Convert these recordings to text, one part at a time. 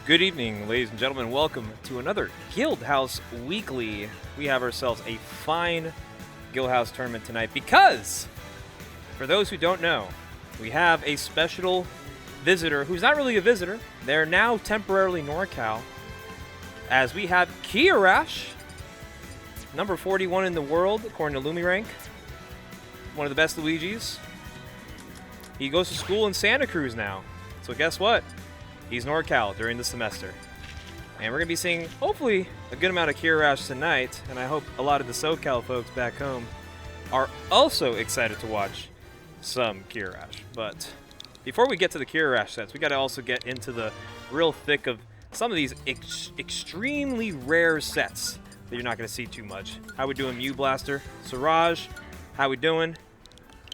Good evening, ladies and gentlemen. Welcome to another Guildhouse Weekly. We have ourselves a fine Guildhouse tournament tonight because, for those who don't know, we have a special visitor who's not really a visitor. They're now temporarily NorCal, as we have Kiyarash, number 41 in the world, according to LumiRank. One of the best Luigis. He goes to school in Santa Cruz now. So guess what? He's NorCal during the semester. And we're going to be seeing, hopefully, a good amount of Kiyarash tonight. And I hope a lot of the SoCal folks back home are also excited to watch some Kiyarash. But before we get to the Kiyarash sets, we got to also get into the real thick of some of these extremely rare sets that you're not going to see too much. How we doing, Mew Blaster? Siraj, how we doing?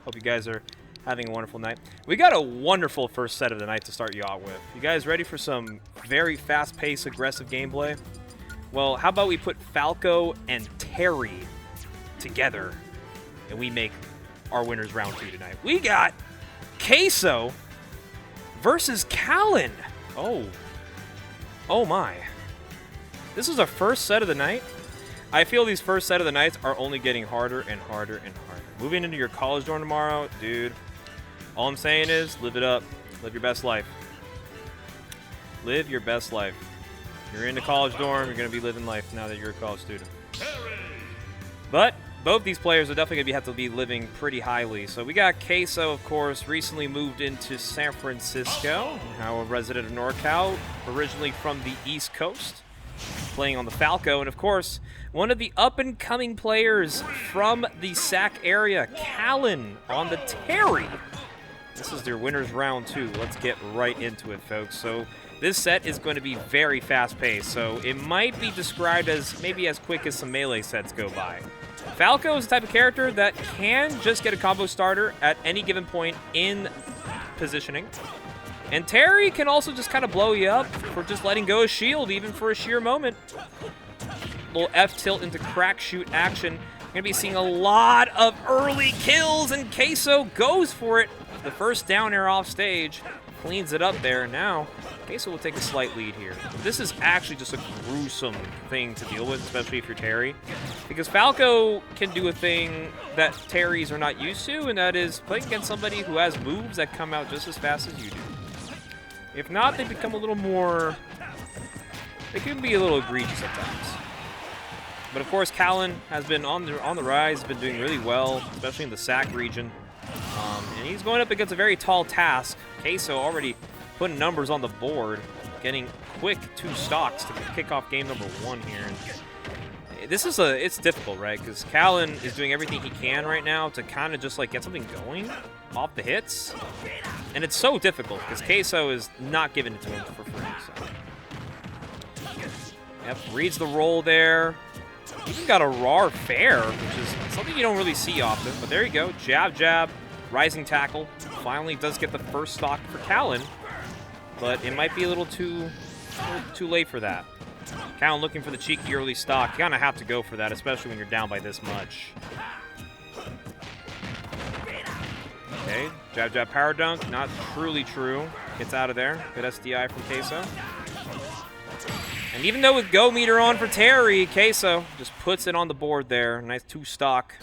Hope you guys are having a wonderful night. We got a wonderful first set of the night to start you out with. You guys ready for some very fast-paced, aggressive gameplay? Well, how about we put Falco and Terry together, and we make our winners round 2 tonight. We got Queso versus Callan. Oh my. This is our first set of the night. I feel these first set of the nights are only getting harder and harder and harder. Moving into your college dorm tomorrow, dude, all I'm saying is live it up. Live your best life. Live your best life. You're in the college dorm, you're going to be living life now that you're a college student. But both these players are definitely going to have to be living pretty highly. So we got Queso, of course, recently moved into San Francisco, now a resident of NorCal, originally from the East Coast, playing on the Falco. And, of course, one of the up-and-coming players from the SAC area, Callan, on the Terry. This is their winners round 2. Let's get right into it, folks. So this set is going to be very fast-paced, so it might be described as maybe as quick as some melee sets go by. Falco is the type of character that can just get a combo starter at any given point in positioning. And Terry can also just kind of blow you up for just letting go of shield, even for a sheer moment. Little F-tilt into crack shoot action. You're going to be seeing a lot of early kills, and Queso goes for it. The first down air off stage, cleans it up there. Now, Queso will take a slight lead here. This is actually just a gruesome thing to deal with, especially if you're Terry, because Falco can do a thing that Terrys are not used to, and that is playing against somebody who has moves that come out just as fast as you do. If not, they become a little more, they can be a little egregious sometimes. But of course, Callan has been on the rise, been doing really well, especially in the SAC region. And he's going up against a very tall task. Queso already putting numbers on the board, getting quick 2 stocks to kick off game number 1 here. And this is it's difficult, right? Because Callan is doing everything he can right now to kind of just like get something going off the hits. And it's so difficult because Queso is not giving it to him for free. So. Yep, reads the roll there. Even got a raw fair, which is something you don't really see often. But there you go. Jab, jab, rising tackle. Finally does get the first stock for Callan. But it might be a little too late for that. Callan looking for the cheeky early stock. You kind of have to go for that, especially when you're down by this much. Okay, jab, jab, power dunk. Not truly true. Gets out of there. Good SDI from Queso. And even though with go meter on for Terry, Queso just puts it on the board there. Nice 2 stock.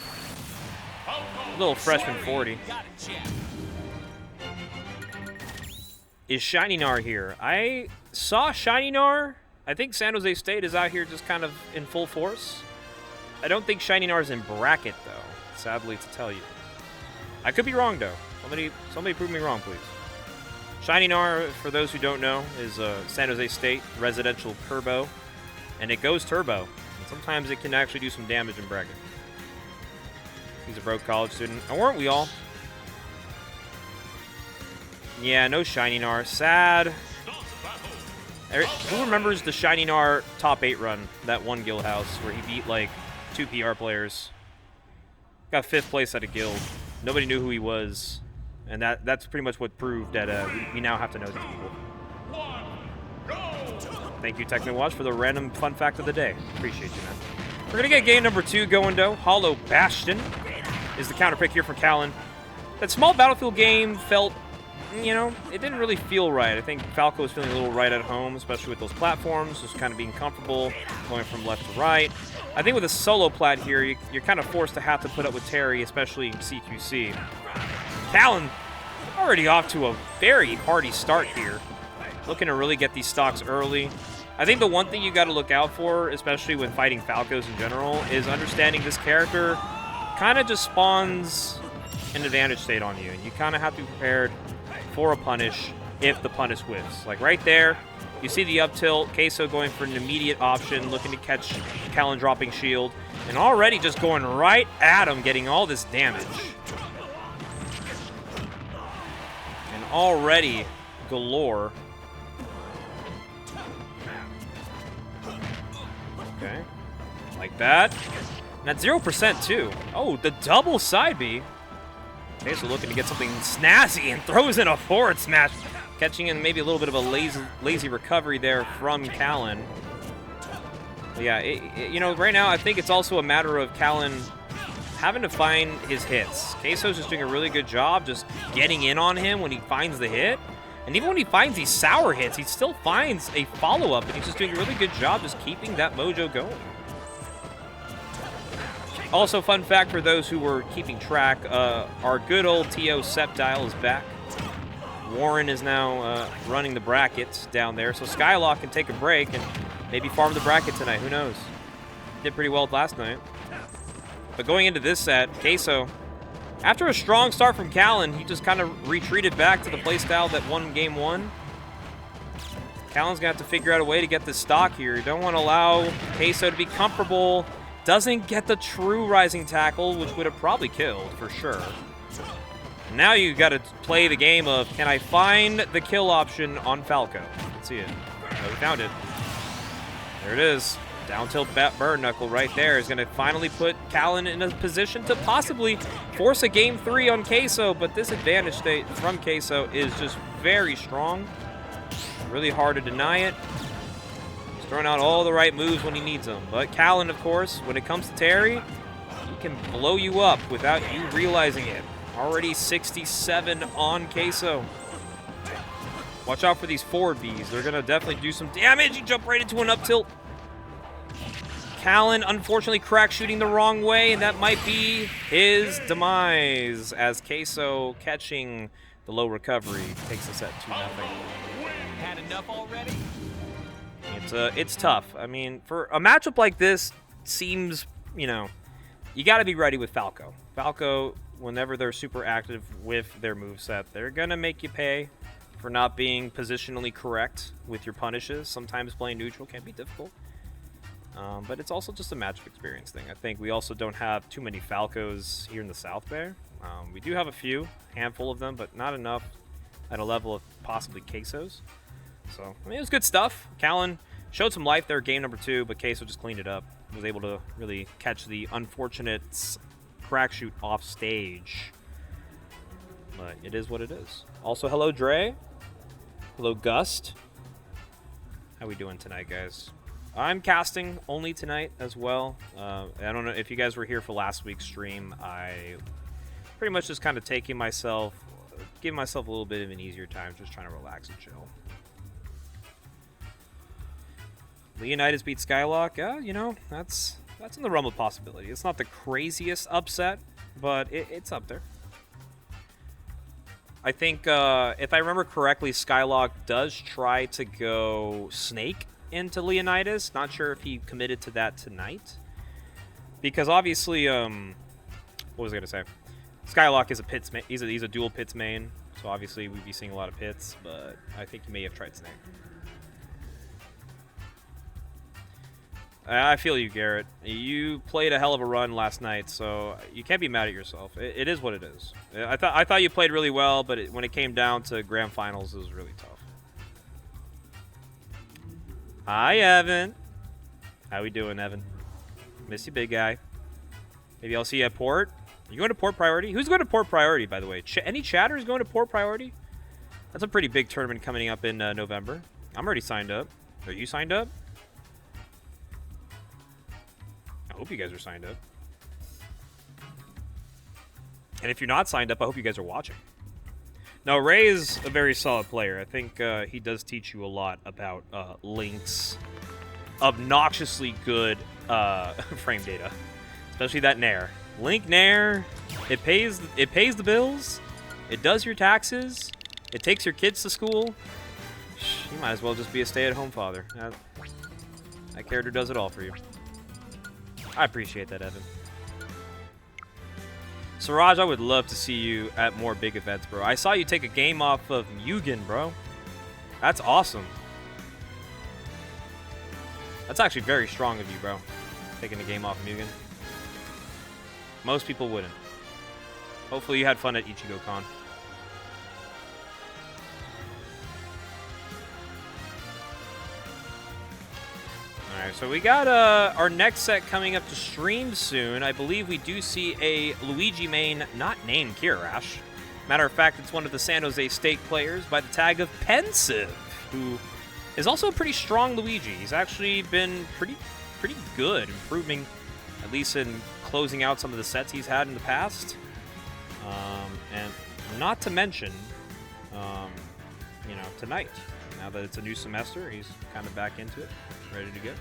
Little freshman 40. Is Shiny Gnar here? I saw Shiny Gnar. I think San Jose State is out here just kind of in full force. I don't think Shiny Gnar is in bracket, though, sadly to tell you. I could be wrong, though. Somebody prove me wrong, please. Shiny Gnar, for those who don't know, is a San Jose State residential turbo, and it goes turbo. And sometimes it can actually do some damage in bracket. He's a broke college student. And weren't we all? Yeah, no Shiny Gnar. Sad. Who remembers the Shiny Gnar top 8 run, that one Guildhouse, where he beat like 2 PR players? Got 5th place at a guild. Nobody knew who he was. And that's pretty much what proved that we now have to know these people. Thank you, TechnoWatch, for the random fun fact of the day. Appreciate you, man. We're going to get game number 2 going, though. Hollow Bastion is the counter pick here for Callan. That small battlefield game felt you know, it didn't really feel right. I think Falco was feeling a little right at home, especially with those platforms, just kind of being comfortable, going from left to right. I think with a solo plat here, you're kind of forced to have to put up with Terry, especially in CQC. Callan already off to a very hearty start here, looking to really get these stocks early. I think the one thing you got to look out for, especially when fighting Falcos in general, is understanding this character kind of just spawns an advantage state on you, and you kind of have to be prepared for a punish if the punish whiffs. Like right there, you see the up tilt, Queso going for an immediate option, looking to catch Callan dropping shield, and already just going right at him, getting all this damage. And already galore. Okay, like that. And at 0% too. Oh, the double side B. Queso looking to get something snazzy and throws in a forward smash, catching in maybe a little bit of a lazy recovery there from Callan. But yeah, you know, right now I think it's also a matter of Callan having to find his hits. Queso's just doing a really good job just getting in on him when he finds the hit. And even when he finds these sour hits, he still finds a follow-up, and he's just doing a really good job just keeping that mojo going. Also, fun fact for those who were keeping track, our good old TO Septile is back. Warren is now running the brackets down there, so Skylock can take a break and maybe farm the bracket tonight. Who knows? Did pretty well last night. But going into this set, Queso, after a strong start from Callan, he just kind of retreated back to the playstyle that won game one. Callan's going to have to figure out a way to get this stock here. You don't want to allow Queso to be comfortable. Doesn't get the true rising tackle, which would have probably killed for sure. Now you got to play the game of, can I find the kill option on Falco? Let's see it. Oh, we found it. There it is. Down tilt bird knuckle right there is going to finally put Callan in a position to possibly force a game 3 on Queso, but this advantage state from Queso is just very strong. Really hard to deny it. He's throwing out all the right moves when he needs them. But Callan, of course, when it comes to Terry, he can blow you up without you realizing it. Already 67 on Queso. Watch out for these forward Bs. They're going to definitely do some damage. He jumped right into an up tilt. Callan, unfortunately, crack shooting the wrong way, and that might be his demise as Queso, catching the low recovery, takes us at 2-0. Had enough already? It's tough. I mean, for a matchup like this, seems, you know, you got to be ready with Falco. Falco, whenever they're super active with their moveset, they're going to make you pay for not being positionally correct with your punishes. Sometimes playing neutral can be difficult. But it's also just a matchup experience thing. I think we also don't have too many Falcos here in the South Bay. We do have a few, handful of them, but not enough at a level of possibly Queso's. So, I mean, it was good stuff. Callan showed some life there game number 2, but Queso just cleaned it up. Was able to really catch the unfortunate crack shoot off stage. But it is what it is. Also, hello, Dre. Hello, Gust. How we doing tonight, guys? I'm casting only tonight as well. I don't know if you guys were here for last week's stream. I pretty much just kind of giving myself a little bit of an easier time, just trying to relax and chill. Leonidas beat Skylock. Yeah, you know, that's in the realm of possibility. It's not the craziest upset, but it's up there. I think, if I remember correctly, Skylock does try to go Snake into Leonidas. Not sure if he committed to that tonight. Because obviously, what was I going to say? Skylock is a Pits main. He's a dual Pits main. So obviously we'd be seeing a lot of Pits, but I think he may have tried Snake. I feel you, Garrett. You played a hell of a run last night, so you can't be mad at yourself. It is what it is. I thought you played really well, but when it came down to grand finals, it was really tough. Hi, Evan. How we doing, Evan? Miss you, big guy. Maybe I'll see you at Port. Are you going to Port Priority? Who's going to Port Priority, by the way? Any chatters going to Port Priority? That's a pretty big tournament coming up in November. I'm already signed up. Are you signed up? I hope you guys are signed up. And if you're not signed up, I hope you guys are watching. No, Ray is a very solid player. I think he does teach you a lot about Link's obnoxiously good frame data, especially that Nair. Link Nair, it pays the bills, it does your taxes, it takes your kids to school. You might as well just be a stay-at-home father. That character does it all for you. I appreciate that, Evan. Siraj, I would love to see you at more big events, bro. I saw you take a game off of Mugen, bro. That's awesome. That's actually very strong of you, bro. Taking a game off of Mugen. Most people wouldn't. Hopefully you had fun at Ichigo Con. Alright, so we got our next set coming up to stream soon. I believe we do see a Luigi main not named Kiyarash. Matter of fact, it's one of the San Jose State players by the tag of Pensive, who is also a pretty strong Luigi. He's actually been pretty good, improving, at least in closing out some of the sets he's had in the past. And not to mention, you know, tonight. Now that it's a new semester, he's kind of back into it, ready to go.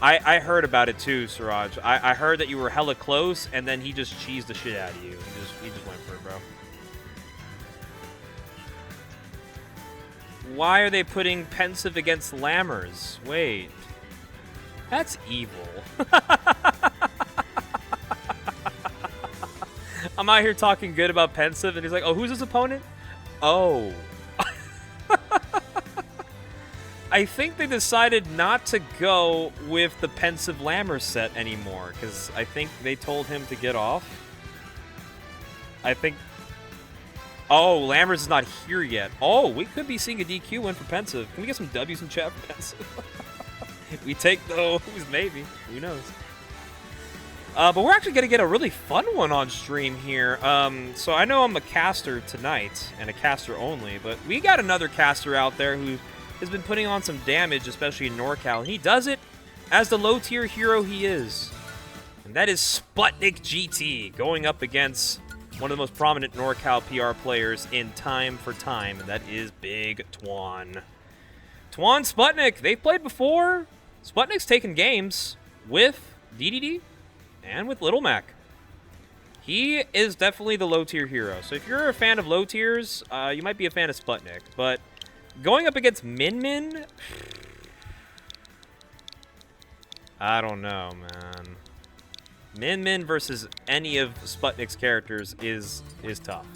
I heard about it too, Siraj. I heard that you were hella close, and then he just cheesed the shit out of you. He just went for it, bro. Why are they putting Pensive against Lammers? Wait. That's evil. I'm out here talking good about Pensive, and he's like, oh, who's his opponent? Oh. I think they decided not to go with the Pensive Lammers set anymore, because I think they told him to get off. I think... Oh, Lammers is not here yet. Oh, we could be seeing a DQ win for Pensive. Can we get some W's in chat for Pensive? We take those, maybe. Who knows? But we're actually going to get a really fun one on stream here. So I know I'm a caster tonight, and a caster only, but we got another caster out there who has been putting on some damage, especially in NorCal, and he does it as the low-tier hero he is. And that is Sputnik GT, going up against one of the most prominent NorCal PR players in Time for Time, and that is Big Twan. Twan Sputnik, they've played before. Sputnik's taken games with DDD and with Little Mac. He is definitely the low-tier hero. So if you're a fan of low tiers, you might be a fan of Sputnik. But going up against Min Min, I don't know, man. Min Min versus any of Sputnik's characters is tough.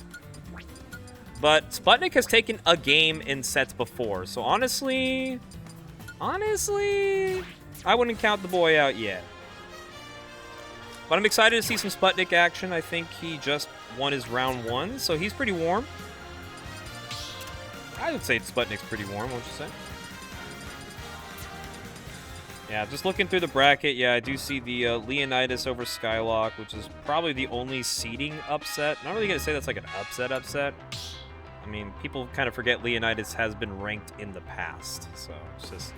But Sputnik has taken a game in sets before, so honestly, I wouldn't count the boy out yet. But I'm excited to see some Sputnik action. I think he just won his round 1, so he's pretty warm. I would say Sputnik's pretty warm, won't you say? Yeah, just looking through the bracket, yeah, I do see the Leonidas over Skylock, which is probably the only seeding upset. Not really going to say that's like an upset. I mean, people kind of forget Leonidas has been ranked in the past, so it's just...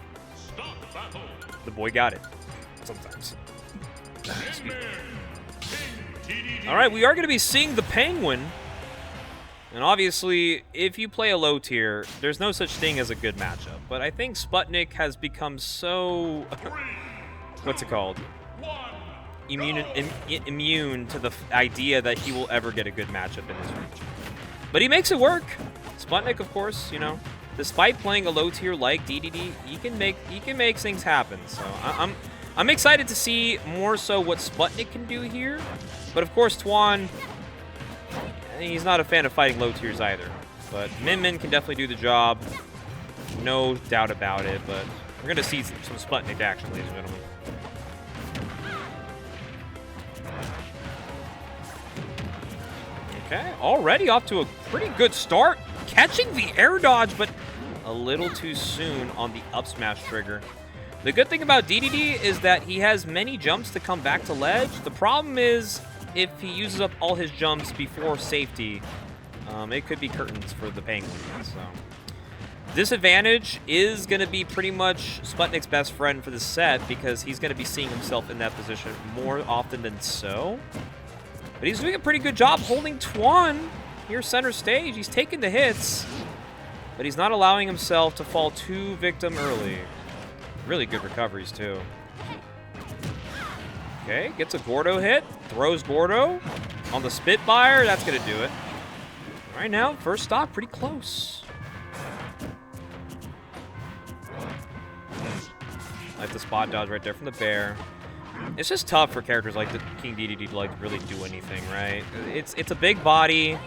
The boy got it. Sometimes. Alright, we are going to be seeing the Penguin. And obviously, if you play a low tier, there's no such thing as a good matchup. But I think Sputnik has become so... what's it called? Immune to the idea that he will ever get a good matchup in this region. But he makes it work. Sputnik, of course, you know, despite playing a low tier like DDD, he can make things happen. So I'm excited to see more so what Sputnik can do here. But of course, Twan, he's not a fan of fighting low tiers either. But Min Min can definitely do the job. No doubt about it. But we're going to see some Sputnik action, ladies and gentlemen. Okay, already off to a pretty good start. Catching the air dodge, but a little too soon on the up smash trigger. The good thing about DDD is that he has many jumps to come back to ledge. The problem is, if he uses up all his jumps before safety, it could be curtains for the Penguin. So, disadvantage is going to be pretty much Sputnik's best friend for the set because he's going to be seeing himself in that position more often than so. But he's doing a pretty good job holding Twan here center stage. He's taking the hits, but he's not allowing himself to fall to victim early. Really good recoveries, too. Okay, gets a Gordo hit. Throws Gordo on the Spitfire. That's going to do it. Right now, first stock, pretty close. Like the spot dodge right there from the bear. It's just tough for characters like the King DDD to like really do anything, right? It's a big body.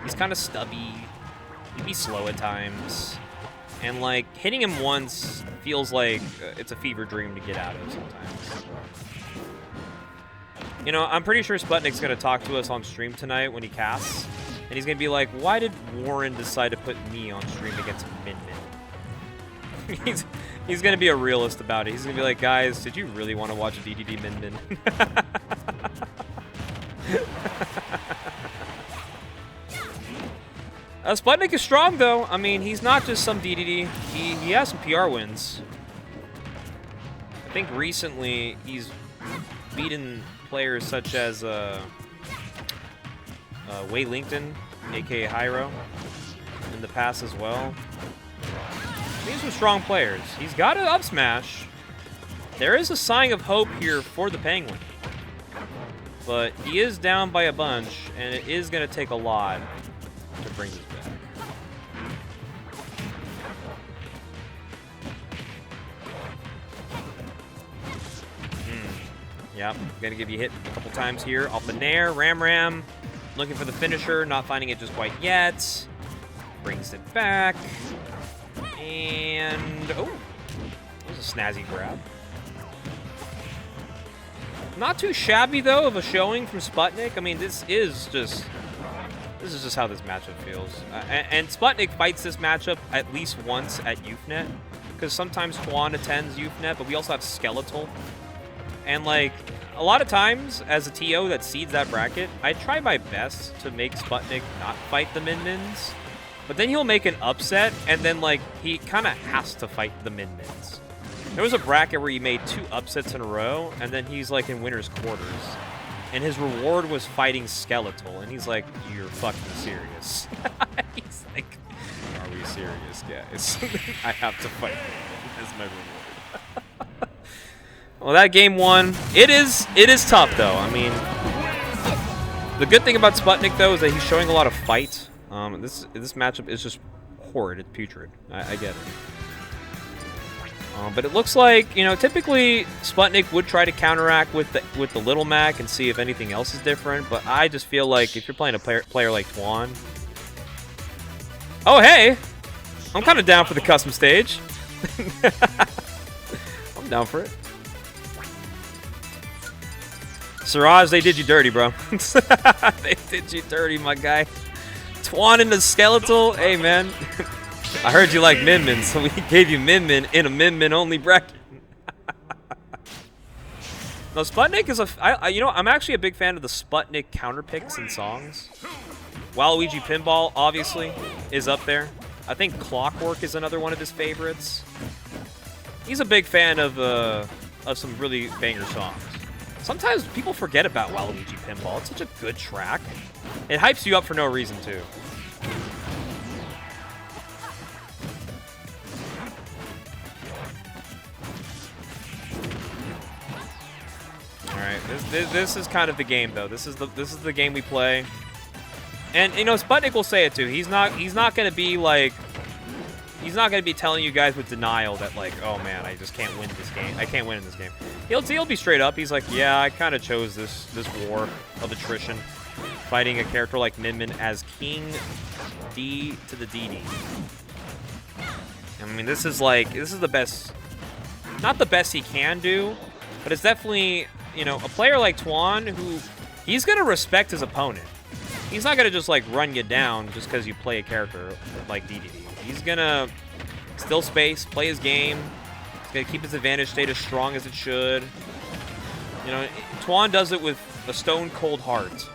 He's kind of stubby. He'd be slow at times. And like hitting him once feels like it's a fever dream to get out of sometimes. You know, I'm pretty sure Sputnik's going to talk to us on stream tonight when he casts. And he's going to be like, why did Warren decide to put me on stream against Min Min? He's going to be a realist about it. He's going to be like, guys, did you really want to watch DDD Min Min? Sputnik is strong, though. I mean, he's not just some DDD. He has some PR wins. I think recently he's beaten players such as Wei Lington, a.k.a. Hyro, in the past as well. These are strong players. He's got an up smash. There is a sign of hope here for the Penguin. But he is down by a bunch, and it is going to take a lot to bring this back. Yep, going to give you hit a couple times here. Off the Nair, Ram. Looking for the finisher, not finding it just quite yet. Brings it back. And, oh, that was a snazzy grab. Not too shabby, though, of a showing from Sputnik. I mean, this is just how this matchup feels. And Sputnik fights this matchup at least once at YouthNet, because sometimes Twan attends YouthNet, but we also have Skeletal. And, like, a lot of times, as a TO that seeds that bracket, I try my best to make Sputnik not fight the Min-Mins. But then he'll make an upset, and then, like, he kind of has to fight the Min-Mins. There was a bracket where he made 2 upsets in a row, and then he's, like, in winner's quarters. And his reward was fighting Skeletal, and he's like, you're fucking serious. He's like, are we serious, guys? I have to fight him as my reward. Well, that game 1, it is tough, though. I mean, the good thing about Sputnik, though, is that he's showing a lot of fight. This matchup is just horrid. It's putrid. I get it. But it looks like, you know, typically Sputnik would try to counteract with the Little Mac and see if anything else is different. But I just feel like if you're playing a player like Twan... Oh, hey! I'm kind of down for the custom stage. I'm down for it. Siraj, they did you dirty, bro. They did you dirty, my guy. Twan in the Skeletal. Hey, man. I heard you like Min-Min, so we gave you Min-Min in a Min-Min only bracket. No, Sputnik is you know, I'm actually a big fan of the Sputnik counter picks and songs. Waluigi Pinball, obviously, is up there. I think Clockwork is another one of his favorites. He's a big fan of some really banger songs. Sometimes people forget about Waluigi Pinball. It's such a good track. It hypes you up for no reason, too. Alright, this is kind of the game, though. This is the game we play. And, you know, Sputnik will say it, too. He's not going to be, like... He's not going to be telling you guys with denial that, like, oh, man, I just can't win this game. I can't win in this game. He'll be straight up. He's like, yeah, I kind of chose this war of attrition, fighting a character like Min-Min as King D to the DD. I mean, this is the best, not the best he can do, but it's definitely, you know, a player like Twan who, he's going to respect his opponent. He's not going to just, like, run you down just because you play a character like DDD. He's going to still space, play his game. He's going to keep his advantage state as strong as it should. You know, Twan does it with a stone-cold heart.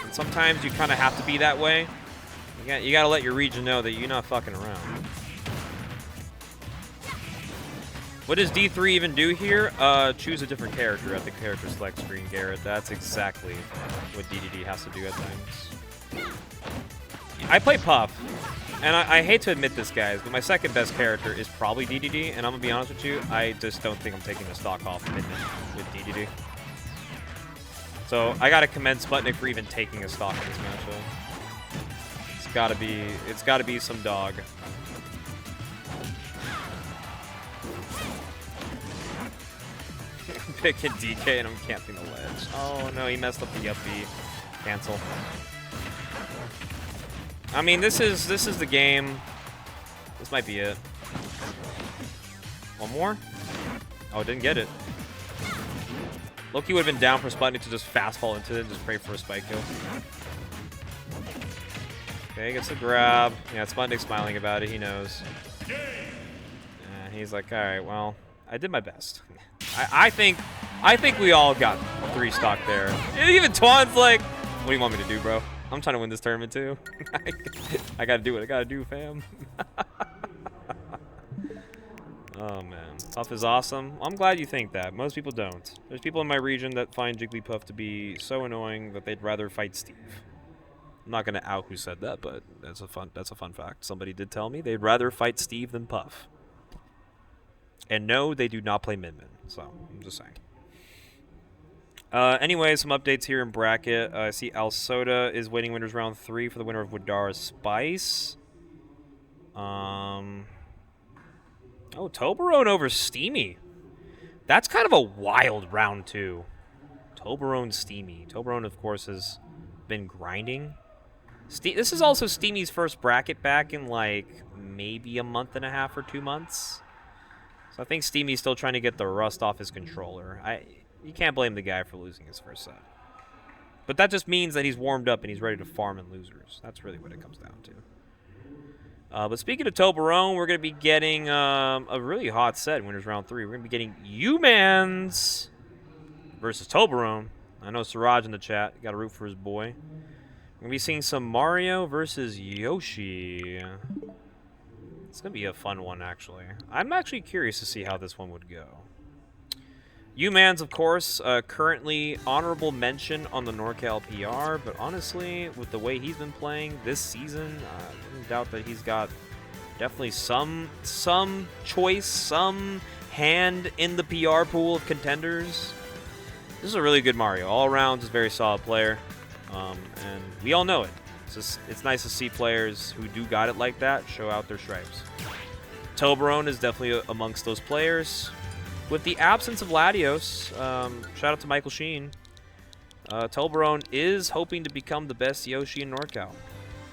And sometimes you kind of have to be that way. You got to let your region know that you're not fucking around. What does D3 even do here? Choose a different character at the character select screen, Garrett. That's exactly what DDD has to do at times. I play Puff, and I hate to admit this, guys, but my second best character is probably DDD, and I'm gonna be honest with you, I just don't think I'm taking the stock off Midnight with DDD. So I gotta commend Sputnik for even taking a stock in this matchup. It's gotta be some dog. I'm picking DK and I'm camping the ledge. Oh no, he messed up the up B. Cancel. I mean, this is the game. This might be it. One more? Oh, didn't get it. Loki would have been down for Sputnik to just fast fall into it and just pray for a spike kill. Okay, gets the grab. Yeah, Sputnik's smiling about it. He knows. He's like, all right, well, I did my best. I think we all got 3 stock there. And even Twan's like, what do you want me to do, bro? I'm trying to win this tournament too. I gotta do what I gotta do, fam. Oh man, Puff is awesome. I'm glad you think that. Most people don't. There's people in my region that find Jigglypuff to be so annoying that they'd rather fight Steve. I'm not gonna out who said that, but that's a fun fact. Somebody did tell me they'd rather fight Steve than Puff. And no, they do not play Min-Min. So I'm just saying. Anyway, some updates here in bracket. I see Al Soda is waiting winners round 3 for the winner of Widara Spice. Oh, Toblerone over Steamy. That's kind of a wild round 2. Toblerone Steamy. Toblerone, of course, has been grinding. This is also Steamy's first bracket back in like maybe a month and a half or 2 months. So I think Steamy's still trying to get the rust off his controller. You can't blame the guy for losing his first set. But that just means that he's warmed up and he's ready to farm in losers. That's really what it comes down to. But speaking of Toblerone, we're going to be getting a really hot set in winners round 3. We're going to be getting Humans versus Toblerone. I know Siraj in the chat. Got to root for his boy. We're going to be seeing some Mario versus Yoshi. It's going to be a fun one, actually. I'm actually curious to see how this one would go. Humans, of course, currently honorable mention on the NorCal PR, but honestly, with the way he's been playing this season, I doubt that he's got definitely some choice, some hand in the PR pool of contenders. This is a really good Mario. All around, just very solid player, and we all know it. It's nice to see players who do got it like that show out their stripes. Toblerone is definitely amongst those players. With the absence of Latios, shout out to Michael Sheen, Toblerone is hoping to become the best Yoshi in NorCal.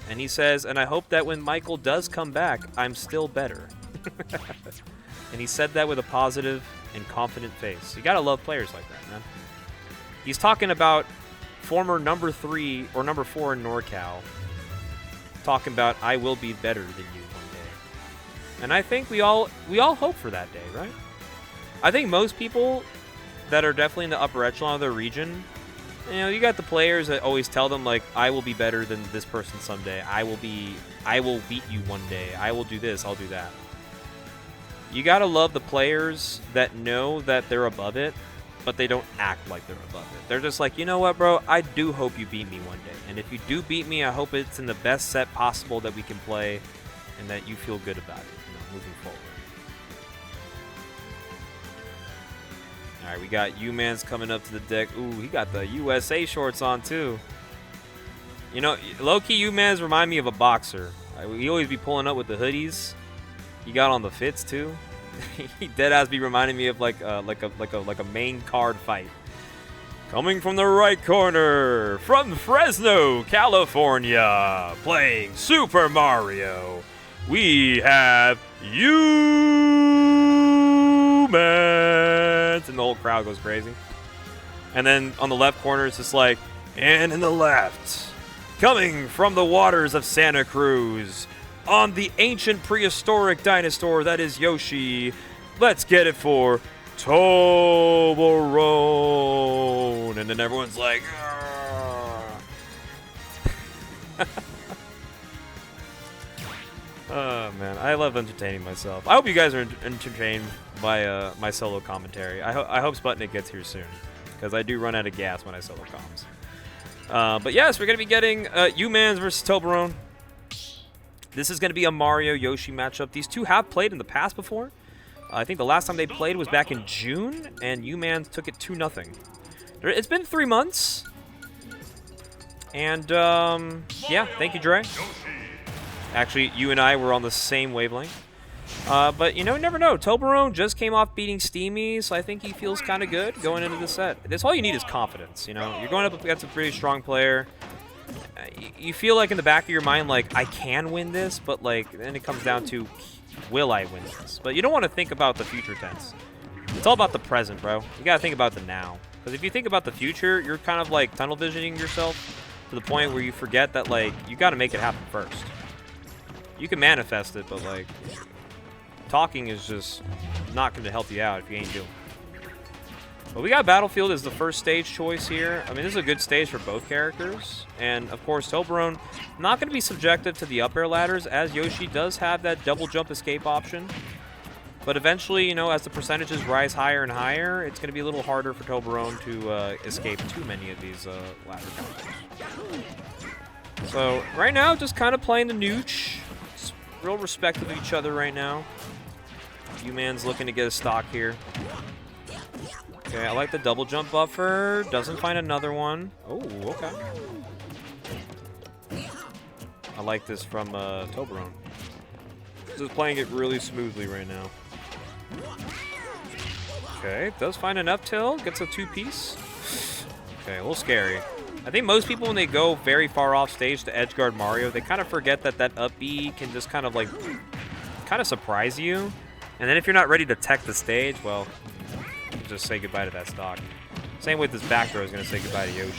And he says, and I hope that when Michael does come back, I'm still better. And he said that with a positive and confident face. You gotta love players like that, man. He's talking about former number 3 or number 4 in NorCal, talking about I will be better than you one day. And I think we all hope for that day, right? I think most people that are definitely in the upper echelon of their region, you know, you got the players that always tell them like, I will be better than this person someday. I will beat you one day. I will do this, I'll do that. You gotta love the players that know that they're above it, but they don't act like they're above it. They're just like, you know what, bro? I do hope you beat me one day. And if you do beat me, I hope it's in the best set possible that we can play and that you feel good about it, you know, moving forward. All right, we got U-Mans coming up to the deck. Ooh, he got the USA shorts on, too. You know, low-key U-Mans remind me of a boxer. He always be pulling up with the hoodies. He got on the fits, too. He deadass be reminding me of like a main card fight. Coming from the right corner, from Fresno, California, playing Super Mario, we have U-Mans. And the whole crowd goes crazy. And then on the left corner, it's just like, and in the left, coming from the waters of Santa Cruz, on the ancient prehistoric dinosaur that is Yoshi, let's get it for Toblerone. And then everyone's like, oh man, I love entertaining myself. I hope you guys are entertained by my solo commentary. I hope Sputnik gets here soon, because I do run out of gas when I solo comms. But yes, we're going to be getting U-Mans versus Toblerone. This is going to be a Mario-Yoshi matchup. These two have played in the past before. I think the last time they played was back in June, and U-Man took it 2-0. It's been 3 months. And, yeah, thank you, Dre. Actually, you and I were on the same wavelength. But, you know, never know. Toblerone just came off beating Steamy, so I think he feels kind of good going into the set. That's all you need is confidence, you know. You're going up against a pretty strong player. You feel like in the back of your mind, like, I can win this, but, like, then it comes down to, will I win this? But you don't want to think about the future tense. It's all about the present, bro. You got to think about the now. Because if you think about the future, you're kind of, like, tunnel visioning yourself to the point where you forget that, like, you got to make it happen first. You can manifest it, but, like, talking is just not going to help you out if you ain't doing it. But we got Battlefield as the first stage choice here. I mean, this is a good stage for both characters. And, of course, Toblerone not going to be subjective to the up air ladders, as Yoshi does have that double jump escape option. But eventually, you know, as the percentages rise higher and higher, it's going to be a little harder for Toblerone to escape too many of these ladder counters. So, right now, just kind of playing the nooch. It's real respect of each other right now. U-Man's looking to get a stock here. Okay, I like the double jump buffer. Doesn't find another one. Oh, okay. I like this from Toblerone. Just playing it really smoothly right now. Okay, does find an up tilt. Gets a two-piece. Okay, a little scary. I think most people, when they go very far off stage to edgeguard Mario, they kind of forget that that up B can just kind of, like, kind of surprise you. And then if you're not ready to tech the stage, well, just say goodbye to that stock. Same with this back throw is going to say goodbye to Yoshi.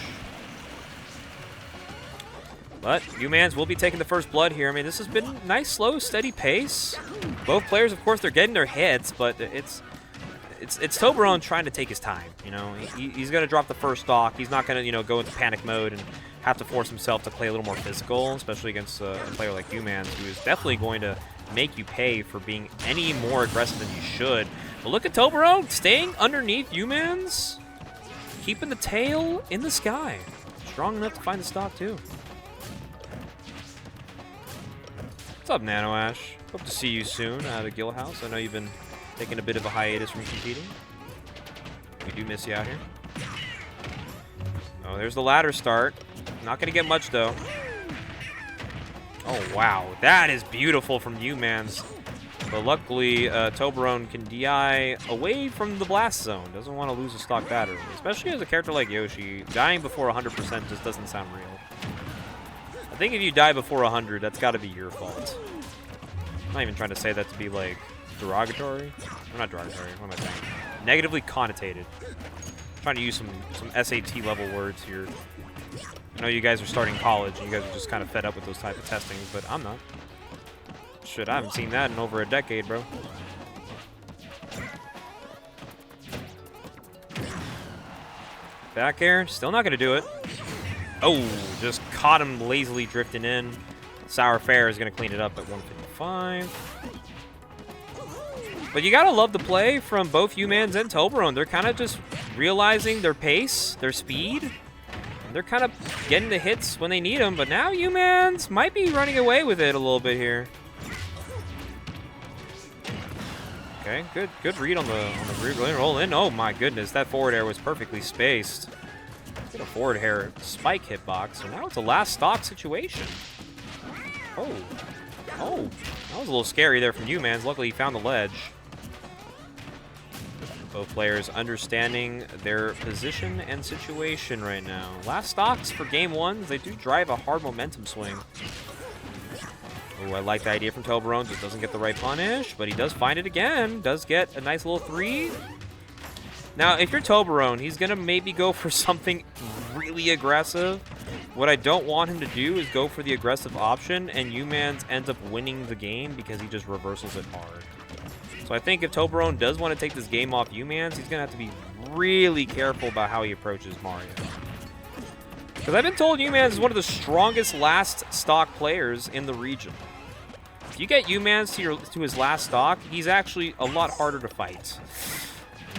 But U-Mans will be taking the first blood here. I mean, this has been a nice, slow, steady pace. Both players, of course, they're getting their hits, but it's Toblerone trying to take his time. You know, he's going to drop the first stock. He's not going to, you know, go into panic mode and have to force himself to play a little more physical, especially against a player like U-Mans, who is definitely going to make you pay for being any more aggressive than you should. But look at Toblerone staying underneath U-Mans, keeping the tail in the sky. Strong enough to find the stock, too. What's up, Nano Ash? Hope to see you soon out of Guildhouse. I know you've been taking a bit of a hiatus from competing. We do miss you out here. Oh, there's the ladder start. Not going to get much, though. Oh, wow. That is beautiful from U-Mans. But luckily, Toblerone can DI away from the blast zone. Doesn't want to lose a stock that early. Especially as a character like Yoshi. Dying before 100% just doesn't sound real. I think if you die before 100, that's got to be your fault. I'm not even trying to say that to be, like, derogatory. I'm not derogatory. What am I saying? Negatively connotated. I'm trying to use some SAT level words here. I know you guys are starting college, and you guys are just kind of fed up with those type of testings, but I'm not. Shit, I haven't seen that in over a decade, bro. Back air, still not going to do it. Oh, just caught him lazily drifting in. Sour Fair is going to clean it up at 155. But you got to love the play from both U-Mans and Toblerone. They're kind of just realizing their pace, their speed. They're kind of getting the hits when they need them, but now U-Mans might be running away with it a little bit here. Okay, good read on the roll in. Oh my goodness, that forward air was perfectly spaced. Get a forward air spike hitbox, so now it's a last stock situation. Oh, that was a little scary there from U-Mans. Luckily, he found the ledge. Both players understanding their position and situation right now. Last stocks for game one, they do drive a hard momentum swing. Oh, I like the idea from Toblerone. Just doesn't get the right punish, but he does find it again. Does get a nice little 3. Now, if you're Toblerone, he's going to maybe go for something really aggressive. What I don't want him to do is go for the aggressive option, and U-Mans ends up winning the game because he just reversals it hard. So I think if Toblerone does want to take this game off U-Mans, he's going to have to be really careful about how he approaches Mario. Because I've been told U-Mans is one of the strongest last stock players in the region. If you get U-Mans to his last stock, he's actually a lot harder to fight.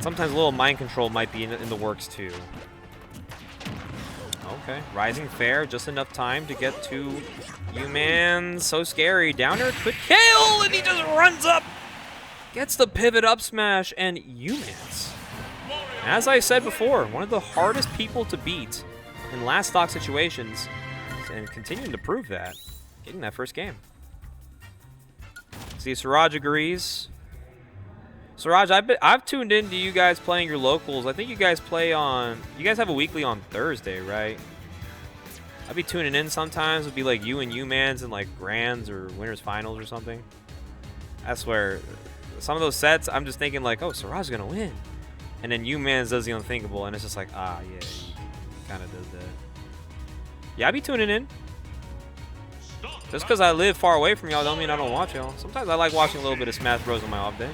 Sometimes a little mind control might be in the works too. Oh, Okay, rising fair, just enough time to get to U-Man. So scary. Downer, quick kill, and he just runs up. Gets the pivot up smash, and U-Man's. As I said before, one of the hardest people to beat in last stock situations, and continuing to prove that, getting that first game. See, Siraj agrees. Siraj, I've tuned into you guys playing your locals. I think you guys play on, you guys have a weekly on Thursday, right? I'd be tuning in sometimes. It'd be like you and U-Mans in like Grands or Winners Finals or something. I swear, some of those sets, I'm just thinking like, oh, Siraj's gonna win. And then U-Mans does the unthinkable, and it's just like, ah, yeah, he kind of does that. Yeah, I'd be tuning in. Just because I live far away from y'all don't mean I don't watch y'all. Sometimes I like watching a little bit of Smash Bros on my off day.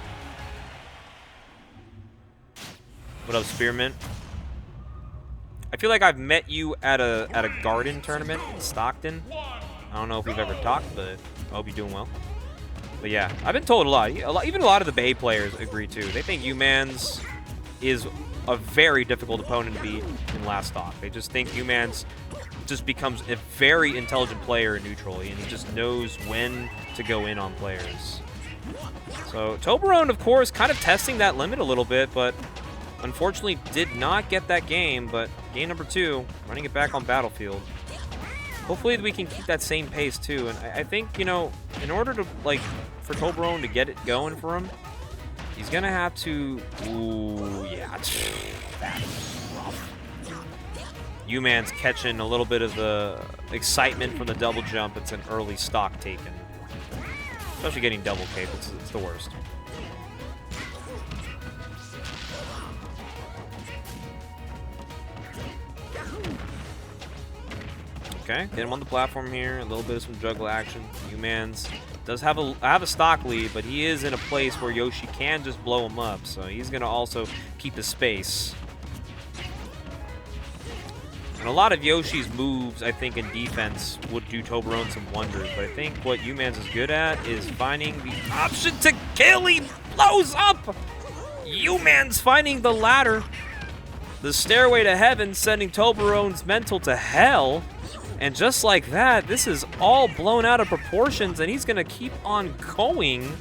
What up, Spearmint? I feel like I've met you at a garden tournament in Stockton. I don't know if we've ever talked, but I hope you're doing well. But yeah, I've been told a lot. Even a lot of the Bay players agree too. They think U-Mans is a very difficult opponent to beat in last stock. They just think U-Mans just becomes a very intelligent player in neutral, and he just knows when to go in on players. So Toblerone, of course, kind of testing that limit a little bit, but unfortunately did not get that game. But game number 2, running it back on Battlefield. Hopefully we can keep that same pace too. And I think, you know, in order to, like, for Toblerone to get it going for him, he's gonna have to, ooh, yeah, that is rough. U-Man's catching a little bit of the excitement from the double jump. It's an early stock taken. Especially getting double cape, it's the worst. Okay, get him on the platform here. A little bit of some juggle action. U-Man's does have a stock lead, but he is in a place where Yoshi can just blow him up, so he's gonna also keep his space. And a lot of Yoshi's moves, I think, in defense would do Toblerone some wonders, but I think what U-Man's is good at is finding the option to kill. He blows up! U-Man's finding the ladder. The stairway to heaven, sending Toblerone's mental to hell. And just like that, this is all blown out of proportions, and he's going to keep on going.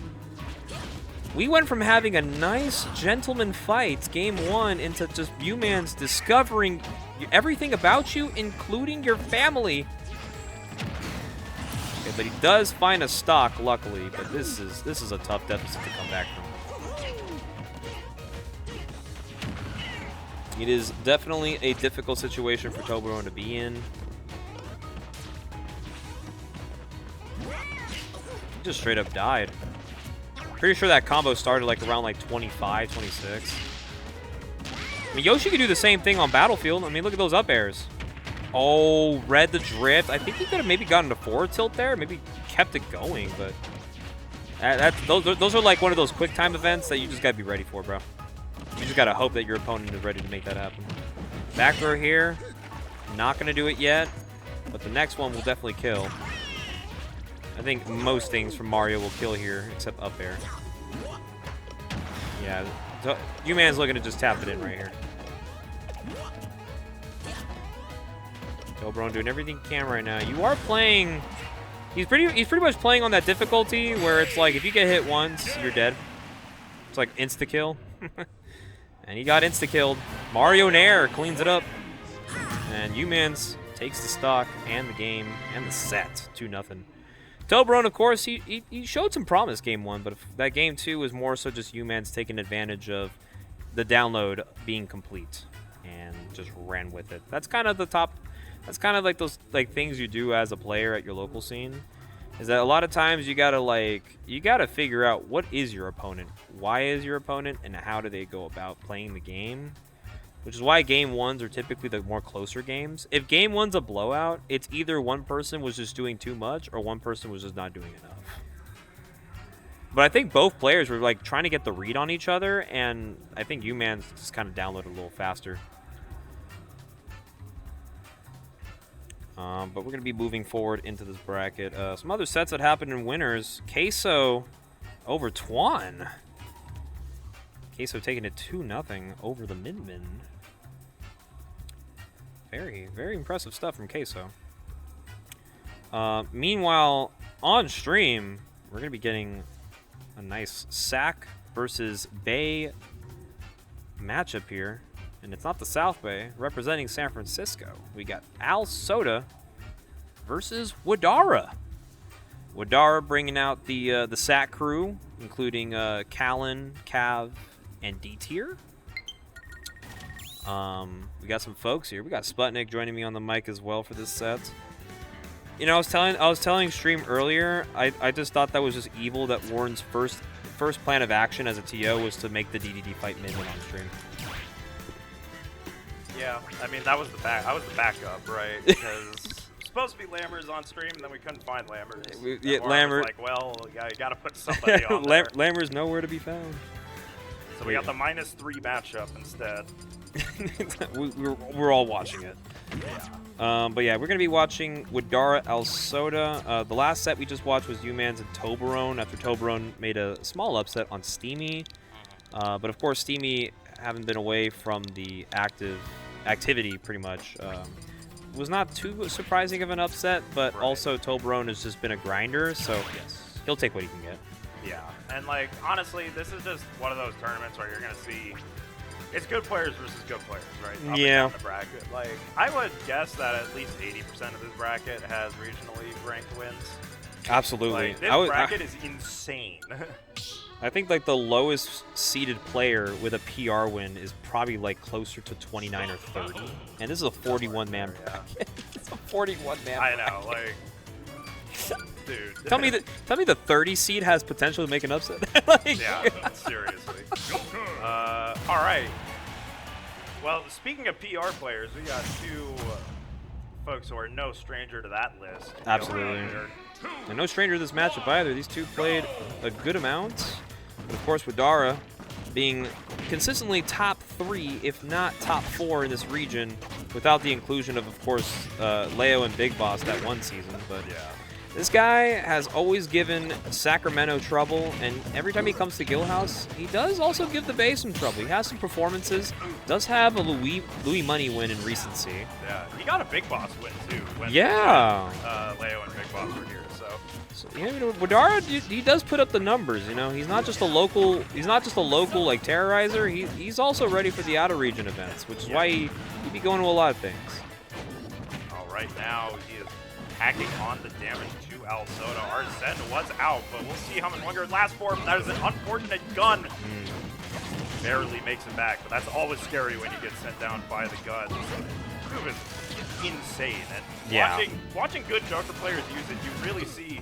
We went from having a nice gentleman fight, game 1, into just U-Man's discovering everything about you, including your family. Okay, but he does find a stock, luckily, but this is a tough deficit to come back from. It is definitely a difficult situation for Toblerone to be in. He just straight up died. Pretty sure that combo started like around like 25, 26. I mean, Yoshi could do the same thing on Battlefield. I mean, look at those up airs. Oh, read the drift. I think he could have maybe gotten a forward tilt there. Maybe kept it going, but those are like one of those quick time events that you just got to be ready for, bro. You just got to hope that your opponent is ready to make that happen. Back throw here. Not going to do it yet, but the next one will definitely kill. I think most things from Mario will kill here, except up air. Yeah, U-Man's looking to just tap it in right here. Toblerone doing everything he can right now. You are playing... He's pretty much playing on that difficulty where it's like if you get hit once, you're dead. It's like insta-kill. And he got insta-killed. Mario Nair cleans it up. And U-Man's takes the stock and the game and the set. 2-0. Toblerone, of course, he showed some promise game 1, but that game 2 was more so just U-Man's taking advantage of the download being complete and just ran with it. That's kind of the top. That's kind of like those things you do as a player at your local scene. Is that a lot of times you gotta figure out what is your opponent, why is your opponent, and how do they go about playing the game. Which is why game 1s are typically the more closer games. If game 1's a blowout, it's either one person was just doing too much or one person was just not doing enough. But I think both players were like trying to get the read on each other, and I think U-Man's just kind of downloaded a little faster. But we're going to be moving forward into this bracket. Some other sets that happened in winners. Queso over Twan. Queso taking it 2-0 over the Min-Min. Very, very impressive stuff from Queso. Meanwhile, on stream, we're going to be getting a nice SAC versus Bay matchup here. And it's not the South Bay. Representing San Francisco, we got Al Soda versus Widara. Widara bringing out the SAC crew, including Callan, Cav, and D-Tier. We got some folks here. We got Sputnik joining me on the mic as well for this set. You know, I was telling Stream earlier, I just thought that was just evil that Warren's first plan of action as a TO was to make the DDD fight Min on stream. Yeah, I mean that was I was the backup, right? Because supposed to be Lammers on stream, and then we couldn't find Lammers. Yeah, Lammers like, well, you gotta put somebody on there. Lammers nowhere to be found. So we got the -3 matchup instead. we're all watching it. Yeah. But yeah, we're going to be watching Widara Al Soda. The last set we just watched was Humans and Toblerone after Toblerone made a small upset on Steamy. But of course, Steamy, having been away from the activity pretty much, was not too surprising of an upset, but also Toblerone has just been a grinder, so yes, he'll take what he can get. Yeah, and like, honestly, this is just one of those tournaments where you're going to see it's good players versus good players, right? Up and down the bracket. Like, I would guess that at least 80% of this bracket has regionally ranked wins. Absolutely. Like, this bracket is insane. I think like the lowest seeded player with a PR win is probably like closer to 29 or 30, and this is a 41-man bracket. It's a 41-man. I know, like, dude. Tell me the 30 seed has potential to make an upset. Like, yeah, seriously. All right. Well, speaking of PR players, we got two folks who are no stranger to that list. Absolutely. And no stranger to this matchup either. These two played a good amount. But of course, Widara being consistently top 3, if not top 4 in this region, without the inclusion of course, Leo and Big Boss that one season. But yeah. This guy has always given Sacramento trouble, and every time he comes to Guildhouse, he does also give the Bay some trouble. He has some performances, does have a Louis Money win in recency. Yeah, he got a Big Boss win too. When yeah. Leo and Big Boss were here, so yeah, you know, Widara, he does put up the numbers. You know, he's not just a local. He's not just a local like terrorizer. He's also ready for the out of region events, which is why he'd be going to a lot of things. All right, now he is hacking on the damage to Al Soda. Arsene was out, but we'll see how much longer it lasts for him. That is an unfortunate gun. Barely makes it back, but that's always scary when you get sent down by the gun. This move is insane, and watching good Joker players use it, you really see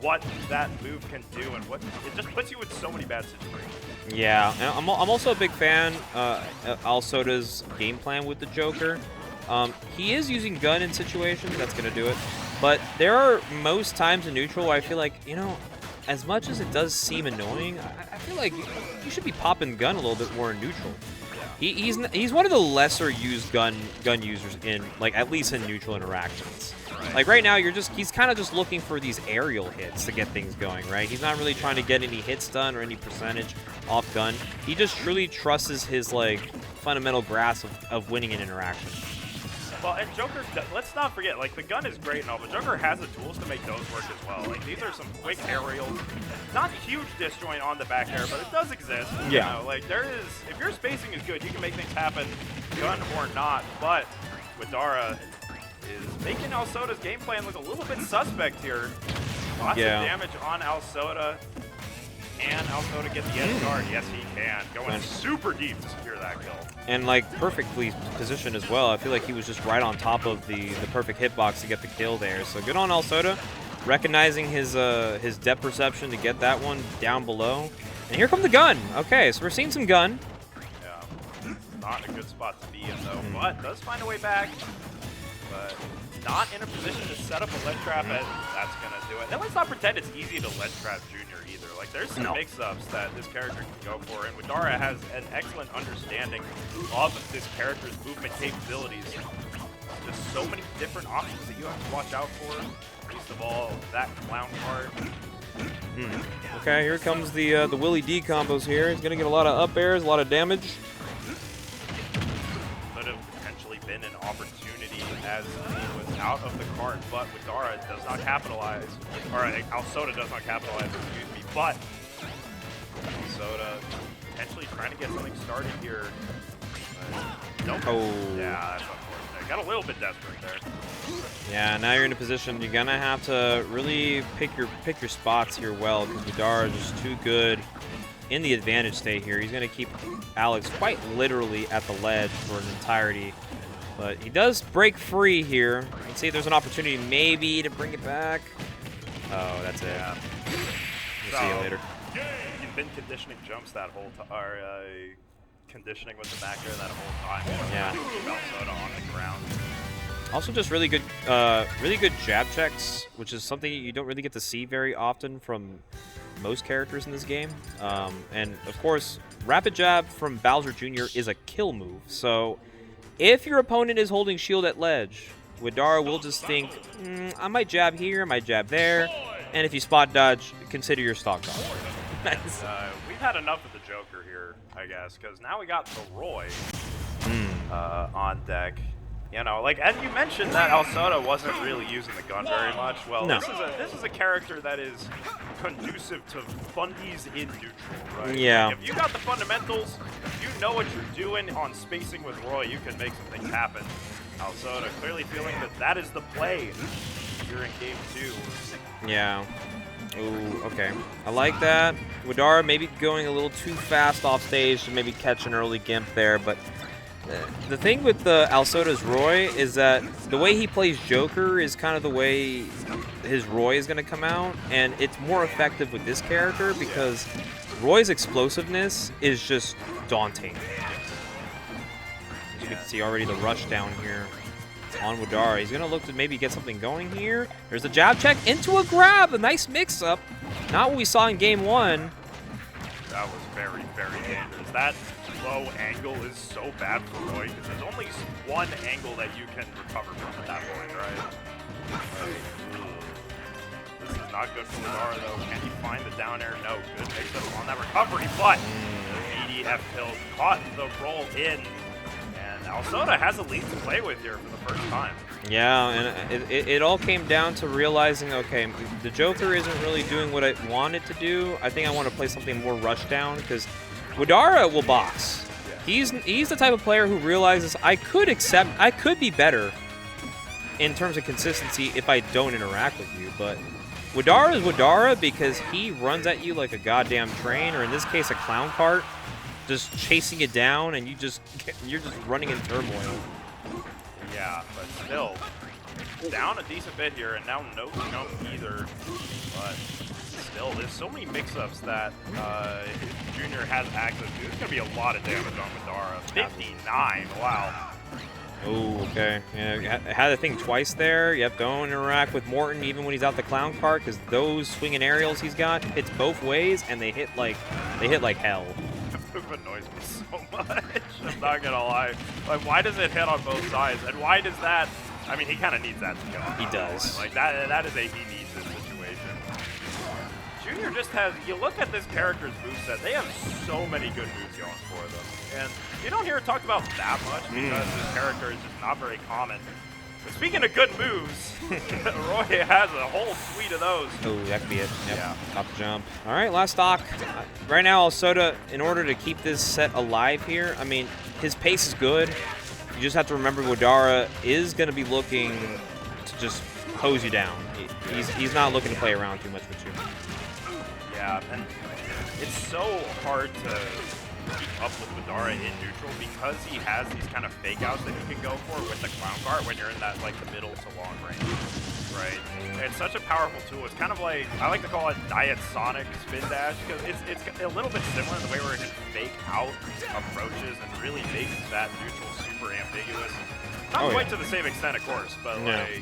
what that move can do and what it just puts you in so many bad situations. Yeah, and I'm also a big fan of Al Soda's game plan with the Joker. He is using gun in situations, that's going to do it. But there are most times in neutral where I feel like, you know, as much as it does seem annoying, I feel like you should be popping gun a little bit more in neutral. He's one of the lesser used gun users in, like, at least in neutral interactions. Like right now, he's kind of just looking for these aerial hits to get things going, right? He's not really trying to get any hits done or any percentage off gun. He just truly trusts his like fundamental grasp of winning an interaction. Well, and Joker, let's not forget, like, the gun is great and all, but Joker has the tools to make those work as well. Like, these are some quick aerials. Not huge disjoint on the back air, but it does exist. Yeah. You know, like, if your spacing is good, you can make things happen, gun or not. But Widara is making Al Soda's game plan look a little bit suspect here. Lots of damage on Al Soda. Can Al Soda get the edge guard? Yes, he can. Going super deep to secure that kill. And like perfectly positioned as well. I feel like he was just right on top of the perfect hitbox to get the kill there. So good on Al Soda, recognizing his depth perception to get that one down below. And here comes the gun. Okay, so we're seeing some gun. Yeah, not a good spot to be in though, but does find a way back. But not in a position to set up a ledge trap, and that's gonna do it. Then let's not pretend it's easy to ledge trap Junior either. Like, there's some mix-ups that this character can go for, and Widara has an excellent understanding of this character's movement capabilities. There's so many different options that you have to watch out for. Least of all, that clown card. Okay, here comes the Willie D combos here. He's gonna get a lot of up airs, a lot of damage. Could have potentially been an opportunity as he was out of the cart, but Widara does not capitalize. Or Alsoda does not capitalize, excuse me, but Alsoda potentially trying to get something started here. Nope. Oh. Yeah, that's unfortunate. Got a little bit desperate there. Yeah, now you're in a position you're gonna have to really pick your spots here well, because Widara is just too good in the advantage state here. He's gonna keep Alex quite literally at the ledge for an entirety. But he does break free here. Let's see if there's an opportunity maybe to bring it back. Oh, that's it. Yeah. We'll see you later. You've been conditioning jumps that whole time, or conditioning with the back air that whole time. Yeah. Alsoda on the ground. Also, just really good jab checks, which is something you don't really get to see very often from most characters in this game. And of course, rapid jab from Bowser Jr. is a kill move. So if your opponent is holding shield at ledge, Widara will just think, I might jab here, I might jab there, and if you spot dodge, consider your stock dodge. Nice. We've had enough of the Joker here, I guess, because now we got the Roy on deck. You know, like, as you mentioned that Alsoda wasn't really using the gun very much. Well, No. this is a character that is conducive to fundies in neutral, right? Yeah. Like, if you got the fundamentals, you know what you're doing on spacing with Roy, you can make some things happen. Alsoda clearly feeling that that is the play here in game 2. Yeah. Ooh, okay. I like that. Widara maybe going a little too fast off stage to maybe catch an early gimp there, but the thing with the Alsoda's Roy is that the way he plays Joker is kind of the way his Roy is going to come out, and it's more effective with this character because Roy's explosiveness is just daunting. As you can see already the rush down here on Widara. He's going to look to maybe get something going here. There's a jab check into a grab, a nice mix-up. Not what we saw in game 1. That was very, very dangerous. That low angle is so bad for Roy because there's only one angle that you can recover from at that point, right? This is not good for Widara though. Can he find the down air? No. Good mix-up on that recovery, but the EDF pill caught the roll in. And Alsoda has a lead to play with here for the first time. Yeah, and it all came down to realizing, okay, the Joker isn't really doing what I wanted to do. I think I want to play something more rush down because Widara will box. He's the type of player who realizes I could be better in terms of consistency if I don't interact with you, but Widara is Widara because he runs at you like a goddamn train, or in this case a clown cart, just chasing it down, and you're just running in turmoil. Yeah, but still down a decent bit here, and now no jump either. But still, there's so many mix-ups that Junior has access to. There's gonna be a lot of damage on Widara. 59. Wow. Oh, okay. Yeah, had the thing twice there. Yep, don't interact with Morton even when he's out the clown cart, because those swinging aerials he's got hits both ways, and they hit like hell. It annoys me so much. I'm not gonna lie. Like, why does it hit on both sides? And why does that? I mean, he kind of needs that to go. He does. Like that is a he needs this situation. Junior just has. You look at this character's moveset. They have so many good moves going for them, and you don't hear it talked about that much because this character is just not very common. But speaking of good moves, Roy has a whole suite of those. Oh, that could be it. Yep. Yeah. Top jump. All right, last stock. Right now, Alsoda, in order to keep this set alive here, I mean, his pace is good. You just have to remember Widara is going to be looking to just hose you down. He's not looking to play around too much with you. Yeah, and it's so hard to keep up with Widara in neutral because he has these kind of fake outs that he can go for with the clown cart when you're in that like the middle to long range, right? It's such a powerful tool. It's kind of like, I like to call it Diet Sonic spin dash because it's a little bit similar in the way where it can fake out approaches and really make that neutral super ambiguous. Not quite to the same extent, of course, but like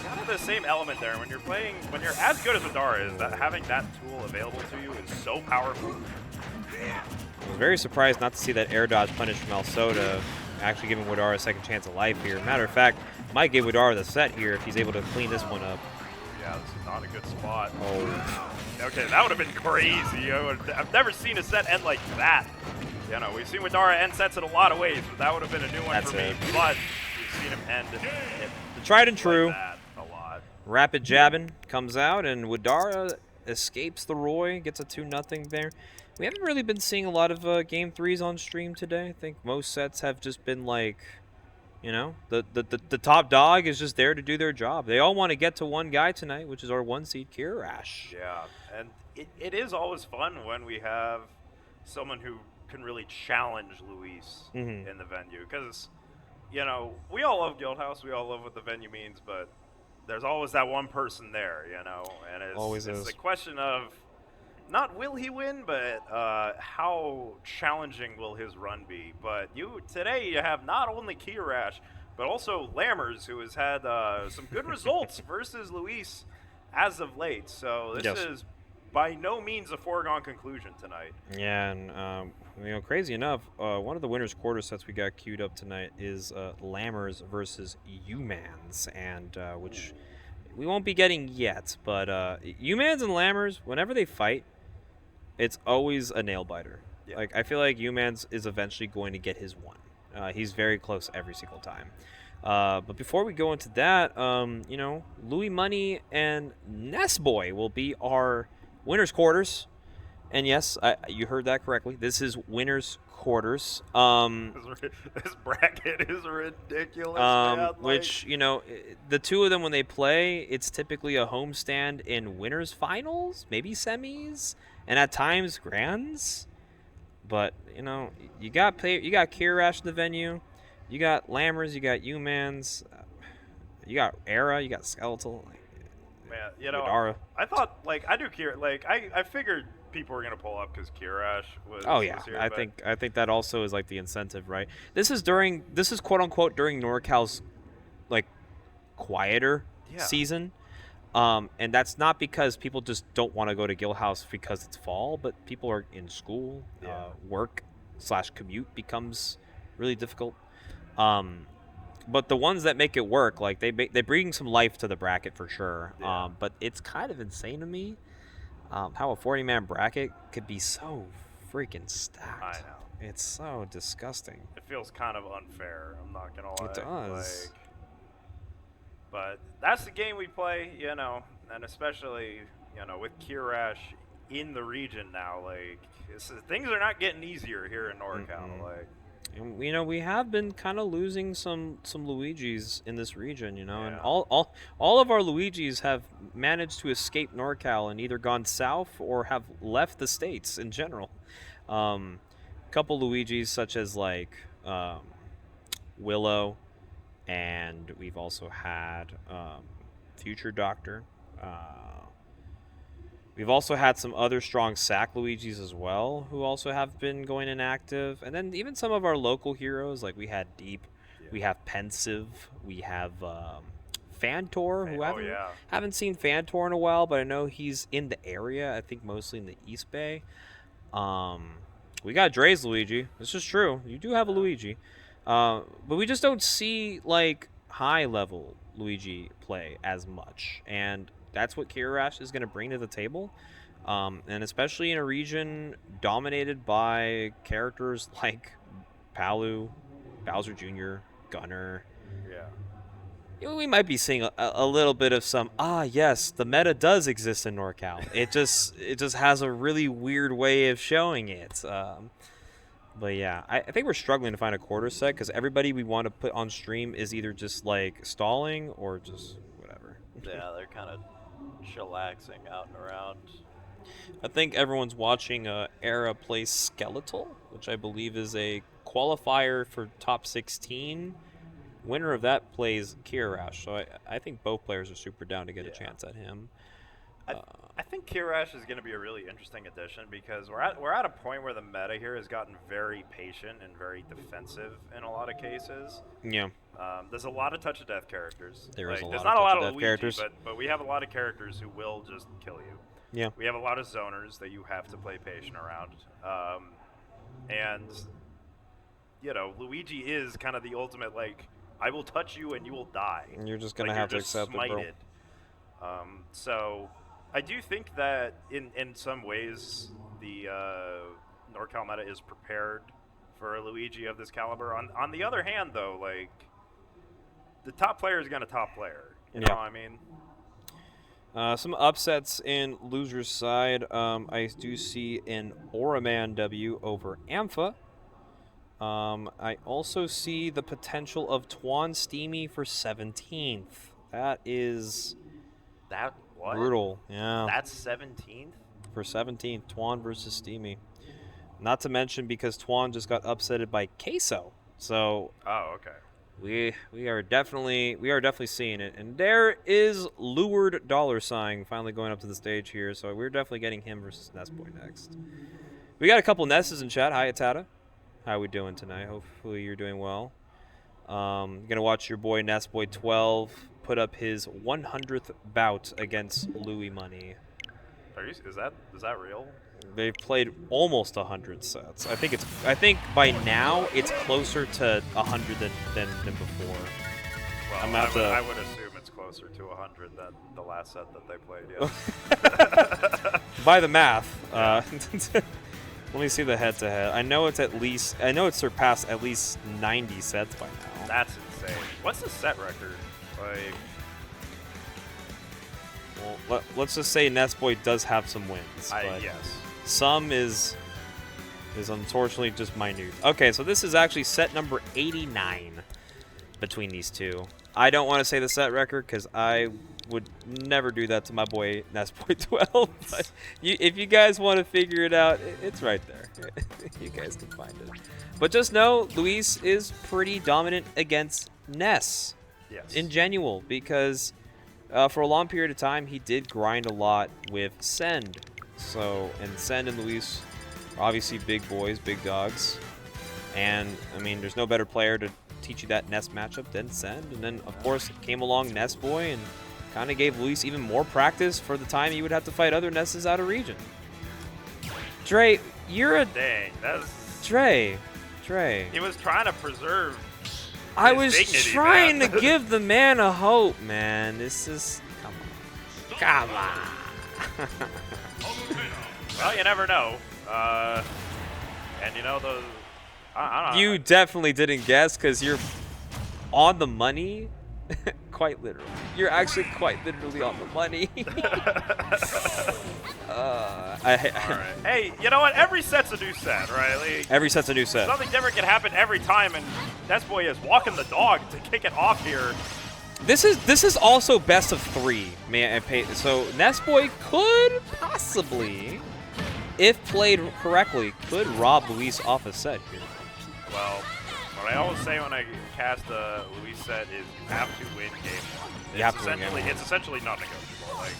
kind of the same element there. When you're playing, when you're as good as Widara is, that having that tool available to you is so powerful. I was very surprised not to see that air dodge punish from Alsoda, actually giving Widara a second chance of life here. Matter of fact, might give Widara the set here if he's able to clean this one up. Yeah, this is not a good spot. Oh. Okay, that would have been crazy. I've never seen a set end like that. You know, we've seen Widara end sets in a lot of ways, but that would have been a new one That's for me. it. But we've seen him end it The tried and true. like that a lot. Rapid jabbing comes out, and Widara escapes the Roy, gets a 2-0 there. We haven't really been seeing a lot of Game 3s on stream today. I think most sets have just been like, you know, the top dog is just there to do their job. They all want to get to one guy tonight, which is our 1 seed Kiyarash. Yeah, and it is always fun when we have someone who can really challenge Luis in the venue. Because, you know, we all love Guildhouse, we all love what the venue means, but there's always that one person there, you know, and it's a question of not will he win, but how challenging will his run be. But today you have not only Kiyarash, but also Lammers, who has had some good results versus Luis as of late. So this is by no means a foregone conclusion tonight. Yeah, and you know, crazy enough, one of the winners' quarter sets we got queued up tonight is Lammers versus Humans, and which we won't be getting yet. But Humans and Lammers, whenever they fight, it's always a nail biter. Yeah. Like I feel like Humans is eventually going to get his one. He's very close every single time. But before we go into that, you know, Louis Money and Nessboy will be our winners' quarters. And yes, you heard that correctly. This is winners' quarters. This bracket is ridiculous, man. Which, you know, the two of them, when they play, it's typically a homestand in winners' finals, maybe semis, and at times grands. But, you know, you got Kiyarash in the venue. You got Lammers, you got Humans, you got Era, you got Skeletal. Man, you know, Widara. I thought, like, I figured people were gonna pull up because Kiyarash was. Oh yeah, was here, I think that also is like the incentive, right? This is quote unquote during NorCal's like quieter season, and that's not because people just don't want to go to Guildhouse because it's fall, but people are in school, work / commute becomes really difficult. But the ones that make it work, like they bring some life to the bracket for sure. Yeah. But it's kind of insane to me how a 40-man bracket could be so freaking stacked. I know. It's so disgusting. It feels kind of unfair. I'm not gonna lie. It does. Like, but that's the game we play, you know, and especially, you know, with Kiyarash in the region now, like things are not getting easier here in NorCal. Like. And, you know, we have been kind of losing some Luigis in this region, you know, and Yeah. all of our Luigis have managed to escape NorCal and either gone south or have left the states in general. Couple Luigis such as like Willow, and we've also had Future Doctor. We've also had some other strong sack Luigis as well, who also have been going inactive. And then even some of our local heroes, like we had Deep, we have Pensive, we have Fantor, who haven't seen Fantor in a while, but I know he's in the area, I think mostly in the East Bay. We got Dre's Luigi. This is true. You do have a Luigi. But we just don't see, like, high-level Luigi play as much. And that's what Kiyarash is going to bring to the table, and especially in a region dominated by characters like Palu, Bowser Jr., Gunner. Yeah. We might be seeing a little bit of some, yes, the meta does exist in NorCal. It just has a really weird way of showing it. But yeah, I think we're struggling to find a quarter set because everybody we want to put on stream is either just like stalling or just whatever. Yeah, they're kind of chillaxing out and around. I think everyone's watching Era play Skeletal, which I believe is a qualifier for top 16. Winner of that plays Kiyarash, so I think both players are super down to get a chance at him. I think Kiyarash is going to be a really interesting addition because we're at a point where the meta here has gotten very patient and very defensive in a lot of cases. Yeah. There's a lot of touch of death characters. There's not a touch lot of of death Luigi, characters. but we have a lot of characters who will just kill you. Yeah. We have a lot of zoners that you have to play patient around. And, you know, Luigi is kind of the ultimate, like, I will touch you and you will die. And you're just going like, to have to you're just accept smited. it, bro. So I do think that in some ways the NorCal meta is prepared for a Luigi of this caliber. On the other hand, though, like, the top player is going to top player. You know what I mean? Some upsets in loser's side. I do see an Oraman W over Ampha. I also see the potential of Twan Steamy for 17th. That is brutal. Yeah. That's 17th? For 17th, Twan versus Steamy. Not to mention because Twan just got upsetted by Queso. So okay. We are definitely seeing it. And there is Lured $sign finally going up to the stage here. So we're definitely getting him versus Nestboy next. We got a couple Nesses in chat. Hi, Atata. How we doing tonight? Hopefully you're doing well. Gonna watch your boy Nestboy 12 put up his 100th bout against Louis Money. Is that real? They've played almost 100 sets. I think by now it's closer to 100 than before. Well, I would assume it's closer to 100 than the last set that they played. Yes. By the math. Let me see the head-to-head. I know it's surpassed at least 90 sets by now. That's insane. What's the set record? Like, well, let's just say Nestboy does have some wins. Yes. Some is unfortunately just minute. Okay, so this is actually set number 89 between these two. I don't want to say the set record because I would never do that to my boy Nestboy 12. But if you guys want to figure it out, it's right there. You guys can find it. But just know, Luis is pretty dominant against Ness. Yes. In Genual, because for a long period of time, he did grind a lot with Send. So, and Send and Luis are obviously big boys, big dogs. And, I mean, there's no better player to teach you that Ness matchup than Send. And then, of course, came along Nestboy and kind of gave Luis even more practice for the time he would have to fight other Nesses out of region. Dre, you're a... Dang, that's... Dre. He was trying to preserve I was dignity, trying man. to give the man a hope, man. This is... Come on. Well, you never know. And you know, those... I don't know. You definitely didn't guess because you're on the money. Quite literally. You're actually quite literally on the money. All right. Hey, you know what? Every set's a new set, right? Like, every set's a new set. Something different can happen every time, and Nestboy is walking the dog to kick it off here. This is also best of 3. So Nestboy could possibly, if played correctly, could rob Luis off a set here. Well, what I always say when I cast a Luis set is you have to win game 1. It's essentially not negotiable. Like,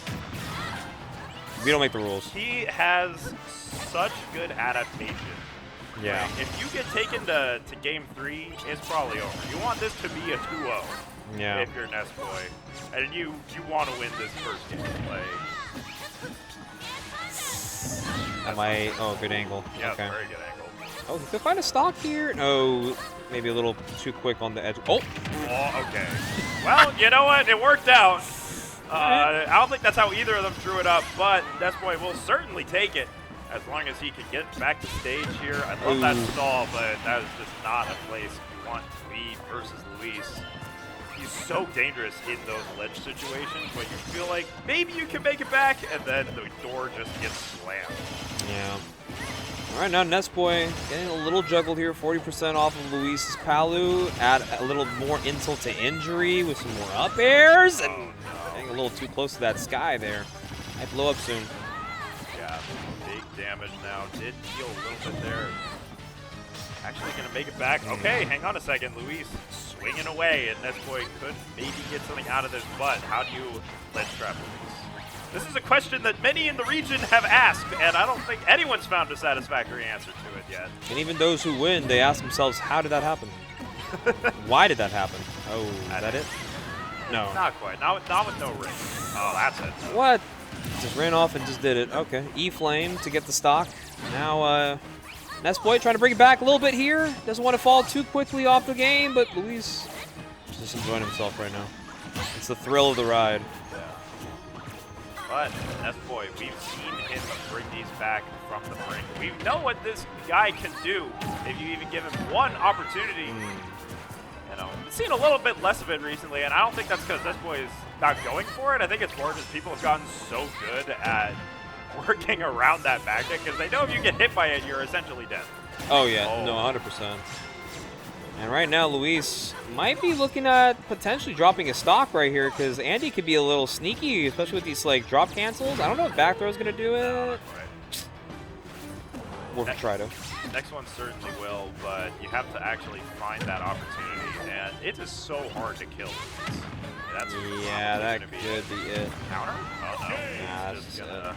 we don't make the rules. He has such good adaptation. Yeah. Like, if you get taken to game 3, it's probably over. You want this to be a 2-0. Yeah. If you're Nestboy, and you want to win this first game. Like. Oh, good angle. Yeah, okay. very good angle. Oh, he could find a stock here. No, maybe a little too quick on the edge. Oh. Oh, okay. Well, you know what? It worked out. I don't think that's how either of them drew it up, but Nestboy will certainly take it as long as he can get back to stage here. I love that stall, but that is just not a place you want to be versus Luis. He's so dangerous in those ledge situations when you feel like maybe you can make it back, and then the door just gets slammed. Yeah. All right, now Nestboy getting a little juggled here, 40% off of Luis's Palu. Add a little more insult to injury with some more up airs, and getting a little too close to that sky there. Might blow up soon. Yeah, big damage now. Did heal a little bit there. Actually gonna make it back. Okay, hang on a second. Luis swinging away, and Nestboy could maybe get something out of this, but how do you ledge trap Luis? This is a question that many in the region have asked, and I don't think anyone's found a satisfactory answer to it yet. And even those who win, they ask themselves, how did that happen? Why did that happen? Oh, is that it? No. Not quite. Not with no ring. Oh, that's it. What? Just ran off and just did it. Okay. E-Flame to get the stock. Now, Nestboy trying to bring it back a little bit here. Doesn't want to fall too quickly off the game, but Luis just enjoying himself right now. It's the thrill of the ride. But Boy, we've seen him bring these back from the brink. We know what this guy can do if you even give him one opportunity. You know, we've seen a little bit less of it recently, and I don't think that's because Boy is not going for it. I think it's more just people have gotten so good at working around that back kick because they know if you get hit by it, you're essentially dead. Oh, yeah. No, 100%. And right now, Luis might be looking at potentially dropping a stock right here because Andy could be a little sneaky, especially with these like drop cancels. I don't know if back throw is going to do it. Worth a try, though. Next one certainly will, but you have to actually find that opportunity, and it is so hard to kill. Yeah, that could be it. Counter? Oh, no. Nah, He's just gonna...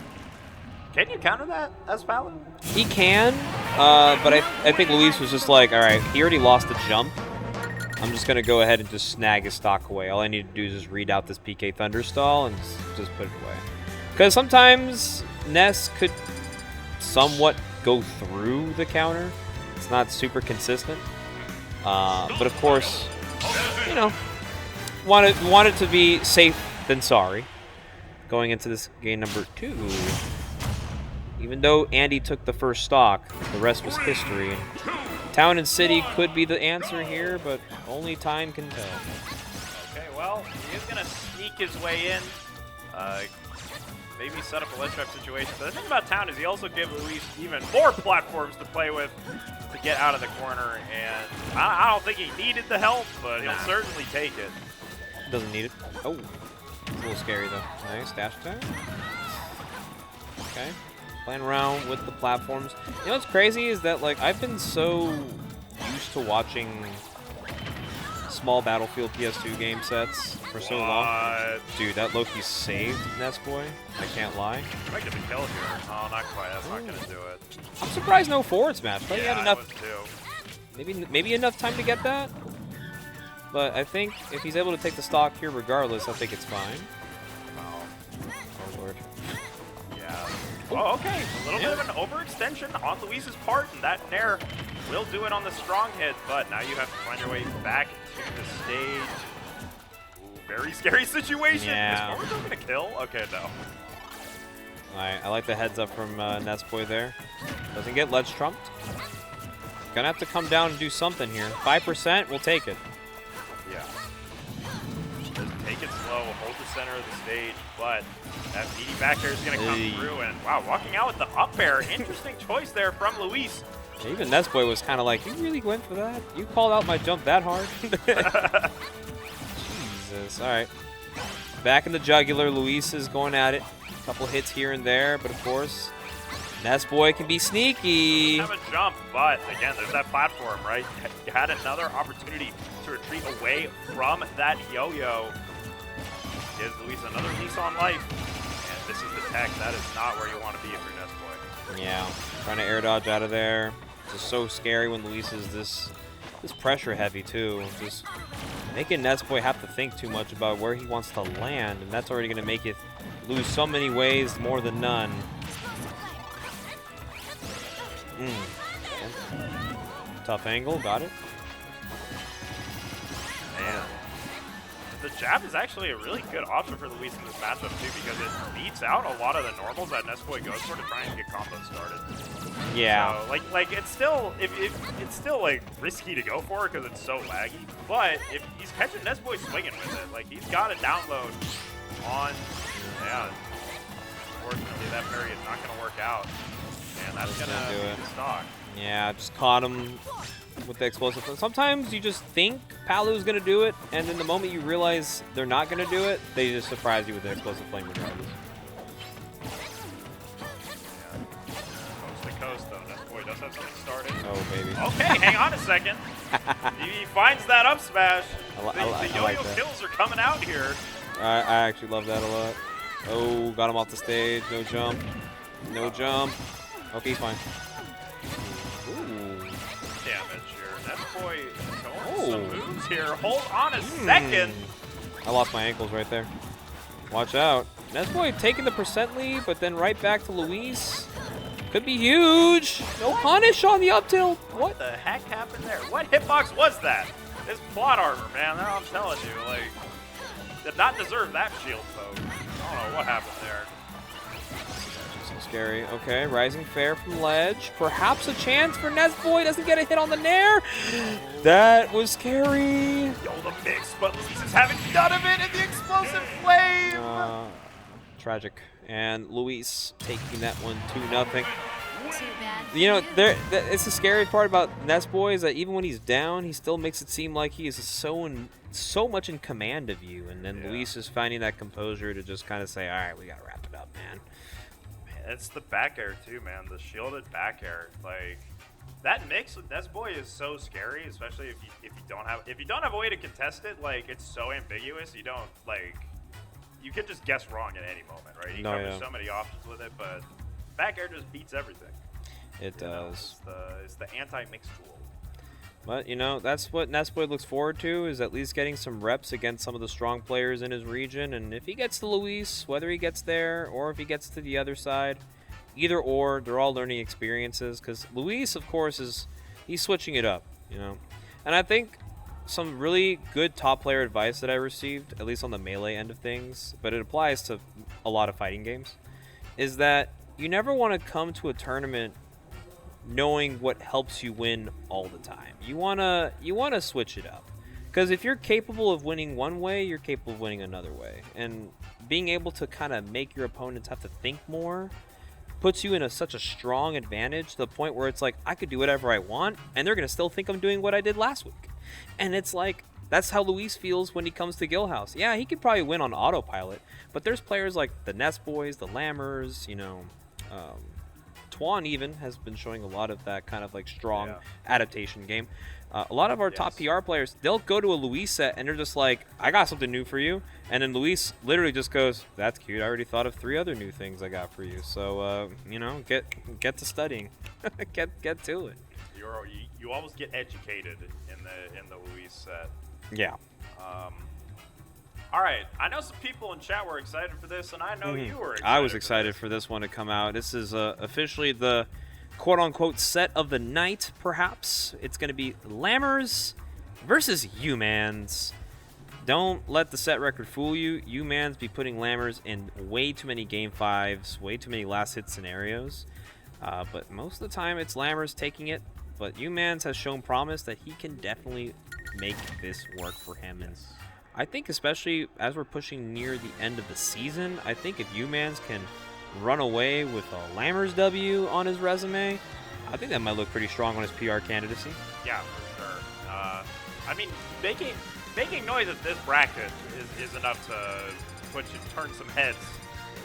Can you counter that as Palin? He can, but I think Luis was just like, all right, he already lost the jump. I'm just going to go ahead and just snag his stock away. All I need to do is just read out this PK Thunderstall and just put it away. Because sometimes Ness could somewhat go through the counter. It's not super consistent. But of course, you know, wanted to be safe than sorry. Going into this game number 2. Even though Andy took the first stock, the rest was history. And Town and City could be the answer here, but only time can tell. Okay, well, he is going to sneak his way in. Maybe set up a ledge trap situation. But the thing about Town is he also gives Luis even more platforms to play with to get out of the corner. And I don't think he needed the help, but he'll certainly take it. Doesn't need it. Oh, it's a little scary though. Nice dash attack. Okay. Playing around with the platforms. You know what's crazy is that like I've been so used to watching small Battlefield PS2 game sets for so long. Dude, that Loki saved Ness Boy. I can't lie. You might get the kill here. Oh, not quite. That's not gonna do it. I'm surprised no forward smash. But he had enough. I was too. Maybe enough time to get that. But I think if he's able to take the stock here regardless, I think it's fine. Wow. Oh lord. Yeah. Oh, okay. A little bit of an overextension on Luis's part, and that Nair will do it on the strong hit, but now you have to find your way back to the stage. Ooh, very scary situation. Yeah. Is Forward going to kill? Okay, no. Alright, I like the heads up from Nessboy there. Doesn't get ledge trumped. Gonna have to come down and do something here. 5%, we'll take it. Yeah. Just take it slow, hold the center of the stage, but that meaty back air is going to come through, and wow, walking out with the up air. Interesting choice there from Luis. Even Nessboy was kind of like, you really went for that? You called out my jump that hard? Jesus, alright. Back in the jugular, Luis is going at it. A couple hits here and there, but of course, Nessboy can be sneaky. Have a jump, but again, there's that platform, right? You had another opportunity to retreat away from that yo-yo. Gives Luis another lease on life, and this is the tech. That is not where you want to be if you're Nessboy. Yeah, trying to air dodge out of there. It's just so scary when Luis is this pressure heavy too. Just making Nessboy have to think too much about where he wants to land, and that's already going to make it lose so many ways more than none. Tough angle, got it. Man. The jab is actually a really good option for Luis in this matchup too, because it beats out a lot of the normals that Nessboy goes for to try and get combos started. Yeah. So, like it's still it's still like risky to go for it because it's so laggy. But if he's catching Nessboy swinging with it, like he's got a download on. Yeah. Unfortunately, that parry is not going to work out, and that's going to do the stock. Yeah, just caught him with the explosive. Sometimes you just think Palu's going to do it, and then the moment you realize they're not going to do it, they just surprise you with the explosive flame regardless. Yeah. Coast to coast, though. Nessboy does have something started. Oh, baby. Okay, hang on a second. He finds that up smash. The yo-yo like that. kills are coming out here. I actually love that a lot. Oh, got him off the stage. No jump. No jump. Okay, he's fine. Ooh. Damage here. Nessboy showing some moves here. Hold on a second. I lost my ankles right there. Watch out. Nessboy taking the percent lead, but then right back to Luis. Could be huge. No punish on the up tilt. What the heck happened there? What hitbox was that? It's plot armor, man. I'm telling you, like, did not deserve that shield poke. I don't know what happened there. scary. Okay, rising fair from ledge. Perhaps a chance for Nesboy. Doesn't get a hit on the nair. That was scary. Yo, the mix, but Luis is having none of it in the explosive flame. Tragic. And Luis taking that one 2-0. Too bad. You know, it's the scary part about Nesboy is that even when he's down, he still makes it seem like he is so much in command of you. And then Luis is finding that composure to just kind of say, all right, we got to wrap it up, man. It's the back air too, man. The shielded back air, like that mix with Nesboy is so scary, especially if you don't have a way to contest it. Like it's so ambiguous. You don't you could just guess wrong at any moment, right? He covers so many options with it, but back air just beats everything. It does. It's the anti-mix tool. But, you know, that's what Nesboy looks forward to, is at least getting some reps against some of the strong players in his region. And if he gets to Luis, whether he gets there or if he gets to the other side, either or, they're all learning experiences. Because Luis, of course, he's switching it up, you know. And I think some really good top player advice that I received, at least on the melee end of things, but it applies to a lot of fighting games, is that you never want to come to a tournament knowing what helps you win all the time. You wanna switch it up, because if you're capable of winning one way, you're capable of winning another way, and being able to kind of make your opponents have to think more puts you in such a strong advantage to the point where it's like, I could do whatever I want and they're gonna still think I'm doing what I did last week. And it's like, that's how Luis feels when he comes to Guildhouse. Yeah, he could probably win on autopilot, but there's players like the Nesboys, the Lammers, you know, Twan even has been showing a lot of that kind of like strong adaptation game. A lot of our top PR players, they'll go to a Luis set and they're just like, I got something new for you. And then Luis literally just goes, that's cute. I already thought of 3 other new things I got for you. So, you know, get to studying. get to it. You almost get educated in the Luis set. Yeah. All right, I know some people in chat were excited for this, and I know you were excited. I was excited for this one to come out. This is officially the quote-unquote set of the night, perhaps. It's going to be Lammers versus U-Mans. Don't let the set record fool you. U-Mans be putting Lammers in way too many Game 5s, way too many last-hit scenarios. But most of the time, it's Lammers taking it. But U-Mans has shown promise that he can definitely make this work for him. And I think especially as we're pushing near the end of the season, I think if U-Mans can run away with a Lammers W on his resume, I think that might look pretty strong on his PR candidacy. Yeah, for sure. I mean, making noise at this bracket is enough to turn some heads.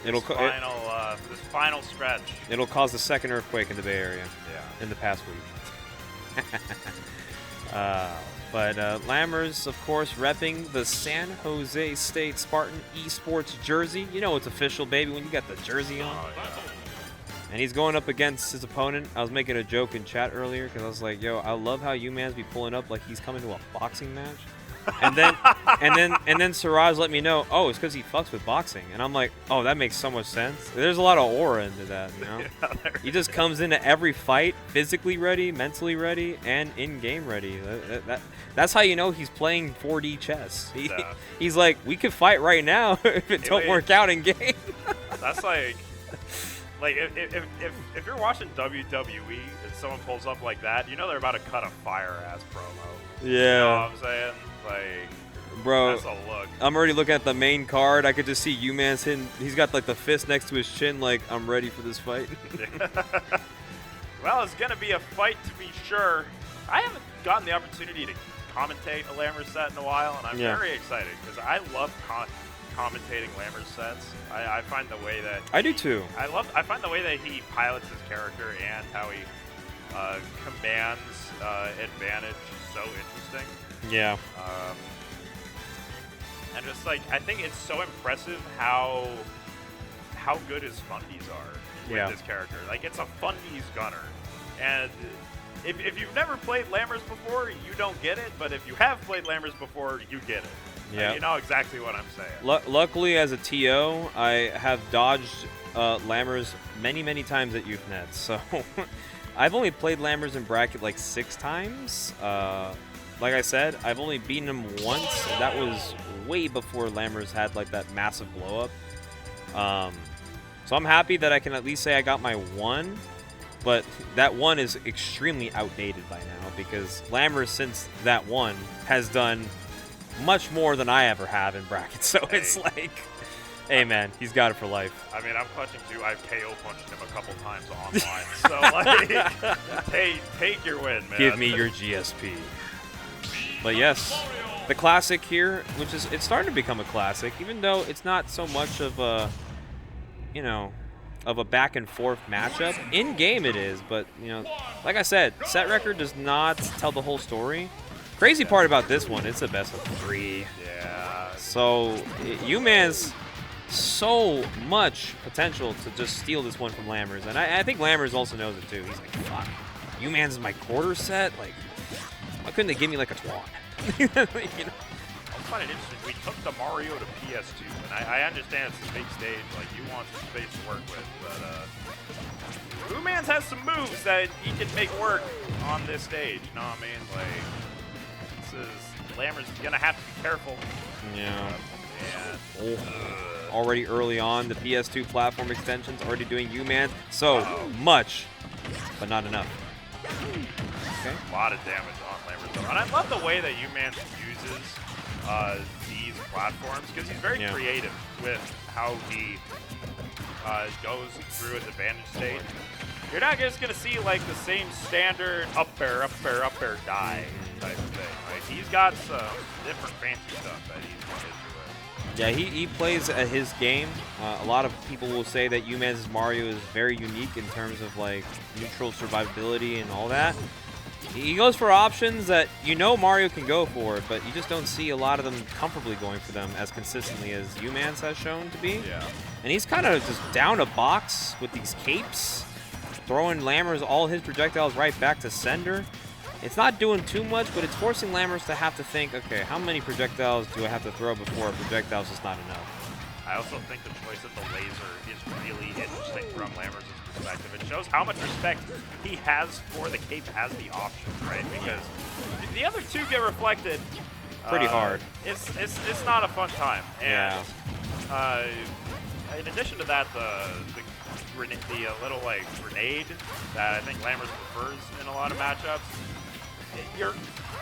This final stretch. It'll cause the second earthquake in the Bay Area. Yeah. In the past week. But Lammers, of course, repping the San Jose State Spartan Esports jersey. You know it's official, baby, when you got the jersey on. Oh, yeah. And he's going up against his opponent. I was making a joke in chat earlier because I was like, yo, I love how U-Mans be pulling up like he's coming to a boxing match. And then Siraj let me know, oh, it's because he fucks with boxing. And I'm like, oh, that makes so much sense. There's a lot of aura into that, you know? He just comes into every fight physically ready, mentally ready, and in-game ready. That's how you know he's playing 4D chess. He's like, we could fight right now if it don't work out in game. That's like if you're watching WWE and someone pulls up like that, you know they're about to cut a fire-ass promo. Yeah. You know what I'm saying? Like, bro, that's a look. I'm already looking at the main card. I could just see U-Mans hitting. He's got like the fist next to his chin, like, I'm ready for this fight. Well, it's gonna be a fight to be sure. I haven't gotten the opportunity to commentate a Lammers set in a while, and I'm very excited because I love commentating Lammers sets. I find the way that I do too. I find the way that he pilots his character and how he commands advantage so interesting. Yeah. And just like, I think it's so impressive how good his fundies are with this character. Like, it's a fundies gunner. And if you've never played Lammers before, you don't get it. But if you have played Lammers before, you get it. Yeah. You know exactly what I'm saying. Luckily, as a TO, I have dodged Lammers many times at Youth Nets. So I've only played Lammers in bracket like 6 times. Like I said, I've only beaten him once. And that was way before Lammers had like that massive blow up. So I'm happy that I can at least say I got my 1, but that 1 is extremely outdated by now because Lammers, since that 1, has done much more than I ever have in brackets. So it's like, hey man, he's got it for life. I mean, I'm clutching too. I've KO punched him a couple times online. So like, take your win, man. Give me your GSP. But yes, the classic here, which is, it's starting to become a classic, even though it's not so much of a, you know, of a back and forth matchup. In game it is, but you know, like I said, set record does not tell the whole story. Crazy part about this one, it's a best of 3. Yeah. So U-Man's so much potential to just steal this one from Lammers, and I think Lammers also knows it too. He's like, fuck, U-Man's is my quarter set. Like, why couldn't they give me like a Twan? You know? I find it interesting. We took the Mario to PS2, and I understand it's a big stage. Like, you want some space to work with, but U-Man's has some moves that he can make work on this stage. You know what I mean? Like, this is Lammers is gonna have to be careful. Yeah. And already early on, the PS2 platform extensions already doing U-Man so much, but not enough. Okay. A lot of damage on Lammers, though. And I love the way that U-Man uses these platforms, because he's very creative with how he goes through his advantage state. You're not just going to see like the same standard up air, die type of thing. Like, he's got some different fancy stuff that he's going to do with. Yeah, he plays at his game. A lot of people will say that U-Man's Mario is very unique in terms of like neutral survivability and all that. He goes for options that you know Mario can go for, but you just don't see a lot of them comfortably going for them as consistently as U-Man's has shown to be. Yeah. And he's kind of just down a box with these capes, throwing Lammers all his projectiles right back to sender. It's not doing too much, but it's forcing Lammers to have to think, okay, how many projectiles do I have to throw before a projectile's just not enough? I also think the choice of the laser is really interesting from Lammers' perspective. It shows how much respect he has for the cape as the option, right? Because the other two get reflected pretty hard. It's not a fun time. And in addition to that, the little like grenade that I think Lammers prefers in a lot of matchups, your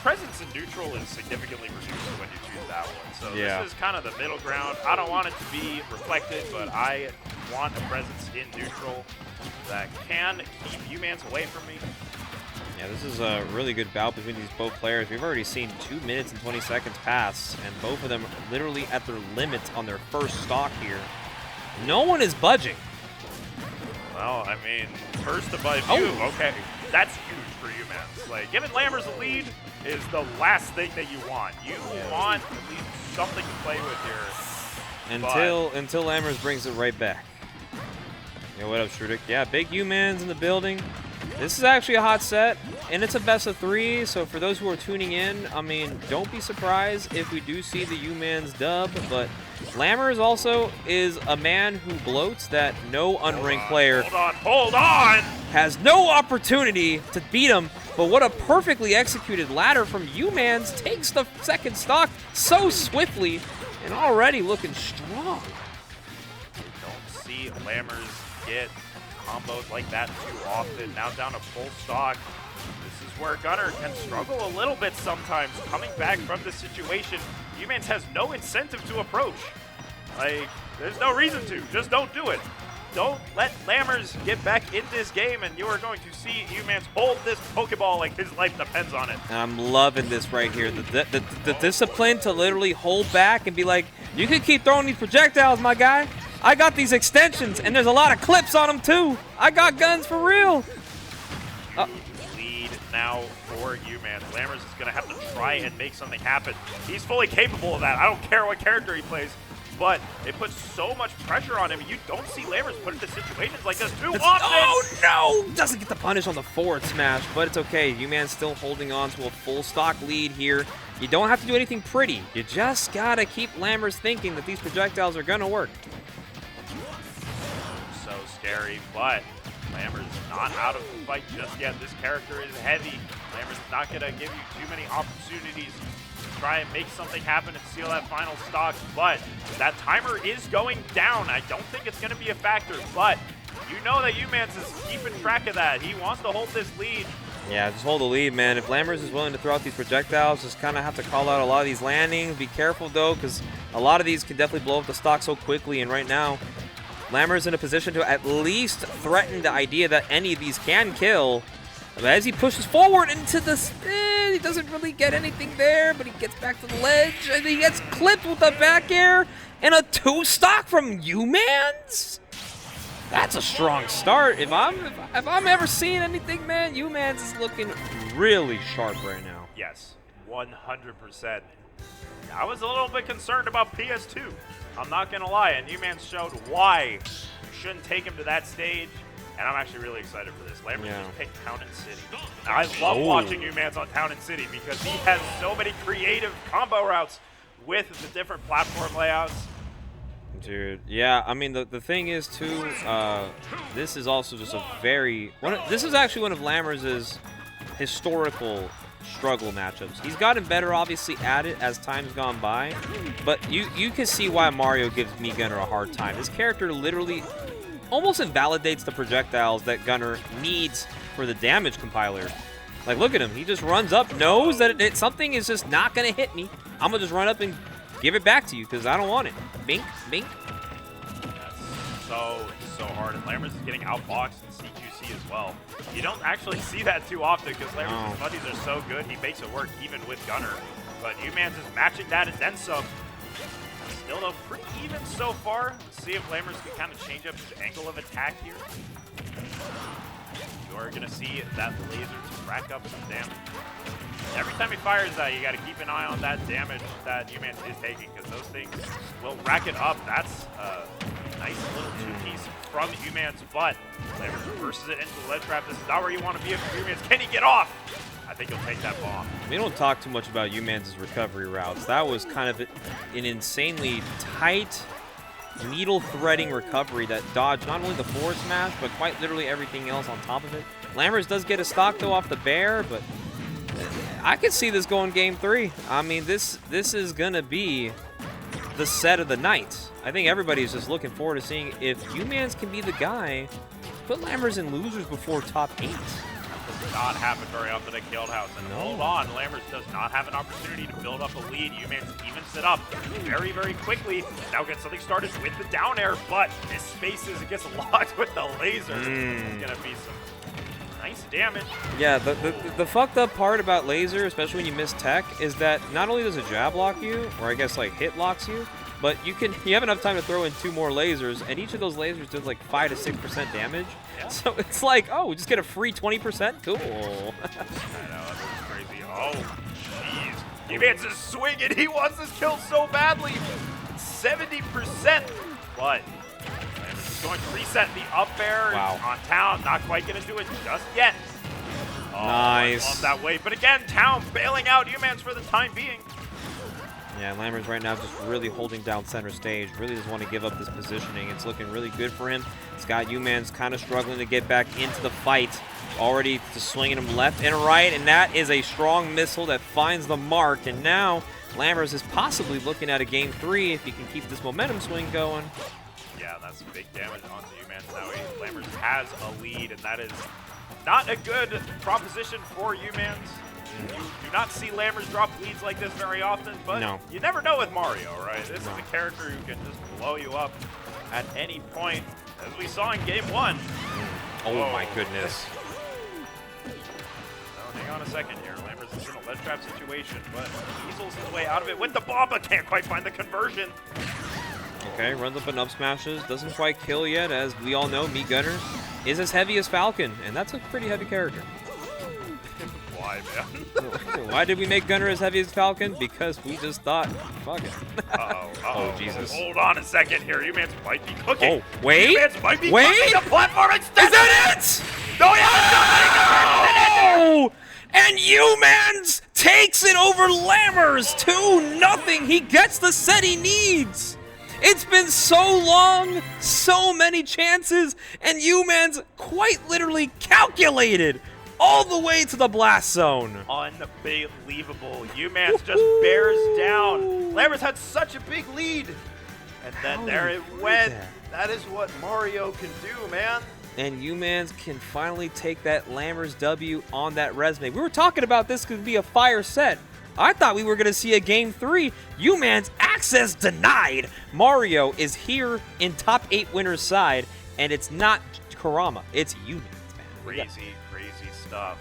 presence in neutral is significantly reduced when you choose that one. So this is kind of the middle ground. I don't want it to be reflected, but I want a presence in neutral that can keep U-Mans away from me. Yeah, this is a really good bout between these both players. We've already seen 2 minutes and 20 seconds pass, and both of them literally at their limits on their first stock here. No one is budging. Well, I mean, first to buy view, okay, that's huge for U-Mans. Like, giving Lammers a lead is the last thing that you want. You want at least something to play with here. Until Lammers brings it right back. Yeah, what up, Strudic? Yeah, big U-Mans in the building. This is actually a hot set, and it's a best of 3, so for those who are tuning in, I mean, don't be surprised if we do see the U-Mans dub, but Lammers also is a man who gloats that no unranked player hold on! has no opportunity to beat him, but what a perfectly executed ladder from U-Mans takes the second stock so swiftly and already looking strong. You don't see Lammers get combos like that too often. Now down to full stock. This is where Gunner can struggle a little bit sometimes. Coming back from this situation, U-Mans has no incentive to approach. Like, there's no reason to. Just don't do it. Don't let Lammers get back in this game, and you are going to see U-Mans hold this Pokeball like his life depends on it. And I'm loving this right here. The discipline to literally hold back and be like, you can keep throwing these projectiles, my guy. I got these extensions, and there's a lot of clips on them, too. I got guns for real. Lead now for U-Mans. Lammers is going to have to try and make something happen. He's fully capable of that. I don't care what character he plays, but it puts so much pressure on him. You don't see Lammers put into situations like this too often. Oh, no! Doesn't get the punish on the forward smash, but it's okay. U-Man's still holding on to a full stock lead here. You don't have to do anything pretty. You just got to keep Lammers thinking that these projectiles are going to work. So scary, but Lammers not out of the fight just yet. This character is heavy. Lammers is not going to give you too many opportunities to try and make something happen and seal that final stock, but that timer is going down. I don't think it's going to be a factor, but you know that UMans is keeping track of that. He wants to hold this lead. Yeah, just hold the lead, man. If Lammers is willing to throw out these projectiles, just kind of have to call out a lot of these landings. Be careful, though, because a lot of these can definitely blow up the stock so quickly. And right now, Lammers in a position to at least threaten the idea that any of these can kill. But as he pushes forward into the spin, he doesn't really get anything there, but he gets back to the ledge, and he gets clipped with a back air and a 2 stock from UMans. That's a strong start. If I'm ever seeing anything, man, UMans is looking really sharp right now. Yes, 100%. I was a little bit concerned about PS2. I'm not going to lie, and UMans showed why you shouldn't take him to that stage. And I'm actually really excited for this. Lammers just picked Town and City. I love watching UMans on Town and City because he has so many creative combo routes with the different platform layouts. Dude, yeah, I mean, the thing is, too, this is also just a very... this is actually one of Lammers' historical struggle matchups. He's gotten better, obviously, at it as time's gone by, but you can see why Mario gives Me Gunner a hard time. His character literally almost invalidates the projectiles that Gunner needs for the damage compiler. Like, look at him. He just runs up, knows that something is just not going to hit me. I'm going to just run up and give it back to you because I don't want it. Bink, bink. That's so hard. And Lammers is getting outboxed in CQC as well. You don't actually see that too often because Lammers' buddies are so good. He makes it work even with Gunner. But UMans is matching that and then some. Still, though, pretty even so far. Let's see if Lammers can kind of change up his angle of attack here. You're going to see that laser to rack up some damage. Every time he fires that, you got to keep an eye on that damage that UMans is taking because those things will rack it up. That's a nice little 2-piece from UMans, but Lammers reverses it into the ledge trap. This is not where you want to be if UMans. Can he get off? I think he'll take that bomb. We don't talk too much about UMans' recovery routes. That was kind of an insanely tight, needle-threading recovery that dodged not only the forward smash, but quite literally everything else on top of it. Lammers does get a stock, though, off the bear, but I could see this going game 3. I mean, this is going to be the set of the night. I think everybody's just looking forward to seeing if UMans can be the guy to put Lammers in losers before top 8. Does not happen very often at Guildhouse. And hold on, Lammers does not have an opportunity to build up a lead. UMans evens it up very, very quickly. Now gets something started with the down air, but his spaces, it gets locked with the laser. It's going to be some nice damage. Yeah, the fucked up part about laser, especially when you miss tech, is that not only does a jab lock you, or I guess like hit locks you, but you have enough time to throw in 2 more lasers, and each of those lasers does like 5 to 6% damage. Yeah. So it's like, oh, we just get a free 20%? Cool. I know, that's crazy. Oh, jeez. UMans is swinging. He wants this kill so badly. 70%. But he's going to reset the up air on Town. Not quite going to do it just yet. Oh, nice. I love that way. But again, Town bailing out UMans for the time being. Yeah, Lammers right now just really holding down center stage. Really doesn't want to give up this positioning. It's looking really good for him. It's got UMans kind of struggling to get back into the fight. Already just swinging him left and right, and that is a strong missile that finds the mark. And now Lammers is possibly looking at a game 3 if he can keep this momentum swing going. Yeah, that's big damage onto UMans now. Lammers has a lead, and that is not a good proposition for UMans. You do not see Lammers drop leads like this very often, but you never know with Mario, right? This is a character who can just blow you up at any point, as we saw in Game 1. Oh my goodness. Oh, hang on a second here. Lammers is in a ledge trap situation, but weasels his way out of it with the bomb, but can't quite find the conversion. Okay, runs up and up smashes. Doesn't quite kill yet, as we all know, Me Gunner is as heavy as Falcon, and that's a pretty heavy character. Why, man? Why did we make Gunner as heavy as Falcon? Because we just thought, fuck it. Oh, Jesus. Hold on a second here. UMans might be cooking. Oh, wait. UMans might be cooking the platform instead. Is that it? No, yeah. Oh! And UMans takes it over Lammers 2-0. He gets the set he needs. It's been so long, so many chances, and UMans quite literally calculated all the way to the blast zone. Unbelievable. UMans just bears down. Lammers had such a big lead. And then there it went. That is what Mario can do, man. And UMans can finally take that Lammers W on that resume. We were talking about this could be a fire set. I thought we were going to see a Game 3. UMans access denied. Mario is here in top 8 winners side, and it's not Kurama. It's UMans, man. Crazy stuff.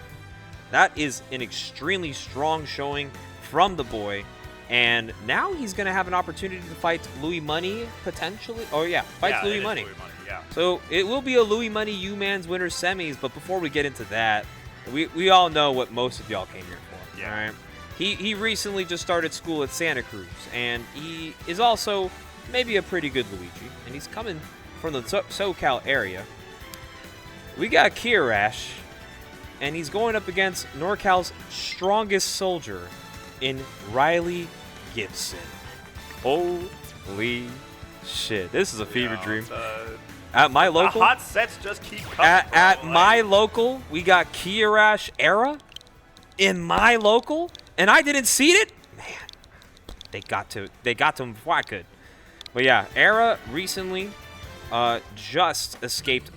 That is an extremely strong showing from the boy. And now he's going to have an opportunity to fight Louis Money, potentially. Oh, yeah, fights Louis Money. Yeah. So it will be a Louis Money UMans winners semis, but before we get into that, we all know what most of y'all came here for. Yeah. All right? He recently just started school at Santa Cruz, and he is also maybe a pretty good Luigi, and he's coming from the SoCal area. We got Kiyarash, and he's going up against NorCal's strongest soldier in Riley Gibson. Holy shit. This is a fever dream. At my local, the hot sets just keep coming. At my local, we got Kiyarash Era in my local, and I didn't seed it. Man, they got to him before I could. But yeah, Era recently just escaped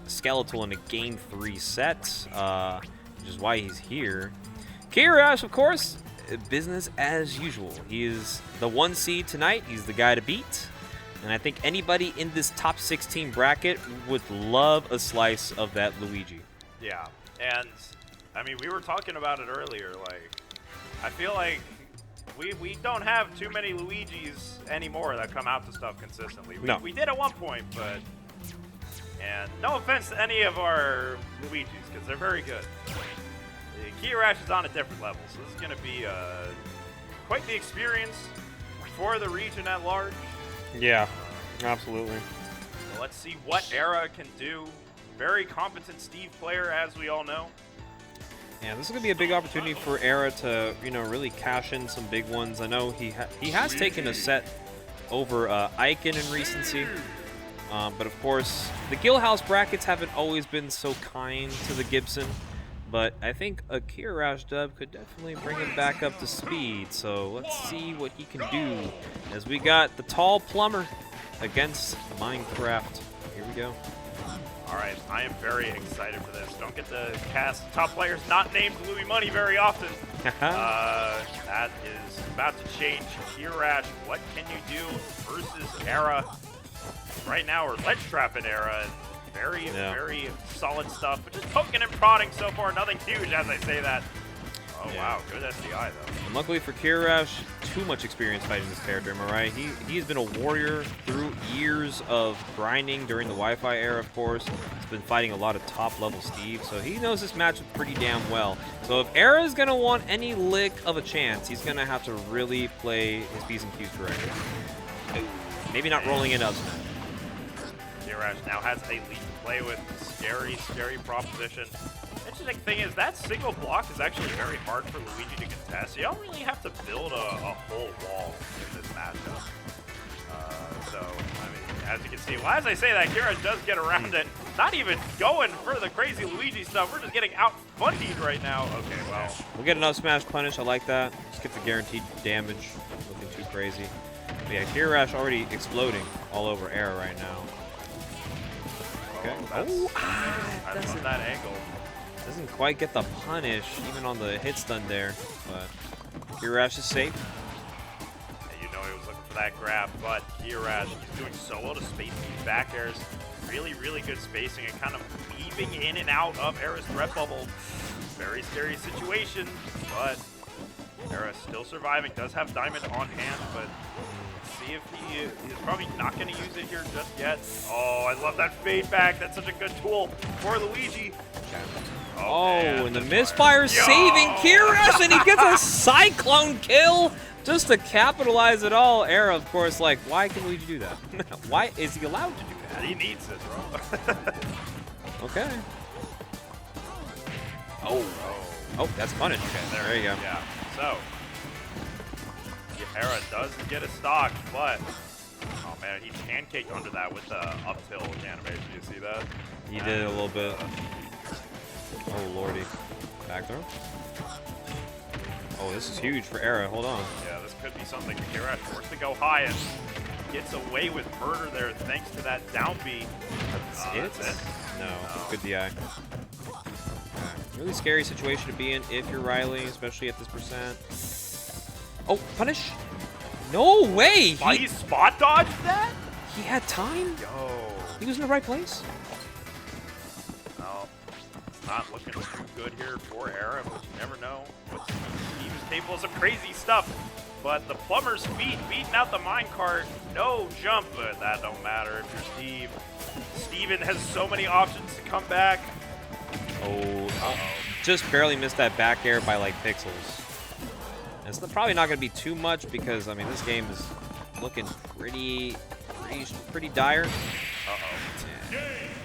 Skeletal in a Game 3 set, which is why he's here. Kiyarash, of course, business as usual. He is the 1 seed tonight. He's the guy to beat. And I think anybody in this top 16 bracket would love a slice of that Luigi. Yeah, and I mean, we were talking about it earlier. Like, I feel like we don't have too many Luigis anymore that come out to stuff consistently. We did at one point, but and no offense to any of our Luigis because they're very good. Kiyarash is on a different level, so this is going to be quite the experience for the region at large. Yeah, absolutely. So let's see what Era can do. Very competent Steve player, as we all know. Yeah, this is going to be a big opportunity for Era to, really cash in some big ones. I know he has taken a set over Aiken in recency. But of course, the Guildhouse brackets haven't always been so kind to the Gibson. But I think a Kiyarash dub could definitely bring him back up to speed. So let's see what he can do. As we got the tall plumber against Minecraft. Here we go. All right, I am very excited for this. Don't get to cast top players not named Louis Money very often. That is about to change. Kiyarash, what can you do versus Era? Right now, we're ledge trapping Era. Very solid stuff, but just poking and prodding so far. Nothing huge as I say that. Oh, wow. Good SDI, though. And luckily for Kiyarash, too much experience fighting this character, am I right? He's been a warrior through years of grinding during the Wi-Fi era, of course. He's been fighting a lot of top-level Steve, so he knows this matchup pretty damn well. So if Era is going to want any lick of a chance, he's going to have to really play his P's and Q's correctly. Maybe not rolling it up smash. Kiyarash now has a lead to play with. Scary proposition. Interesting thing is that single block is actually very hard for Luigi to contest. You don't really have to build a whole wall in this matchup. So, I mean, as you can see, well, as I say that, Kiyarash does get around it. Not even going for the crazy Luigi stuff. We're just getting out-fundied right now. Okay, well. We'll get an up smash punish. I like that. Just get the guaranteed damage. Nothing too crazy. But yeah, Kiyarash already exploding all over Era right now. Okay. I love that angle. Doesn't quite get the punish, even on the hit stun there. But Kiyarash is safe. And you know he was looking for that grab, but Kiyarash, he's doing so well to space these back airs. Really good spacing and kind of weaving in and out of Era's threat bubble. Very scary situation, but Era still surviving. Does have Diamond on hand, but see if he's probably not going to use it here just yet. Oh, I love that fade back. That's such a good tool for Luigi. Oh, and the misfire saving Kiyarash, and he gets a Cyclone kill just to capitalize it all. Era, of course, like, why can Luigi do that? Why is he allowed to do that? He needs it, bro. Okay. Oh, that's punish. Okay, there you go. Yeah, so Era does get a stock, but oh man, he pancaked under that with the up tilt animation. You see that? He did it a little bit. Oh, lordy. Back throw. Oh, this is huge for Era. Hold on. Yeah, this could be something. Kiyarash forced to go high and gets away with murder there thanks to that down B. That's it. No. Good DI. Really scary situation to be in if you're Riley, especially at this percent. Oh, punish. No way! He spot dodged that? He had time? Yo. He was in the right place? Well, it's not looking too good here for Era, but you never know. He was capable of some crazy stuff. But the plumber's feet beating out the minecart. No jump, but that don't matter if you're Steve. Steven has so many options to come back. Oh, just barely missed that back air by like pixels. And it's probably not going to be too much because, I mean, this game is looking pretty dire. Uh-oh.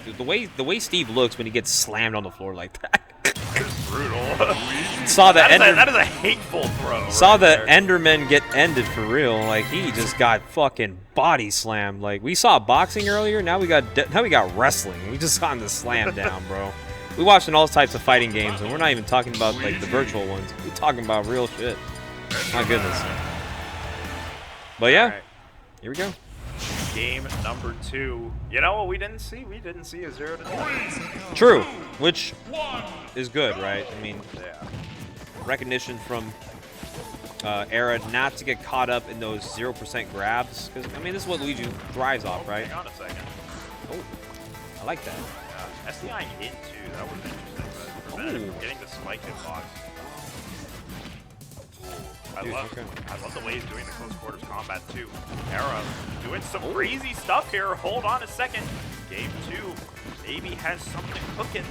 Dude, the way Steve looks when he gets slammed on the floor like that. It's brutal. Saw the that is a hateful throw. Saw right the there. Enderman get ended for real. Like he just got fucking body slammed. Like we saw boxing earlier. Now we got wrestling. We just saw him the slam down, bro. We watching all types of fighting games, and we're not even talking about like the virtual ones. We're talking about real shit. My goodness. But yeah, Right. here we go. Game number 2. You know what we didn't see? We didn't see a 0-10. True, which is good, right? I mean, Yeah. recognition from Era not to get caught up in those 0% grabs. Because, I mean, this is what Luigi thrives off, right? Hang on a second. Oh, I like that. SDI in too. That was interesting. But prevented him from getting the spike hitbox. I love the way he's doing the close quarters combat too. Era doing some crazy stuff here. Hold on a second. Game 2 maybe has something cooking.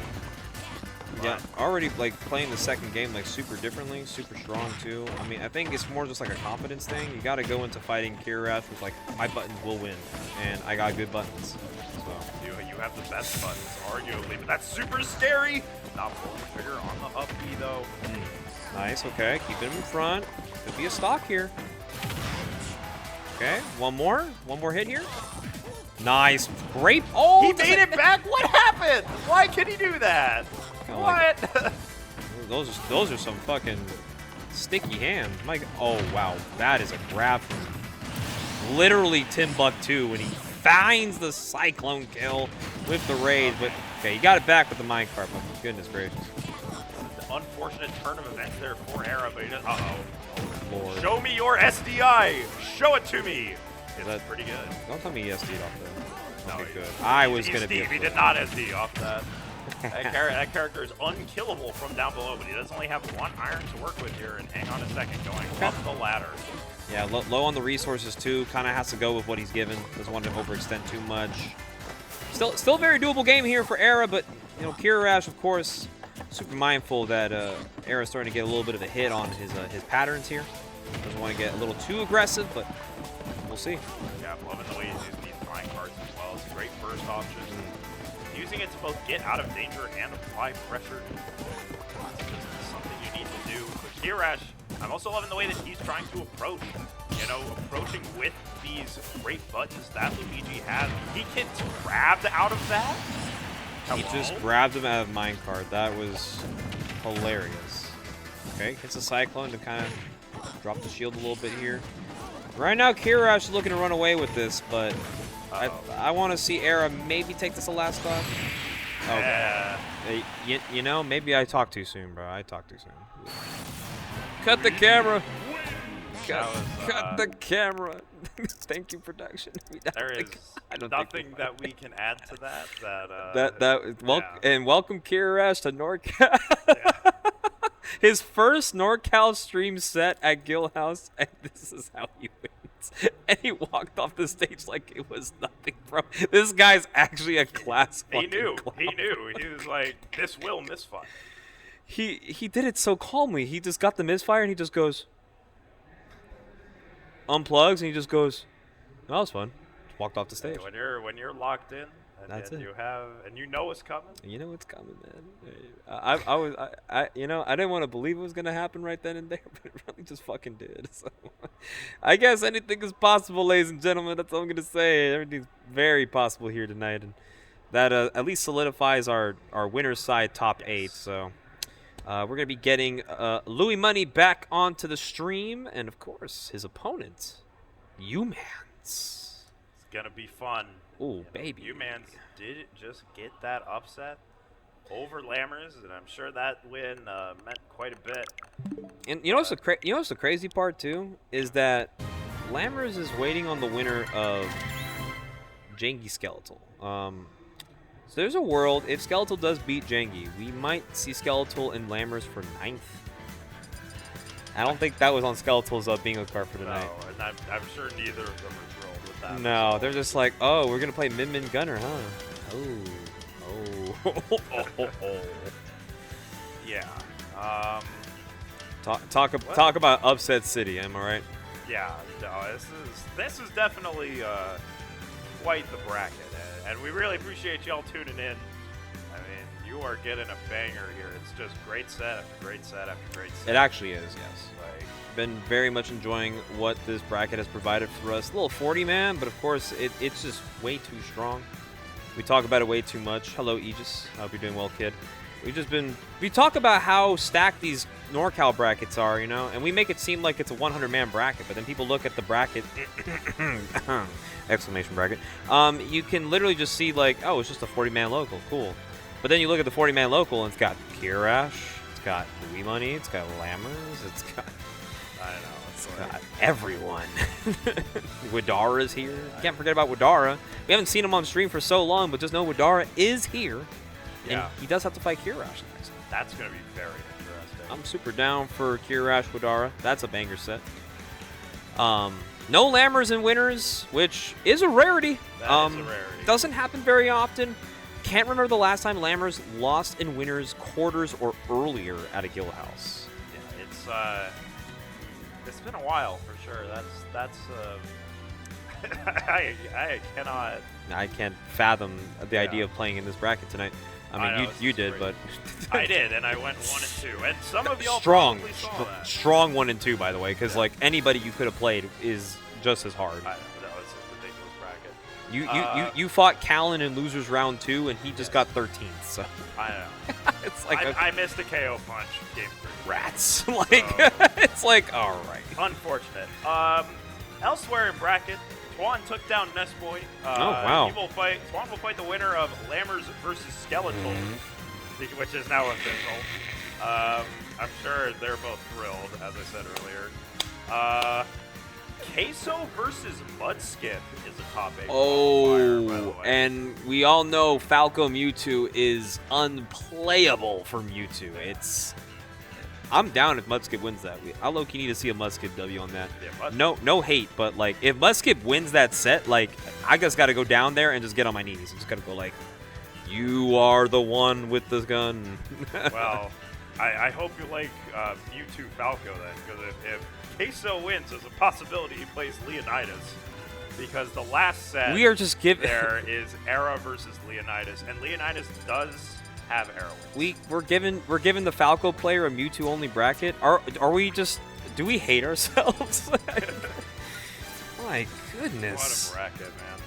Yeah, already like playing the second game like super differently, super strong too. I mean, I think it's more just like a confidence thing. You got to go into fighting Kiyarash with like my buttons will win, and I got good buttons. So You have the best buttons, arguably, but that's super scary. Not pulling the trigger on the up B though. nice, okay, keeping him in front. Could be a stock here. Okay, one more hit here. Nice, great. Oh, He made it back. What happened? Why can he do that? Kinda What? like- those are some fucking sticky hands. My oh wow, that is a grab from literally Timbuktu when he finds the cyclone kill with the raid. But okay, he got it back with the minecart. But goodness gracious, Unfortunate turn of events there for Era, but he does. Uh-oh. Lord. Show me your SDI. Show it to me. It's That- pretty good. Don't tell me he SD'd off though. No, Okay, he- good. I was he's gonna be. Steve. He did not SD off that. That character is unkillable from down below, but he does only have one iron to work with here. And hang on a second, going up the ladder. Yeah, low on the resources too. Kind of has to go with what he's given. Doesn't want to overextend too much. Still very doable game here for Era, but you know Kiyarash, of course, super mindful that Era's starting to get a little bit of a hit on his patterns here. Doesn't want to get a little too aggressive, but we'll see. Yeah, I'm loving the way he's using these minecarts as well. It's a great first option. Using it to both get out of danger and apply pressure. It's just something you need to do. But Kiyarash, I'm also loving the way that he's trying to approach. You know, approaching with these great buttons that Luigi has. He can grab out of that. He just grabbed him out of minecart. That was hilarious. Okay, hits a cyclone to kind of drop the shield a little bit here. Right now, Kiyarash is looking to run away with this, but I want to see Era maybe take this a last stop. Oh, Yeah. you know, maybe I talked too soon, bro. I talked too soon. Cut the camera. Cut the camera. Thank you, production. There is I don't think nothing that we can add to that. And welcome Kiyarash to NorCal. His first NorCal stream set at Guildhouse, and this is how he wins. And he walked off the stage like it was nothing, bro. This guy's actually a class. He knew. clown. He knew. He was like, this will misfire. He did it so calmly. He just got the misfire and he just goes, unplugs, and he just goes, "That was fun." Just walked off the stage. When you're locked in, That's and it. you know it's coming. You know what's coming, man. I didn't want to believe it was gonna happen right then and there, but it really just fucking did. So, I guess anything is possible, ladies and gentlemen. That's all I'm gonna say. Everything's very possible here tonight. And that at least solidifies our winner's side top 8. So we're going to be getting Louis Money back onto the stream. And, of course, his opponent, Umans. It's going to be fun. Ooh, baby. Umans did just get that upset over Lammers, and I'm sure that win meant quite a bit. And you know what's the crazy part too is that Lammers is waiting on the winner of Jangi Skeletal. So there's a world if Skeletal does beat Jangi, we might see Skeletal and Lammers for 9th. I don't think that was on Skeletal's bingo card for tonight. No, and I'm sure neither of them are thrilled with that. No, result. they're just like, oh, we're gonna play Min Gunner, huh? Oh. Yeah. Talk about upset city. Am I right? Yeah. No, this is definitely quite the bracket, and we really appreciate y'all tuning in. I mean, you are getting a banger here. It's just great set after great set after great set. It actually is, yes. Like, Been very much enjoying what this bracket has provided for us. A little 40-man, but of course, it's just way too strong. We talk about it way too much. Hello, Aegis. I hope you're doing well, kid. We talk about how stacked these NorCal brackets are, you know, and we make it seem like it's a 100-man bracket, but then people look at the bracket, exclamation bracket, you can literally just see, like, oh, it's just a 40-man local, cool. But then you look at the 40-man local, and it's got Kiyarash, it's got Louis Money, it's got Lammers, it's got... I know. It's like, God, everyone. Widara's here. Can't forget about Widara. We haven't seen him on stream for so long, but just know Widara is here. Yeah. And he does have to fight Kiyarash next. that's going to be very interesting. I'm super down for Kiyarash Widara. That's a banger set. No Lammers in winners, which is a rarity. That is a rarity. Doesn't happen very often. Can't remember the last time Lammers lost in winners quarters or earlier at a Guildhouse. Yeah, it's been a while for sure. That's I cannot. I can't fathom the idea of playing in this bracket tonight. I mean, you did, but I did, and I went 1-2, and some of y'all strong, probably saw that. strong 1 and 2, by the way, because like anybody you could have played is just as hard. I know, that was a ridiculous bracket. You fought Callan in losers round 2, and he just got 13th. So I know. it's like I missed a KO punch game 3. rats. Like it's like all right. Unfortunate. Elsewhere in bracket, Twan took down Nestboy. Oh, wow. Twan will fight the winner of Lammers versus Skeletal, which is now official. I'm sure they're both thrilled, as I said earlier. Queso versus Mudskip is a top 8 qualifier, by the way. And we all know Falco Mewtwo is unplayable for Mewtwo. I'm down if Mudskip wins that. I low-key need to see a Mudskip W on that. Yeah, No hate, but like if Mudskip wins that set, like I just got to go down there and just get on my knees and just got to go like, you are the one with the gun. Well, I hope you like Mewtwo Falco then, because if Queso wins, there's a possibility he plays Leonidas. Because the last set we are just giving there is Era versus Leonidas, and Leonidas does have Arrow. we're giving the Falco player a Mewtwo only bracket. Are we just do we hate ourselves? My goodness. What a bracket, man.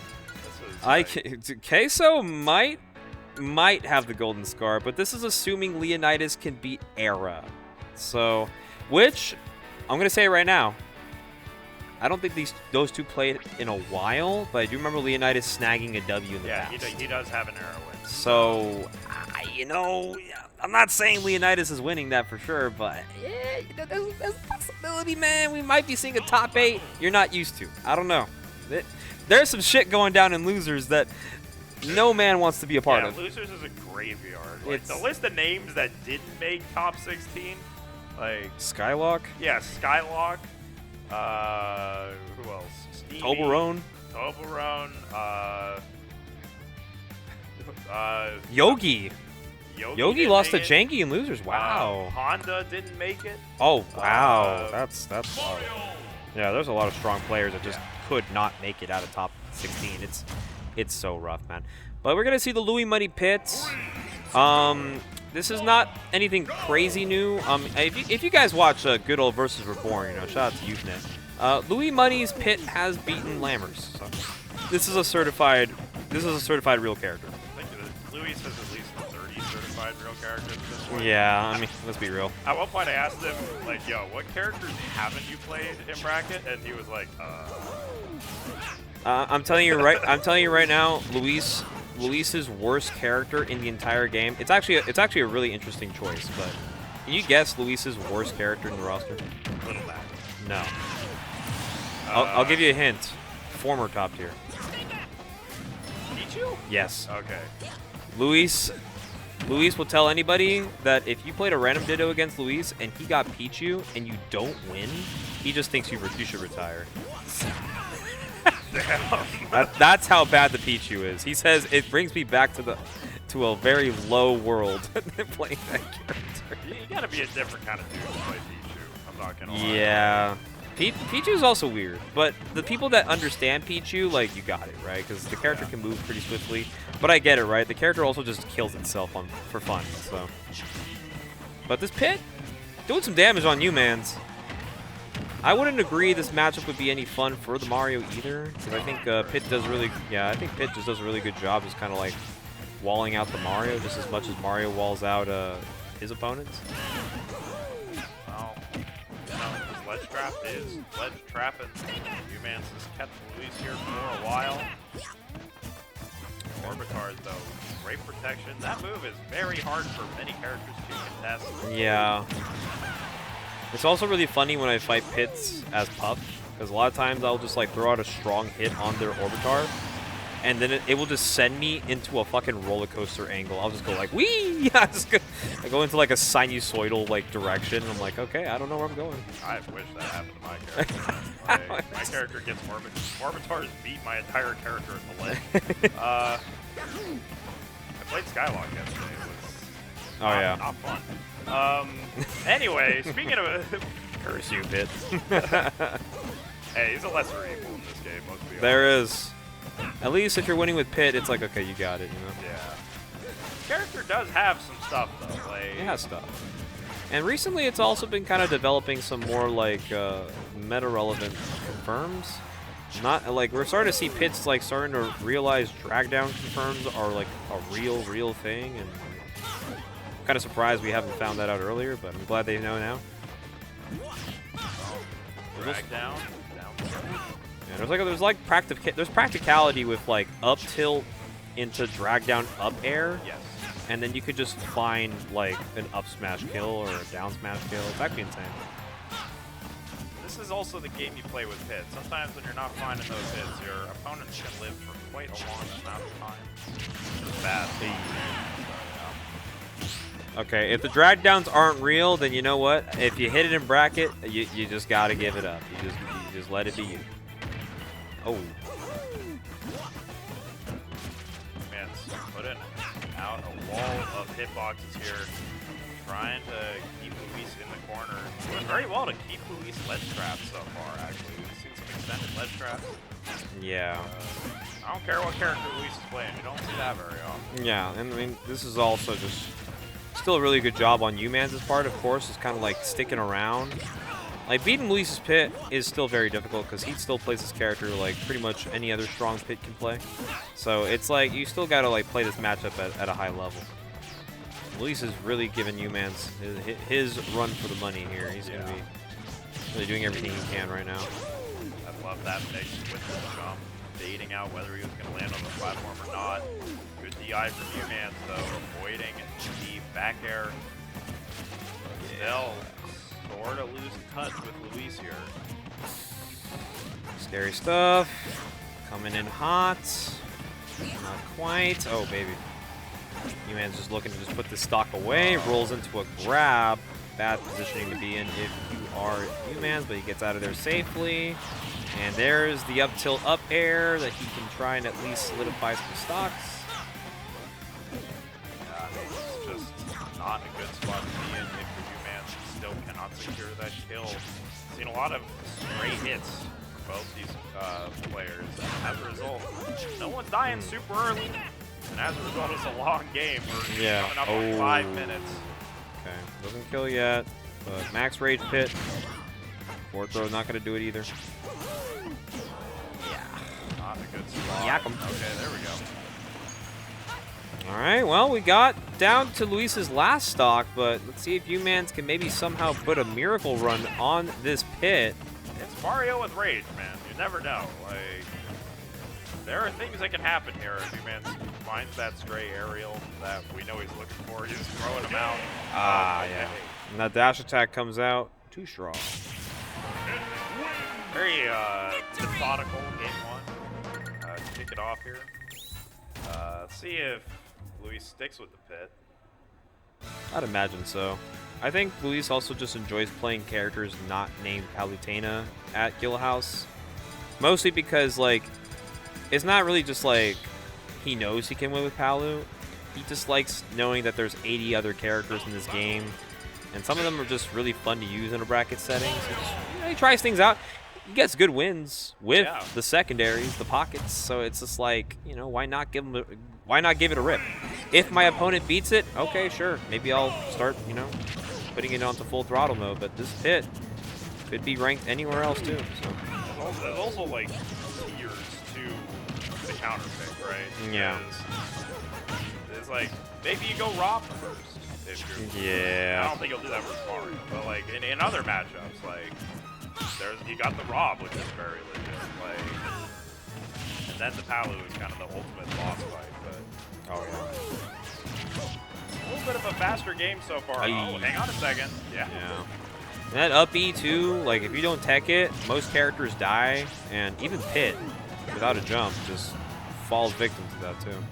This is Queso might have the golden scar, but this is assuming Leonidas can beat Era. So, which I'm gonna say right now, I don't think those two played in a while, but I do remember Leonidas snagging a W in the past. He does have an Arrow win. So, I'm not saying Leonidas is winning that for sure, but there's a possibility, man. We might be seeing a top 8 you're not used to. I don't know. There's some shit going down in losers that no man wants to be a part of. Losers is a graveyard. Like, the list of names that didn't make top 16, like Skylock? Yeah, Skylock. Who else? Stevie, Toblerone? Yogi. Yogi lost to Jangi in losers. Wow. Honda didn't make it. Oh wow, that's wild. Yeah, there's a lot of strong players that just could not make it out of top 16. It's so rough, man. But we're gonna see the Louis Money pits. This is not anything crazy new. If you guys watch Good Old versus Reborn, shout out to Youthnet. Louis Money's pit has beaten Lammers. So this is a certified real character. I think Luis has at least 30 certified real characters at this point. Yeah, I mean, let's be real. At one point I asked him, like, yo, what characters haven't you played in bracket? And he was like, I'm telling you right now, Luis's worst character in the entire game. It's actually a really interesting choice, but can you guess Luis's worst character in the roster? Little Mac. No. I'll give you a hint. Former top tier. Pichu? Yes. Okay. Luis will tell anybody that if you played a random Ditto against Luis and he got Pichu and you don't win, he just thinks you should retire. That's how bad the Pichu is. He says it brings me back to a very low world playing that character. You gotta be a different kind of dude to play Pichu. I'm not gonna lie. Yeah. Pichu's also weird, but the people that understand Pichu, like, you got it, right? Because the character can move pretty swiftly. But I get it, right? The character also just kills itself for fun, so. But this Pit, doing some damage on you, mans. I wouldn't agree this matchup would be any fun for the Mario either, because I think Pit does really, I think Pit just does a really good job, just kind of like walling out the Mario just as much as Mario walls out his opponents. Well, you know, this ledge trap is ledge trapping. Humans has kept Luis here for a while. Orbitars, though, great protection. That move is very hard for many characters to contest. Yeah. It's also really funny when I fight Pits as Puff, because a lot of times I'll just like throw out a strong hit on their Orbitar, and then it will just send me into a fucking roller coaster angle. I'll just go like, wee! I go into like a sinusoidal like direction, and I'm like, okay, I don't know where I'm going. I wish that happened to my character. My character gets Orbitars beat my entire character at the ledge. I played Skywalk yesterday. It was not fun. Anyway, speaking of Curse you, Pit. Hey, he's a lesser evil in this game, let's be honest. There is. At least if you're winning with Pit, it's like, okay, you got it, you know? Yeah. Character does have some stuff, though. Like, it has stuff. And recently, it's also been kind of developing some more, like, meta-relevant confirms. Not, like, we're starting to see Pits, like, starting to realize drag-down confirms are, like, a real thing, and I'm kind of surprised we haven't found that out earlier, but I'm glad they know now. Drag down. Yeah, there's practicality with like up tilt into drag down up air. Yes. And then you could just find like an up smash kill or a down smash kill. It's actually insane. This is also the game you play with Pit. Sometimes when you're not finding those hits, your opponents can live for quite a long amount of time. It's bad. Okay, if the drag downs aren't real, then you know what? If you hit it in bracket, you just gotta give it up. You just let it be you. Oh. Man, putting out a wall of hitboxes here, trying to keep Luis in the corner. Doing very well to keep Luis ledge traps so far, actually. We've seen some extended ledge traps. Yeah. I don't care what character Luis is playing. You don't see that very often. Yeah, and I mean, this is also just still a really good job on U-Man's part, of course. Is kind of like sticking around. Like, beating Luis's Pit is still very difficult because he still plays his character like pretty much any other strong Pit can play. So it's like you still got to like play this matchup at a high level. Luis is really giving U-Man's his run for the money here. He's going to be really doing everything he can right now. I love that mix with the jump, baiting out whether he was going to land on the platform or not. Good DI from U-Man's though, avoiding the back air. Still sort of losing touch with Luis here. Scary stuff. Coming in hot. Not quite. Oh, baby. U-Man's just looking to just put this stock away. Rolls into a grab. Bad positioning to be in if you are U-Man's, but he gets out of there safely. And there's the up tilt up air that he can try and at least solidify some stocks. It's just not a good spot to be in if your U-Man's still cannot secure that kill. Seen a lot of stray hits from both these players. As a result, no one's dying super early. And as a result, it's a long game. We're coming up on 5 minutes. Okay, doesn't kill yet, but max rage Pit. Forward throw not going to do it either. Yeah. Not a good spot. Yak 'em. Okay, there we go. All right, well, we got down to Luis's last stock, but let's see if Humans can maybe somehow put a miracle run on this pit. It's Mario with rage, man. You never know. Like, there are things that can happen here if Humans finds that stray aerial that we know he's looking for. He's throwing him out. Yeah. And that dash attack comes out too strong. Very methodical game 1 to kick it off here. Let's see if Luis sticks with the pit. I'd imagine so. I think Luis also just enjoys playing characters not named Palutena at Guildhouse. Mostly because, like, it's not really just like he knows he can win with Palu. He just likes knowing that there's 80 other characters in this game. And some of them are just really fun to use in a bracket setting. So just, you know, he tries things out. He gets good wins with the secondaries, the pockets. So it's just like, you know, why not give it a rip? If my opponent beats it, okay, sure. Maybe I'll start, you know, putting it onto full throttle mode. But this pit could be ranked anywhere else too. So. There's also like tiers to the counter pick, right? Yeah. It's like maybe you go Rob first. If you're, I don't think you'll do that with Mario, but like in other matchups, like you got the Rob, which is very legit. Like, and then the Palu is kind of the ultimate boss fight. But a little bit of a faster game so far. Oh, hang on a second. Yeah. And that up E too, like if you don't tech it, most characters die, and even Pit, without a jump, just falls victim to that too.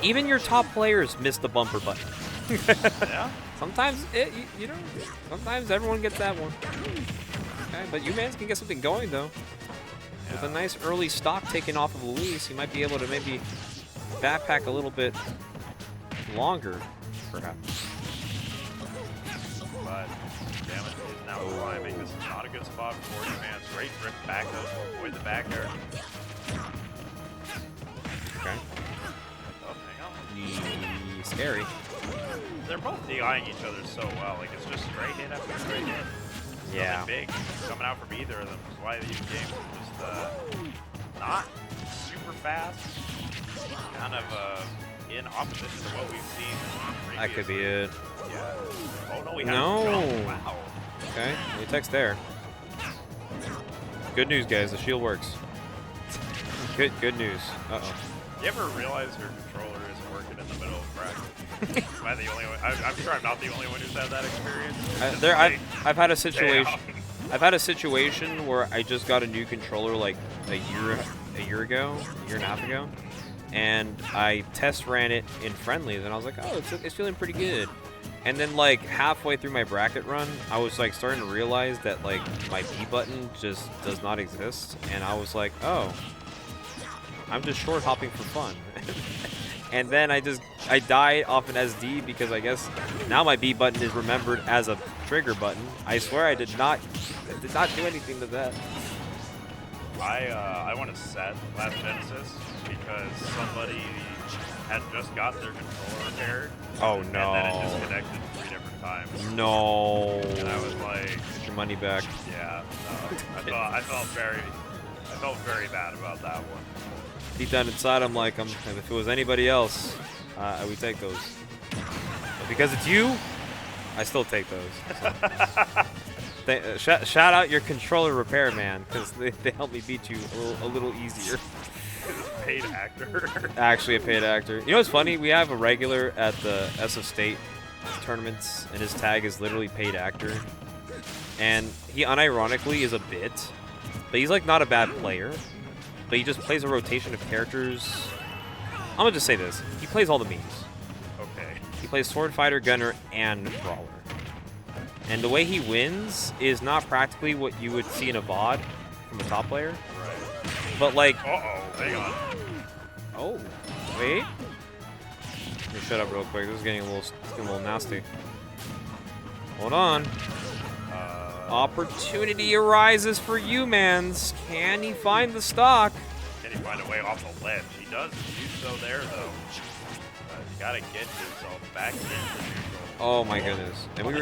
Even your top players miss the bumper button. Yeah. Sometimes you know, sometimes everyone gets that one. Okay, but Humans can get something going though. Yeah. With a nice early stock taken off of Luis, he might be able to maybe backpack a little bit longer, perhaps. But damage is now climbing. This is not a good spot for Humans. Great drift back though to avoid the back air. Okay. Oh, hang on. Scary. They're both DIing each other so well. Like, it's just straight hit after straight hit. Yeah. Nothing big coming out from either of them. That's why these games are just not super fast. Kind of in opposition to what we've seen previously. That could be it. Yeah. Oh, no, we have no. Wow. Okay, we text there. Good news, guys. The shield works. Good news. Uh-oh. You ever realize your controller isn't working in the middle of practice? Am I the only one? I'm sure I'm not the only one who's had that experience. I've had a situation. I've had a situation where I just got a new controller like a year ago, a year and a half ago, and I test ran it in friendlies, and I was like, oh, it's feeling pretty good. And then like halfway through my bracket run, I was like starting to realize that like my B button just does not exist, and I was like, oh, I'm just short hopping for fun. And then I died off an SD because I guess now my B button is remembered as a trigger button. I swear I did not do anything to that. I want to set last Genesis because somebody had just got their controller repaired. Oh no. And then it disconnected 3 different times. No. And I was like, get your money back. Yeah. No, I felt very bad about that one. Deep down inside, I'm like, if it was anybody else, I would take those. But because it's you, I still take those. So. Shout out your controller repair man, because they helped me beat you a little easier. Paid actor. Actually a paid actor. You know what's funny? We have a regular at the SF State tournaments, and his tag is literally paid actor. And he unironically is a bit, but he's like not a bad player. But he just plays a rotation of characters. I'm gonna just say this. He plays all the memes. Okay. He plays Sword Fighter, Gunner, and Brawler. And the way he wins is not practically what you would see in a VOD from a top player. Right. But like... Uh-oh, hang on. Oh, wait. Let me shut up real quick. This is getting a little nasty. Hold on. Opportunity arises for Humans. Can he find the stock? Can he find a way off the ledge? He does do so there, though. You gotta get yourself back into neutral. Oh my goodness! And we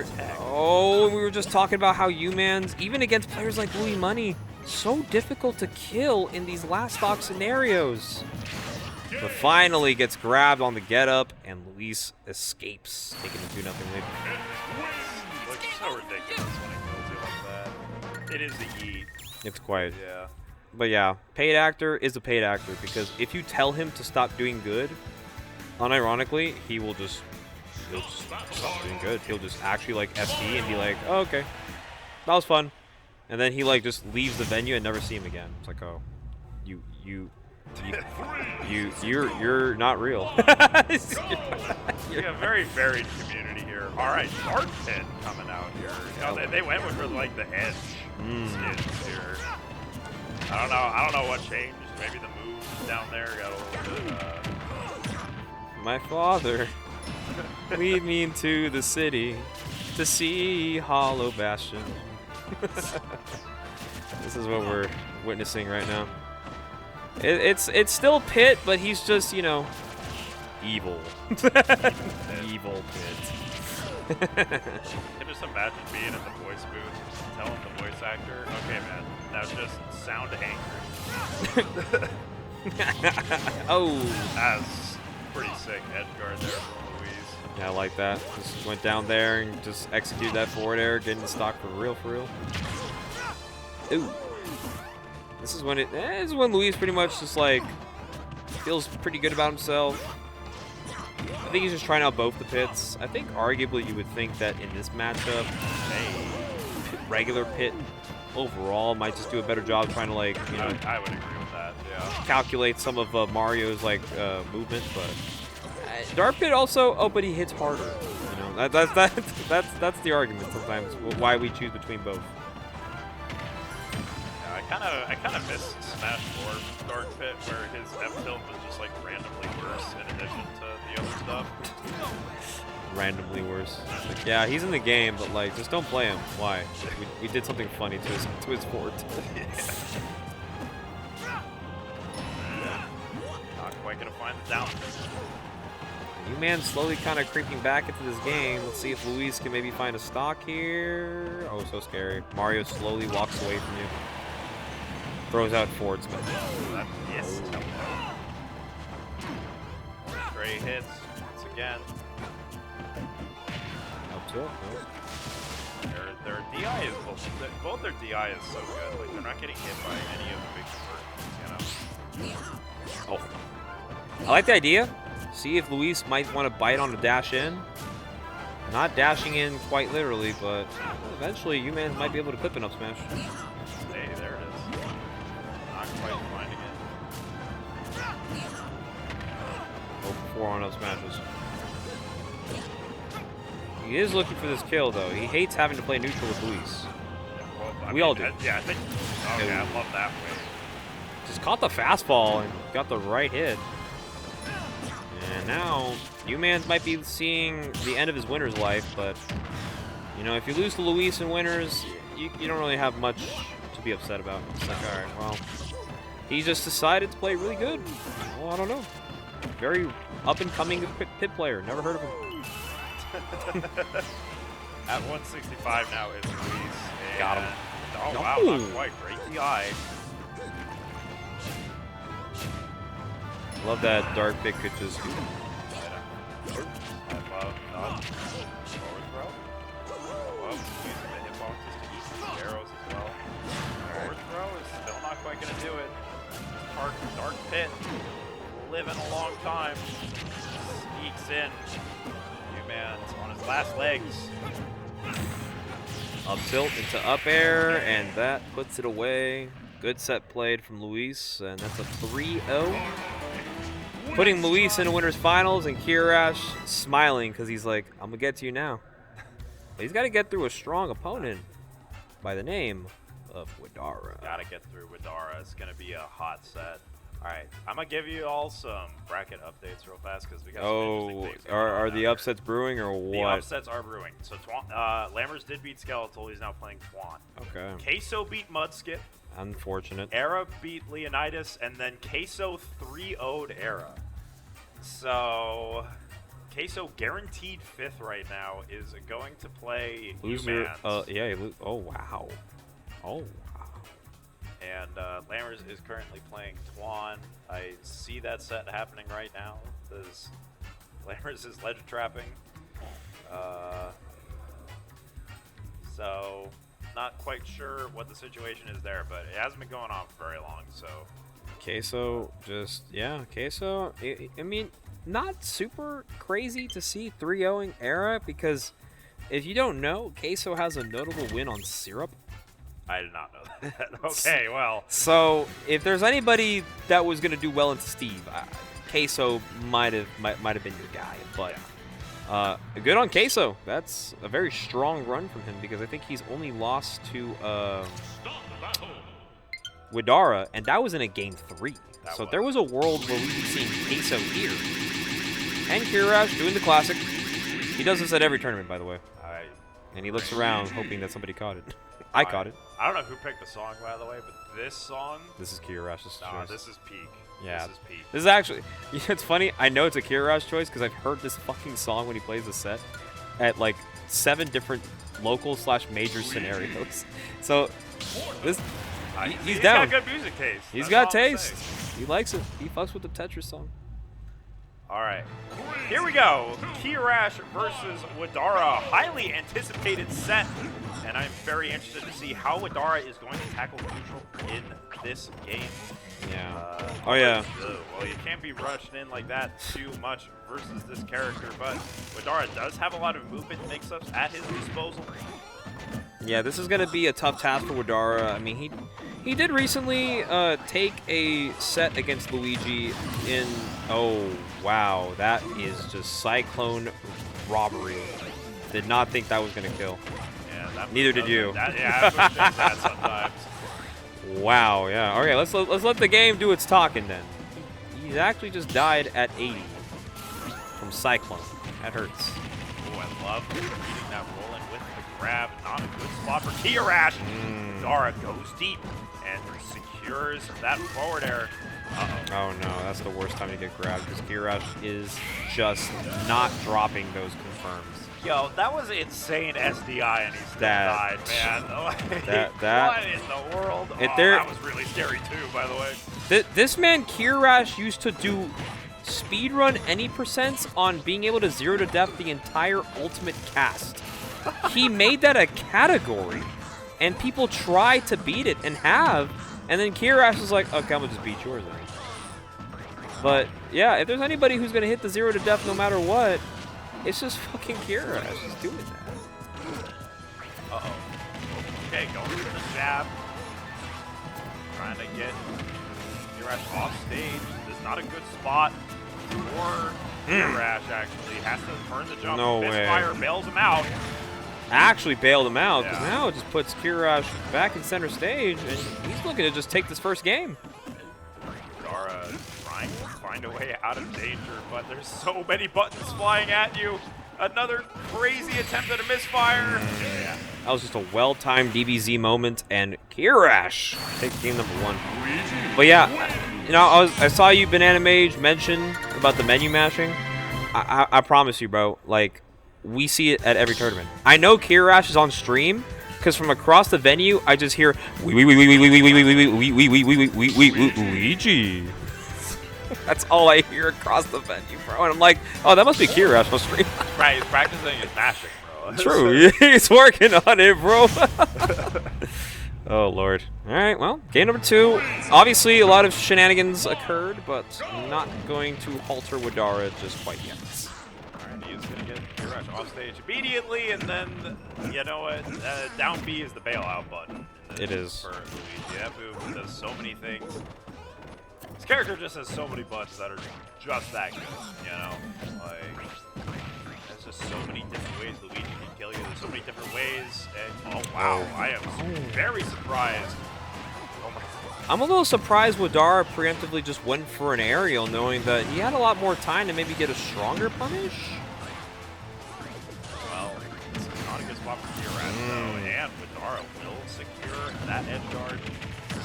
were just talking about how Humans, even against players like Louis Money, so difficult to kill in these last stock scenarios. But finally gets grabbed on the get up, and Luis escapes, taking a 2-0 lead. Looks so ridiculous when it kills you like that. It is the yeet. It's quite. Yeah. But yeah, paid actor is a paid actor, because if you tell him to stop doing good, unironically, he'll just stop doing good. He'll just actually like FD and be like, oh, okay, that was fun. And then he like just leaves the venue and never see him again. It's like, oh, you're not real. We have a very varied community here. All right, Dark Pit coming out here. You know, they went with like the edge skins here. I don't know what changed. Maybe the moves down there got a little bit. My father lead me into the city to see Hollow Bastion. This is what we're witnessing right now. It's still Pit, but he's just, you know, evil. Evil Pit. Can just imagine being in the voice booth, telling the voice actor, okay, man, now just sound angry. Oh. That's pretty sick edge guard there from Luis. Yeah, I like that. Just went down there and just executed that forward air, getting the stock for real, Ooh. This is when Luis pretty much just like feels pretty good about himself. I think he's just trying out both the pits. I think arguably you would think that in this matchup, a regular pit overall might just do a better job trying to like, you know, I would agree with that. Yeah. calculate some of Mario's like movement, but Dark Pit also. Oh, but he hits harder. You know, that's the argument sometimes why we choose between both. I kind of miss Smash 4 Dark Pit, where his F tilt was just like randomly worse in addition to the other stuff. Randomly worse. Like, yeah, he's in the game, but like, just don't play him. Why? We did something funny to his fort. Not quite gonna find the down. U-Man slowly kind of creeping back into this game. Let's see if Luis can maybe find a stock here. Oh, so scary. Mario slowly walks away from you. Throws out forward smash. Yes. Great hits once again. Up tilt. No. Their DI is both their DI is so good. Like they're not getting hit by any of the big conversions, you know. Oh. I like the idea. See if Luis might want to bite on the dash in. Not dashing in quite literally, but eventually U-Man might be able to clip an up smash. Hey, there it is. Not quite finding it. Oh, 4 on up smashes. He is looking for this kill, though. He hates having to play neutral with Luis. Well, We all do. Yeah, I think. Okay, I love that way. Just caught the fastball and got the right hit. And now, U-Man might be seeing the end of his winner's life, but, you know, if you lose to Luis in winners, you don't really have much to be upset about. It's like, all right, well, he just decided to play really good. Well, I don't know. Very up-and-coming pit player. Never heard of him. At 165 now is Luis. Got him. Oh, No. wow, not quite. Great DI. Love that Dark Pit could just... I love forward throw. Well, using the hitboxes to eat the arrows as well. Forward throw is still not quite going to do it. Dark Pit, living a long time. Sneaks in. U-Man's on his last legs. Up tilt into up air, and that puts it away. Good set played from Luis, and that's a 3-0. Putting Luis into winners finals, and Kiyarash smiling because he's like, I'm gonna get to you now. But he's got to get through a strong opponent by the name of Widara. Gotta get through Widara. It's gonna be a hot set. All right, I'm gonna give you all some bracket updates real fast because we got some interesting things going on are the out upsets brewing or here. The what? upsets are brewing. So Lammers did beat Skeletal. He's now playing Twan. Okay. Queso beat Mudskip. Unfortunate. Era beat Leonidas, and then Queso 3-0'd Era. So Queso guaranteed 5th right now is going to play Loser. U-Mans. Yeah. Oh wow. Oh wow. And Lammers is currently playing Twan. I see that set happening right now. Lammers is ledge trapping. So, not quite sure what the situation is there, but it hasn't been going on for very long, so. Queso just, yeah, Queso, I mean, not super crazy to see 3-0ing Era, because if you don't know, Queso has a notable win on Syrup. I did not know that. Okay, well. So, if there's anybody that was going to do well into Steve, Queso might have been your guy, but good on Queso. That's a very strong run from him, because I think he's only lost to Widara, and that was in a game 3. So there was a world where we could see Queso here. And Kiyarash doing the classic. He does this at every tournament, by the way. And he looks around hoping that somebody caught it. I caught it. I don't know who picked the song, by the way, but this song. This is Kiyarash's choice. This is peak. Yeah. This is peak. This is actually, you know, it's funny. I know it's a Kiyarash choice because I've heard this fucking song when he plays the set at like 7 different local/major scenarios. So this, he's down. He's got good music taste. He's That's got all I'm taste. saying. He likes it. He fucks with the Tetris song. All right, here we go. Kiyarash versus Widara, highly anticipated set, and I'm very interested to see how Widara is going to tackle neutral in this game. Yeah. Oh yeah. Well, you can't be rushing in like that too much versus this character, but Widara does have a lot of movement mix-ups at his disposal. Yeah, this is going to be a tough task for Widara. I mean, he did recently take a set against Luigi in... Oh, wow. That is just Cyclone robbery. Did not think that was going to kill. Yeah, Neither did you. Yeah, I wish that sometimes. Wow, yeah. Okay, let's let the game do its talking then. He's actually just died at 80 from Cyclone. That hurts. Oh, I love getting that rolling with the grab. Not a good spot for Kiyarash. Widara goes deep and secures that forward air. Uh-oh. Oh no, that's the worst time to get grabbed because Kiyarash is just not dropping those confirms. Yo, that was insane SDI and he still died, man. What in the world? That was really scary too, by the way. This man Kiyarash used to do speedrun any percents on being able to 0 to death the entire ultimate cast. He made that a category, and people try to beat it and have, and then Kiyarash is like, okay, I'm gonna just beat yours then. But yeah, if there's anybody who's gonna hit the 0 to death no matter what, it's just fucking Kiyarash. He's doing that. Uh-oh. Okay, going for the jab. Trying to get Kiyarash off stage. This is not a good spot for Kiyarash, actually. Has to turn the jump. No way. Misfire bails him out. Actually bailed him out, because now it just puts Kiyarash back in center stage, and he's looking to just take this first game. Widara trying to find a way out of danger, but there's so many buttons flying at you. Another crazy attempt at a misfire. Yeah. That was just a well-timed DBZ moment, and Kiyarash takes game number 1. But yeah, you know, I saw you, Banana Mage, mention about the menu mashing. I promise you, bro, like, we see it at every tournament. I know Kiyarash is on stream, because from across the venue, I just hear Luigi. That's all I hear across the venue, bro. And I'm like, oh, that must be Kiyarash on stream. Right, he's practicing his mashing, bro. True, he's working on it, bro. Oh, Lord. All right, well, game number 2. Obviously, a lot of shenanigans occurred, but not going to halter Widara just quite yet. He's going to get Kiyarash off stage immediately, and then, you know what, down B is the bailout button. It is. For Luigi. That move does so many things. This character just has so many buttons that are just that good, you know? Like, there's just so many different ways Luigi can kill you. There's so many different ways, and, oh, wow, I am very surprised. Oh, my. I'm a little surprised Widara preemptively just went for an aerial, knowing that he had a lot more time to maybe get a stronger punish. Well, this is not a good spot for Kiyarash, though, and Widara will secure that edge guard.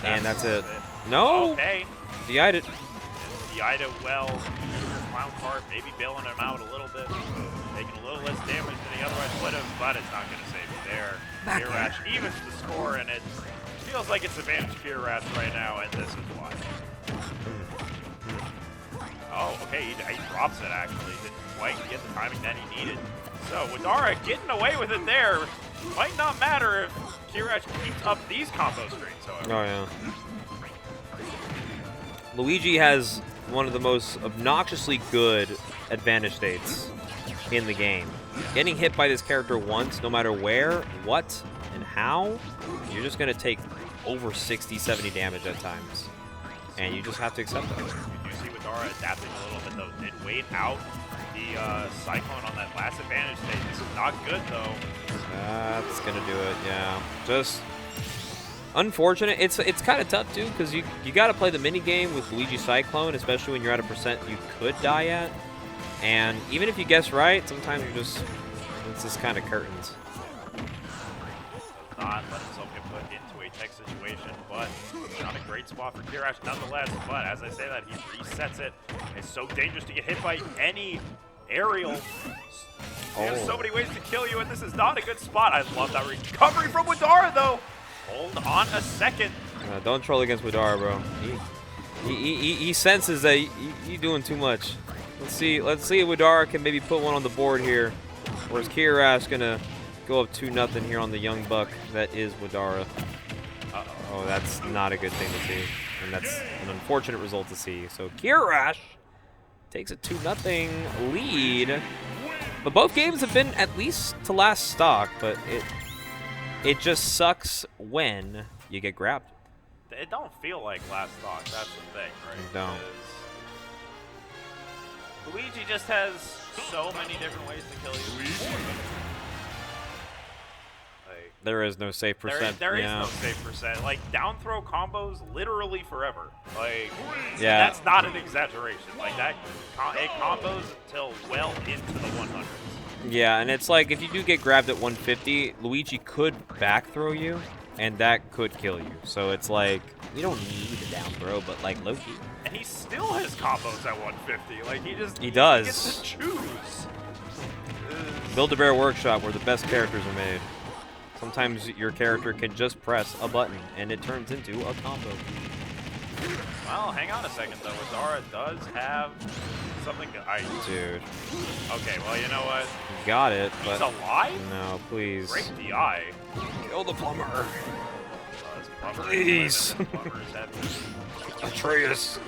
And that's it. No! Okay. DI'd it. DI'd it well. Clown cart, maybe bailing him out a little bit. Making a little less damage than he otherwise would have, but it's not going to save you there. Kiyarash evens the score, and it's Feels like it's advantage Kiyarash right now, and this is why. Oh, okay, he drops it actually. Didn't quite get the timing that he needed. So Widara getting away with it there. Might not matter if Kiyarash keeps up these combo strings, however. Oh, yeah. Luigi has one of the most obnoxiously good advantage states in the game. Getting hit by this character once, no matter where, what, and how, you're just going to take over 60, 70 damage at times. And you just have to accept that. You do see Widara adapting a little bit, though. Did wait out the Cyclone on that last advantage state. This is not good, though. That's going to do it, yeah. Just unfortunate. It's kind of tough, too, because you got to play the mini game with Luigi Cyclone, especially when you're at a percent you could die at. And even if you guess right, sometimes you're just, it's just kind of curtains. Does not let himself get put into a tech situation, but not a great spot for Kiyarash nonetheless. But as I say that, he resets it. It's so dangerous to get hit by any aerial. There's so many ways to kill you, and this is not a good spot. I love that recovery from Widara, though. Hold on a second. Don't troll against Widara, bro. He senses that you're doing too much. Let's see if Widara can maybe put one on the board here. Or is Kiyarash gonna go up 2-0 here on the young buck that is Widara? Oh, that's not a good thing to see. And that's an unfortunate result to see. So Kiyarash takes a 2-0 lead. But both games have been at least to last stock, but it just sucks when you get grabbed. It don't feel like last stock, that's the thing, right? It don't. Luigi just has so many different ways to kill you. Like, There is no safe percent. There is no safe percent. Like, down throw combos literally forever. Like, yeah. That's not an exaggeration. Like, that it combos until well into the 100s. Yeah, and it's like if you do get grabbed at 150, Luigi could back throw you, and that could kill you. So it's like, we don't need a down throw, but like low-key. And he still has combos at 150. Like, he does. He gets to choose. Build-A-Bear Workshop, where the best characters are made. Sometimes your character can just press a button, and it turns into a combo. Well, hang on a second, though. Widara does have something to... Dude. Okay, well, you know what? You got it, He's but... alive? No, please. Great DI. Kill the plumber. Plumber Please. Atreus.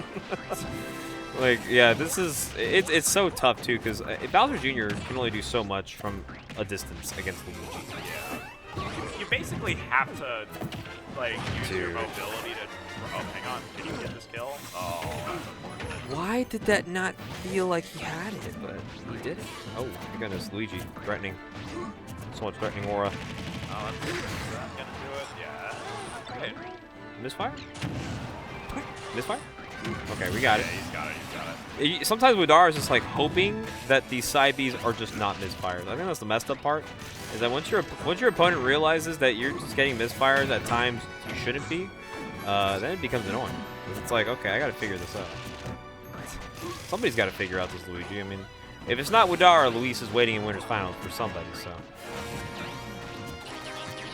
Like, yeah, this is... It's so tough, too, because Bowser Jr. can only do so much from a distance against Luigi. Yeah. You basically have to, like, use your mobility to... Oh, hang on. Can you get this kill? Oh, that's unfortunate. Why did that not feel like he had it? But he did it. Oh, my goodness, Luigi threatening. So much threatening aura. Oh, that's not gonna do it. Yeah. Okay. Misfire? Misfire? Okay, we got it. Yeah, he's got it. He's got it. Sometimes Widara is just like hoping that these side Bs are just not misfires. I think that's the messed up part. Is that once your opponent realizes that you're just getting misfires at times you shouldn't be, then it becomes annoying. It's like, okay, I gotta figure this out. Somebody's gotta figure out this Luigi. I mean, if it's not Widara, Luis is waiting in Winter's Finals for somebody, so.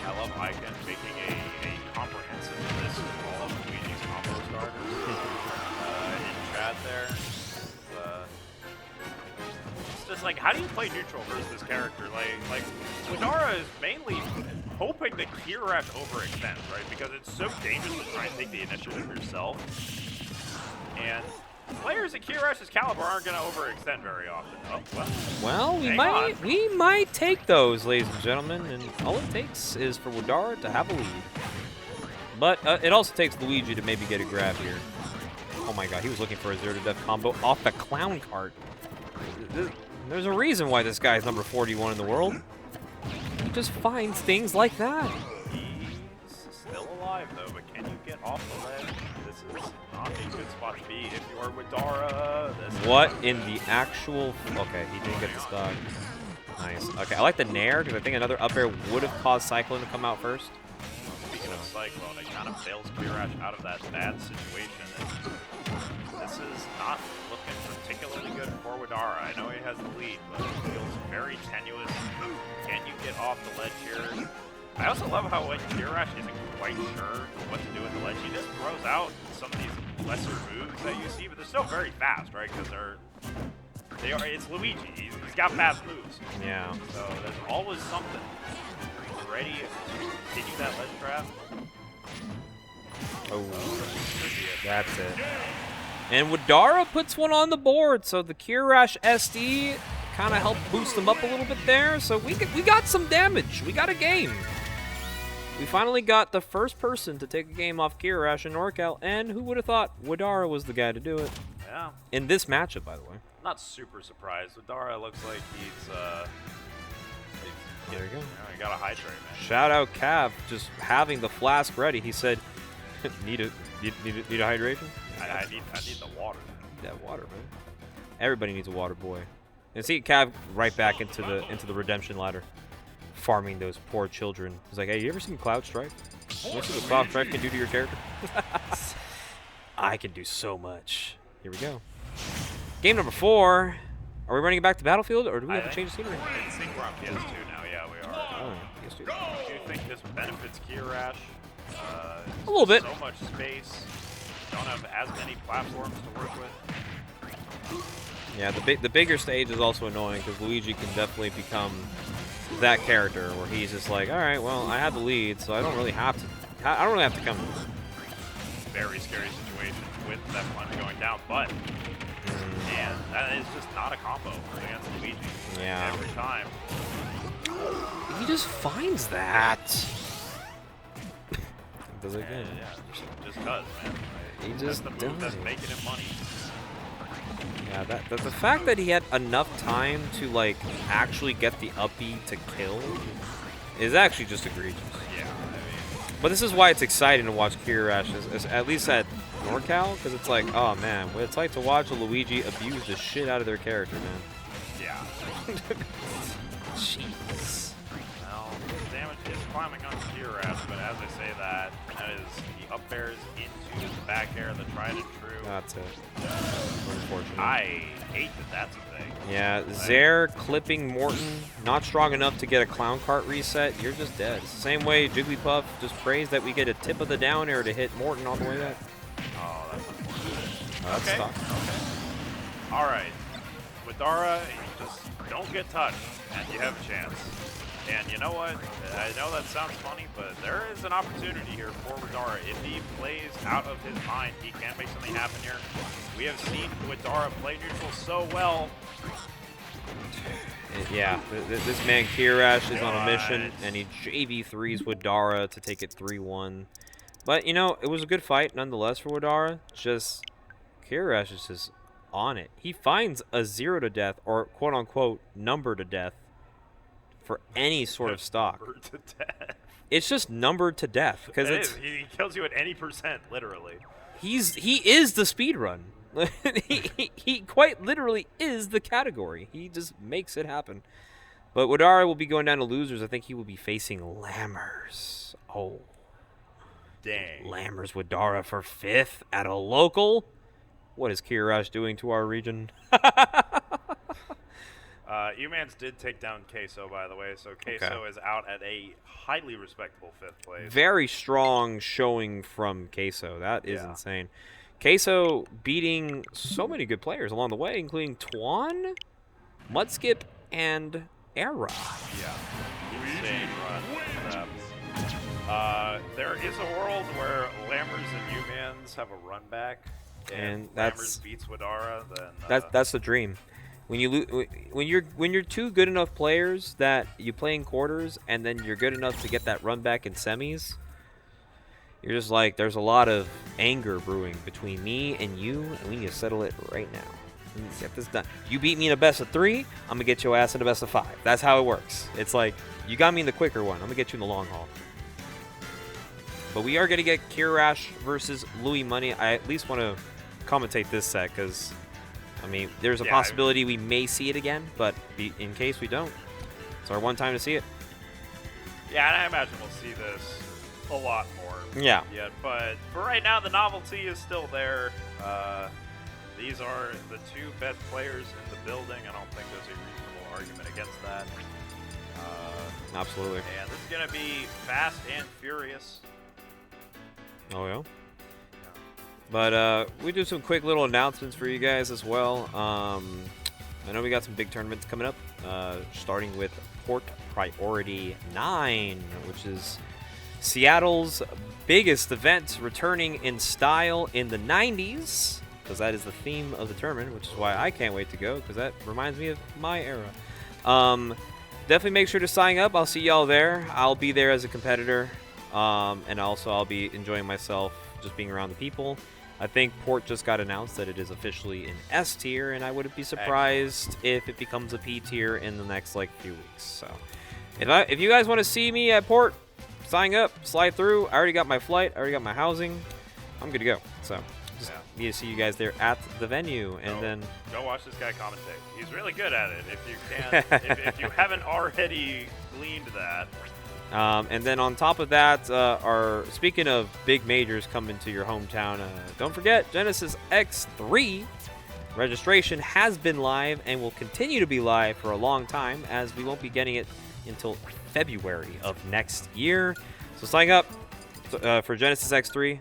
I love Icon making a comprehensive list of all of Luigi's combo starters in chat there. It's just like, how do you play neutral versus this character? Like Widara is mainly hoping that Kiyarash overextends, right? Because it's so dangerous to try and take the initiative yourself. And players at Kiyarash's caliber aren't going to overextend very often. Oh, well, we might take those, ladies and gentlemen, and all it takes is for Widara to have a lead. But it also takes Luigi to maybe get a grab here. Oh my god, he was looking for a 0-to-death combo off the clown cart. There's a reason why this guy is number 41 in the world. He just finds things like that. He's still alive, though, but can you get off the ledge? This is not a good spot to be if you are Widara. What in the actual... Okay, he didn't get the stock. Nice. Okay, I like the Nair, because I think another up air would have caused Cyclone to come out first. Speaking of Cyclone, it kind of fails Kiyarash out of that bad situation. This is not looking particularly good for Widara. I know he has the lead, but it feels very tenuous. Can you get off the ledge here? I also love how when Kiyarash isn't quite sure what to do with the ledge, he just throws out some of these lesser moves that you see, but they're still very fast, right? Because it's Luigi. He's got fast moves. Yeah. So there's always something ready to continue that ledge trap. Oh, that's it. And Widara puts one on the board, so the Kiyarash SD kind of helped boost them up a little bit there. So we got some damage. We got a game. We finally got the first person to take a game off Kiyarash in NorCal, and who would have thought Widara was the guy to do it? Yeah. In this matchup, by the way. Not super surprised. Widara looks like he's there you go. He got a hydrate, man. Shout out Cav, just having the flask ready. He said, need a hydration? I need the water. That water, man. Everybody needs a water boy. And see Cav right back into the redemption ladder, farming those poor children. He's like, hey, you ever seen Cloud Strike? You see what Cloud Strike can do to your character? I can do so much. Here we go. Game number 4. Are we running it back to Battlefield, or do we have to change the scenery? I think we're on PS2 now. Yeah, we are. Oh, PS2. Do you think this benefits Kiyarash? A little bit. So much space. Don't have as many platforms to work with. Yeah, the bigger stage is also annoying because Luigi can definitely become that character where he's just like, all right, well, I have the lead, so I don't really have to come. Very scary situation with that punch going down, but man, that is just not a combo against Luigi. Yeah. Every time. He just finds that. Does it again? Yeah, just does, man. He That's just the move does. that's making him money. Yeah, the fact that he had enough time to like actually get the up B to kill is actually just egregious. Yeah, But this is why it's exciting to watch Kiyarash, at least at NorCal, because it's like, oh man, what it's like to watch a Luigi abuse the shit out of their character, man. yeah. Jeez. Well, damage is climbing on Kiyarash, but as I say that is he up airs into the back air, the tried and true. That's it. Unfortunate. I hate that that's a thing. Yeah, Zaire clipping Morton, not strong enough to get a clown cart reset. You're just dead. It's the same way Jigglypuff just prays that we get a tip of the down air to hit Morton all the way back. Oh, that's unfortunate. That's Okay. tough. All right. Widara, you just don't get touched, and you have a chance. And you know what? I know that sounds funny, but there is an opportunity here for Widara. If he plays out of his mind, he can make something happen here. We have seen Widara play neutral so well. Yeah, this man Kiyarash is on a mission, and he JV3s Widara to take it 3-1. But, you know, it was a good fight nonetheless for Widara. Just, Kiyarash is just on it. He finds a 0 to death, or quote-unquote number to death, for any sort of stock. Numbered to death. It's just numbered to death because It it's is. He kills you at any percent, literally. he is the speed run. he quite literally is the category. He just makes it happen. But Widara will be going down to losers. I think he will be facing Lammers. Oh, Dang. Lammers Widara for 5th at a local. What is Kiyarash doing to our region? Umans did take down Queso, by the way, so Queso Okay. is out at a highly respectable 5th place. Very strong showing from Queso. That is Yeah. insane. Queso beating so many good players along the way, including Twan, Mudskip, and Era. Yeah. Insane run. There is a world where Lammers and Umans have a run back, And if that's- Lammers beats Widara, then That's the dream. When you're two good enough players that you play in quarters, and then you're good enough to get that run back in semis, you're just like, there's a lot of anger brewing between me and you, and we need to settle it right now. We need to get this done. You beat me in a best of 3, I'm gonna get your ass in a best of 5. That's how it works. It's like, you got me in the quicker one, I'm gonna get you in the long haul. But we are gonna get Kiyarash versus Louis Money. I at least want to commentate this set because, I mean, there's a possibility we may see it again, but in case we don't, it's our one time to see it. Yeah, and I imagine we'll see this a lot more. Yeah. Yet, but for right now, the novelty is still there. These are the 2 best players in the building. I don't think there's a reasonable argument against that. Absolutely. And this is going to be fast and furious. Oh, yeah? But we do some quick little announcements for you guys as well. I know we got some big tournaments coming up, starting with Port Priority 9, which is Seattle's biggest event, returning in style in the 90s, because that is the theme of the tournament, which is why I can't wait to go, because that reminds me of my era. Definitely make sure to sign up. I'll see y'all there. I'll be there as a competitor, and also I'll be enjoying myself just being around the people. I think Port just got announced that it is officially in S tier, and I wouldn't be surprised if it becomes a P tier in the next few weeks. So, if you guys want to see me at Port, sign up, slide through. I already got my flight, I already got my housing. I'm good to go. So, just need to see you guys there at the venue, and then go watch this guy commentate. He's really good at it. If you can, if you haven't already gleaned that. And then on top of that, speaking of big majors coming to your hometown, don't forget Genesis X3 registration has been live and will continue to be live for a long time, as we won't be getting it until February of next year. So sign up for Genesis X3.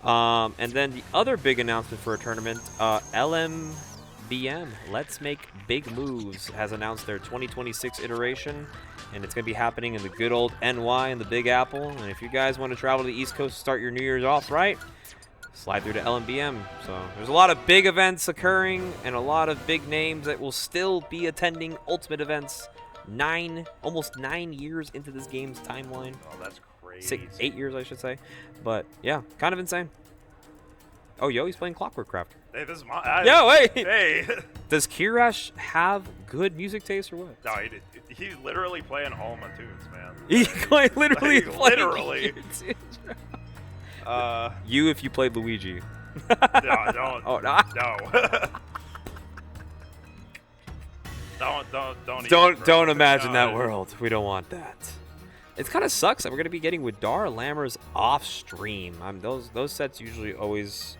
And then the other big announcement for a tournament, LMBM, Let's Make Big Moves, has announced their 2026 iteration. And it's going to be happening in the good old NY in the Big Apple. And if you guys want to travel to the East Coast to start your New Year's off right, slide through to LMBM. So there's a lot of big events occurring and a lot of big names that will still be attending Ultimate events almost 9 years into this game's timeline. Oh, that's crazy. 8 years, I should say. But yeah, kind of insane. Oh, yo, he's playing Clockwork Craft. Hey, this is my... Yo, wait! Hey! Does Kiyarash have good music taste or what? No, he's literally playing all my tunes, man. He's literally playing literally. You if you played Luigi. No, don't. Oh, no. No. Don't imagine that world. We don't want that. It kind of sucks that we're going to be getting Widara Lammers off stream. Those sets usually always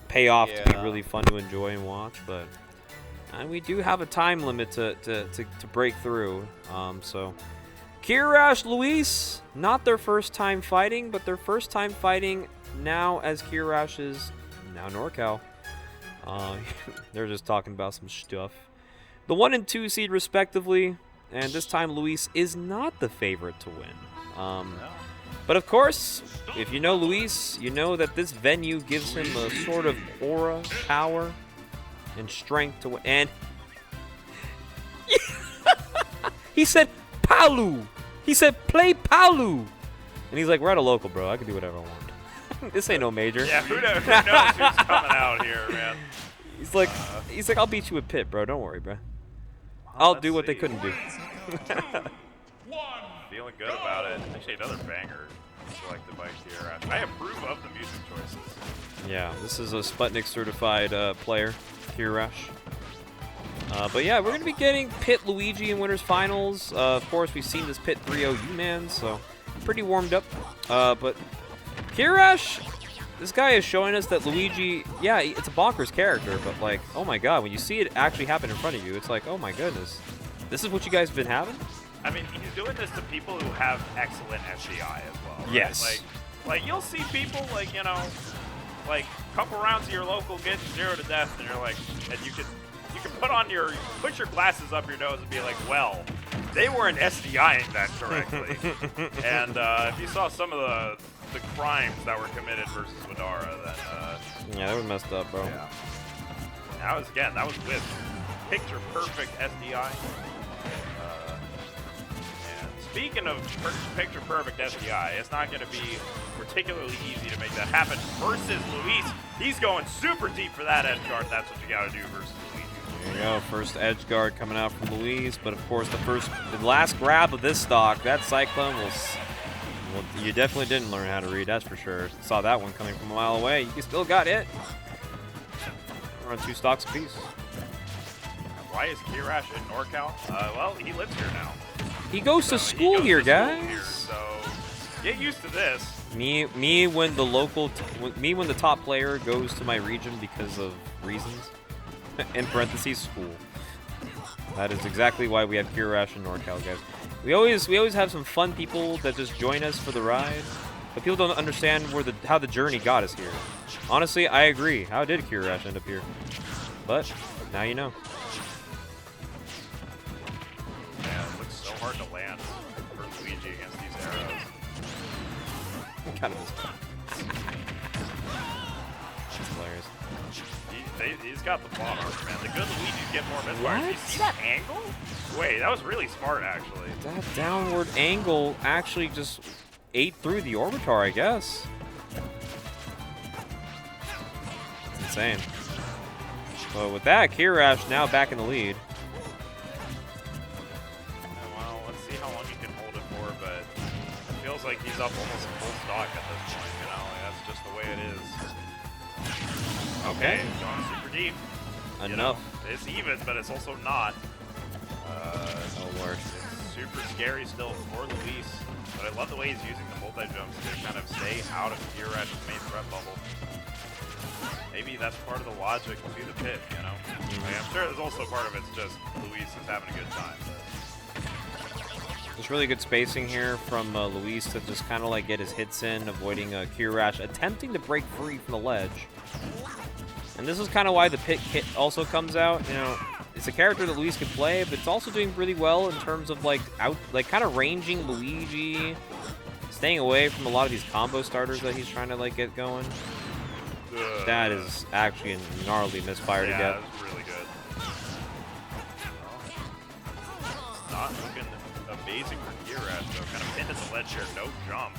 pay off to be really fun to enjoy and watch, but we do have a time limit to break through. So Kiyarash, Luis, not their first time fighting, but their first time fighting now as Kiyarash is now NorCal. They're just talking about some stuff. The 1 and 2 seed respectively, and this time Luis is not the favorite to win. But of course, if you know Luis, you know that this venue gives him a sort of aura, power, and strength to win. And he said, Palu! He said, play Palu! And he's like, we're at a local, bro. I can do whatever I want. This ain't no major. Yeah, who knows who's coming out here, man? He's like, I'll beat you at Pit, bro. Don't worry, bro. I'll do what they couldn't do. Feeling good about it. Actually, another banger selected by Kiyarash. I approve of the music choices. Yeah, this is a Sputnik certified player, Kiyarash. But yeah, we're going to be getting Pit Luigi in Winners Finals. Of course, we've seen this Pit 3-0 U-Man, so pretty warmed up. But Kiyarash, this guy is showing us that Luigi, yeah, it's a bonkers character, but like, oh my god, when you see it actually happen in front of you, it's like, oh my goodness. This is what you guys have been having? I mean, he's doing this to people who have excellent SDI as well. Right? Yes. Like you'll see people like, you know, like a couple rounds of your local get 0 to death, and you're like, and you can put your glasses up your nose and be like, well, they weren't SDIing that correctly. And if you saw some of the crimes that were committed versus Widara, then yeah, that was messed up, bro. Yeah. That was with picture perfect SDI. And speaking of picture perfect SDI, it's not going to be particularly easy to make that happen versus Luis. He's going super deep for that edge guard. That's what you got to do versus Luis. There you go, first edge guard coming out from Luis, but of course the last grab of this stock, that Cyclone well, you definitely didn't learn how to read, that's for sure. Saw that one coming from a mile away. You still got it. We're on 2 stocks apiece. Why is Kiyarash in NorCal? Well, he lives here now. He goes to school here, guys. So get used to this. Me when the top player goes to my region because of reasons. In parentheses, school. That is exactly why we have Kiyarash in NorCal, guys. We always have some fun people that just join us for the ride, but people don't understand how the journey got us here. Honestly, I agree. How did Kiyarash end up here? But now you know. Man, it looks so hard to land for Luigi against these arrows. Kind of. That's hilarious. He's got the plot armor, man. The good Luigi's get more misfires. You see that angle? Wait, that was really smart, actually. That downward angle actually just ate through the Orbitar, I guess. It's insane. But with that, Kiyarash now back in the lead. Well, let's see how long he can hold it for, but it feels like he's up almost full stock at this point, you know? Like, that's just the way it is. Okay, going super deep. Enough. You know, it's even, but it's also not. Oh lord. It's super scary still for Luis, but I love the way he's using the multi-jumps to kind of stay out of Kiyarash's main threat bubble. Maybe that's part of the logic to the pit, you know? Like, I'm sure there's also part of it's just Luis is having a good time. But There's really good spacing here from Luis to just kind of like get his hits in, avoiding Kiyarash attempting to break free from the ledge. And this is kind of why the pit kit also comes out. You know, it's a character that Luis can play, but it's also doing really well in terms of like kind of ranging Luigi, staying away from a lot of these combo starters that he's trying to like get going. That is actually a gnarly misfire to get. Yeah, that's really good. Not looking amazing for Kiyarash, though. Kind of pinned at the ledge here, no jump.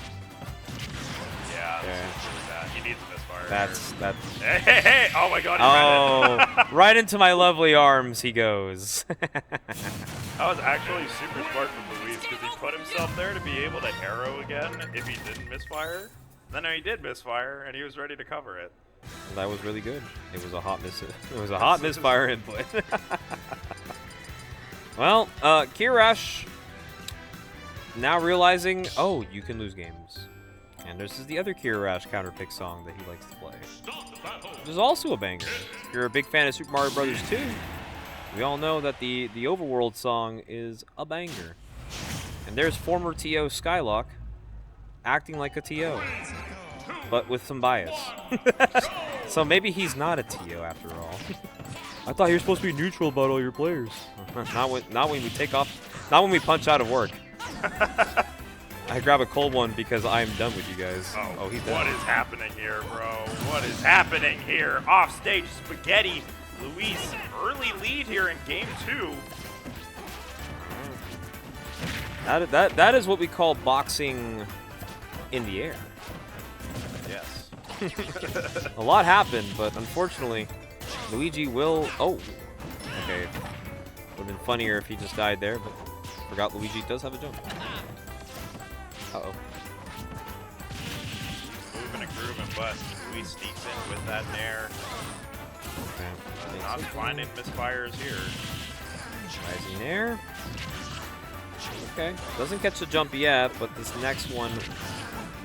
Yeah, this is really bad. He needs a misfire. That's. Hey, hey, hey! Oh my god, he ran Oh, right into my lovely arms he goes. That was actually super smart from Luis, because he put himself there to be able to arrow again if he didn't misfire. Then he did misfire, and he was ready to cover it. That was really good. It was a hot misfire input. Well, Kiyarash now realizing, oh, you can lose games. And this is the other Kiyarash counterpick song that he likes to play. There's also a banger. If you're a big fan of Super Mario Bros. 2, we all know that the Overworld song is a banger. And there's former TO Skylock acting like a TO, but with some bias. So maybe he's not a TO after all. I thought you were supposed to be neutral about all your players. Not when we take off. Not when we punch out of work. I grab a cold one because I'm done with you guys. Oh, he's done. What is happening here, bro? What is happening here? Offstage spaghetti. Luis, early lead here in game 2. That is what we call boxing in the air. Yes. A lot happened, but unfortunately, Luigi will... Oh, okay. Would have been funnier if he just died there, but forgot Luigi does have a jump. Uh-oh. Moving and grooving, but Luis sneaks in with that nair. Okay. Not finding misfires here. Rising air. Okay. Doesn't catch the jump yet, but this next one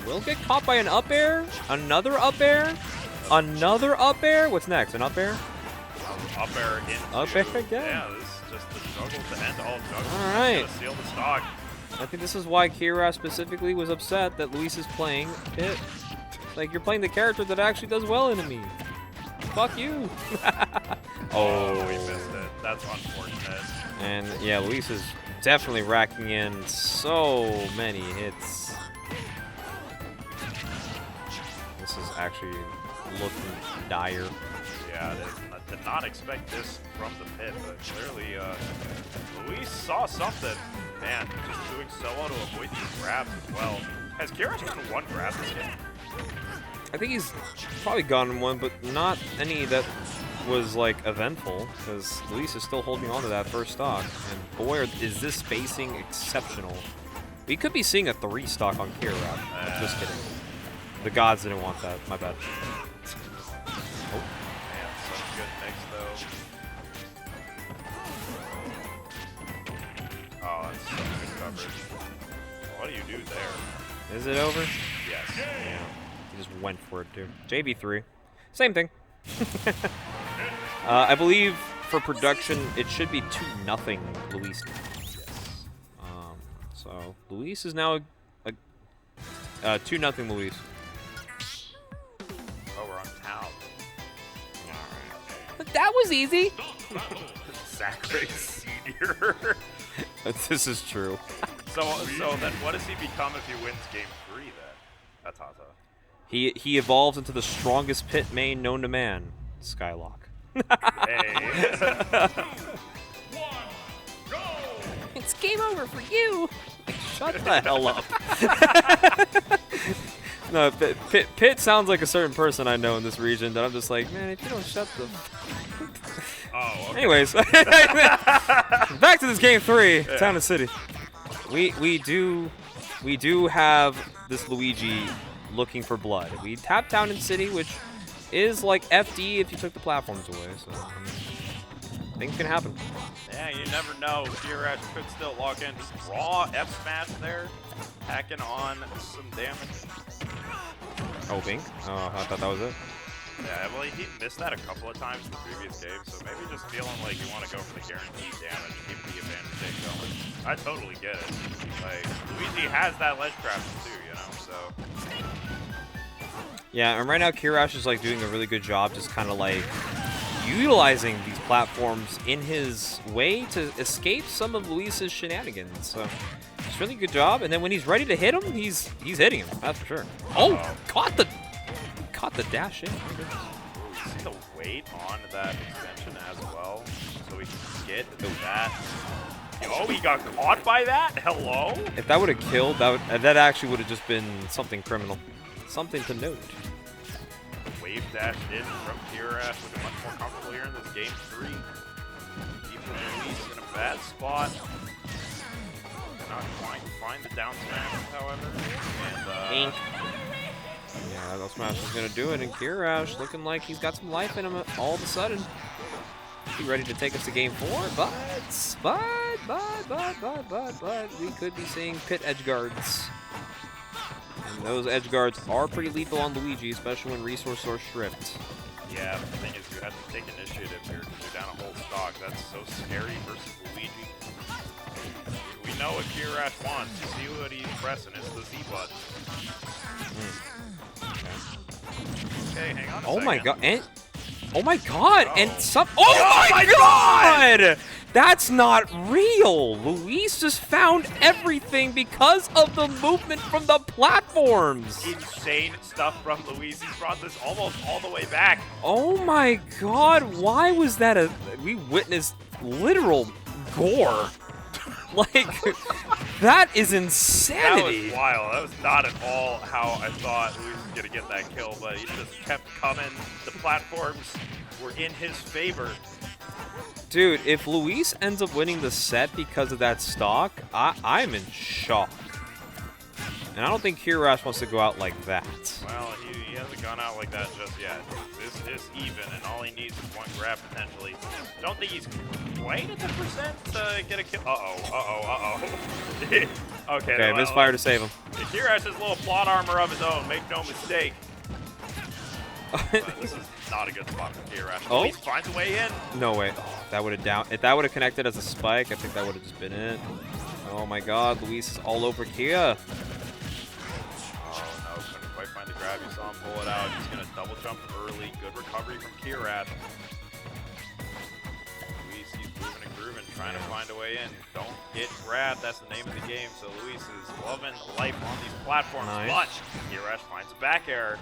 will get caught by an up air. Another up air. Another up air. What's next? An up air? Up air into... Up air again. Yeah, this is just the juggle to end all juggles. All right. Gonna seal the stock. I think this is why Kiyarash specifically was upset that Luis is playing Pit. Like, you're playing the character that actually does well into me. Fuck you. Oh, we missed it. That's unfortunate. And yeah, Luis is definitely racking in so many hits. This is actually looking dire. Yeah, it is. I did not expect this from the pit, but clearly Luis saw something. Man, just doing so well to avoid these grabs as well. Has Kiyarash gotten one grab this game? I think he's probably gotten one, but not any that was like eventful, because Luis is still holding on to that first stock. And boy, is this spacing exceptional. We could be seeing a 3 stock on Kiyarash. Just kidding. The gods didn't want that. My bad. Oh. Man, such a good mix though. Oh, that's such good coverage. What do you do there? Is it over? Yes. Yeah. He just went for it, too. JB3. Same thing. I believe for production, it should be 2-0 Luis. Yes. So Luis is now a 2-0 Luis. Oh, we're on town. But that was easy. Zachary Senior. This is true. So then, what does he become if he wins Game 3? Then that's Tata. He evolves into the strongest pit main known to man, Skylock. Hey. It's game over for you. Shut the hell up. No, Pit sounds like a certain person I know in this region that I'm just like, man, if you don't shut the... Oh, okay. Anyways, back to this game 3, Yeah. Town and City. We do have this Luigi looking for blood. We tap Town and City, which is like FD if you took the platforms away. So things can happen. Yeah, you never know. Kiyarash could still log in. Just raw F smash there, hacking on some damage. Oh, Bink. Oh, I thought that was it. Yeah, well, he missed that a couple of times in the previous game, so maybe just feeling like you want to go for the guaranteed damage, keep the advantage take going. I totally get it. Like, Luigi has that ledge trap too, you know, so. Yeah, and right now Kiyarash is like doing a really good job just kind of like utilizing these platforms in his way to escape some of Luis's shenanigans. So it's really good job. And then when he's ready to hit him, he's hitting him. That's for sure. Oh, caught the dash in. Oh, goodness. You see the weight on that extension as well, so we can get that. Oh, he got caught by that? Hello? If that would have killed, that actually would have just been something criminal. Something to note. Wave dash in from Kiyarash, looking much more comfortable here in this game 3. Keeping Luis in a bad spot. Not quite find the down smash, however. And, yeah, that smash is going to do it, and Kiyarash looking like he's got some life in him all of a sudden. He ready to take us to game 4, but we could be seeing pit edge guards. And those edge guards are pretty lethal on Luigi, especially when resource source stripped. yeah, the thing is you have to take initiative here because you're down a whole stock. That's so scary versus Luigi. We know what Kiyarash wants. You see what he's pressing. It's the Z button. Okay, hang on a Oh second. my god, and oh my god, and Oh. some oh my god! That's not real! Luis just found everything because of the movement from the platforms! Insane stuff from Luis. He brought this almost all the way back. Oh my god, why was that we witnessed literal gore. Like, that is insanity! That was wild. That was not at all how I thought Luis was going to get that kill, but he just kept coming. The platforms were in his favor. Dude, if Luis ends up winning the set because of that stock, I'm in shock. And I don't think Kiyarash wants to go out like that. Well, he hasn't gone out like that just yet. This is even, and all he needs is one grab potentially. Don't think he's quite at the percent to get a kill. Okay, Okay, misfire to save him. Kiyarash has a little plot armor of his own, make no mistake. This is not a good spot for Kiyarash. Oh. He finds a way in. No way. Oh, that would have down. If that would have connected as a spike, I think that would have just been it. Oh my god, Luis is all over Kia. Oh no, couldn't quite find the grab. You saw him pull it out. He's gonna double jump early. Good recovery from Kiyarash. Luis, he's moving and grooving, trying to find a way in. Don't get grabbed. That's the name of the game. So Luis is loving life on these platforms. Nice. But Kiyarash finds a back air.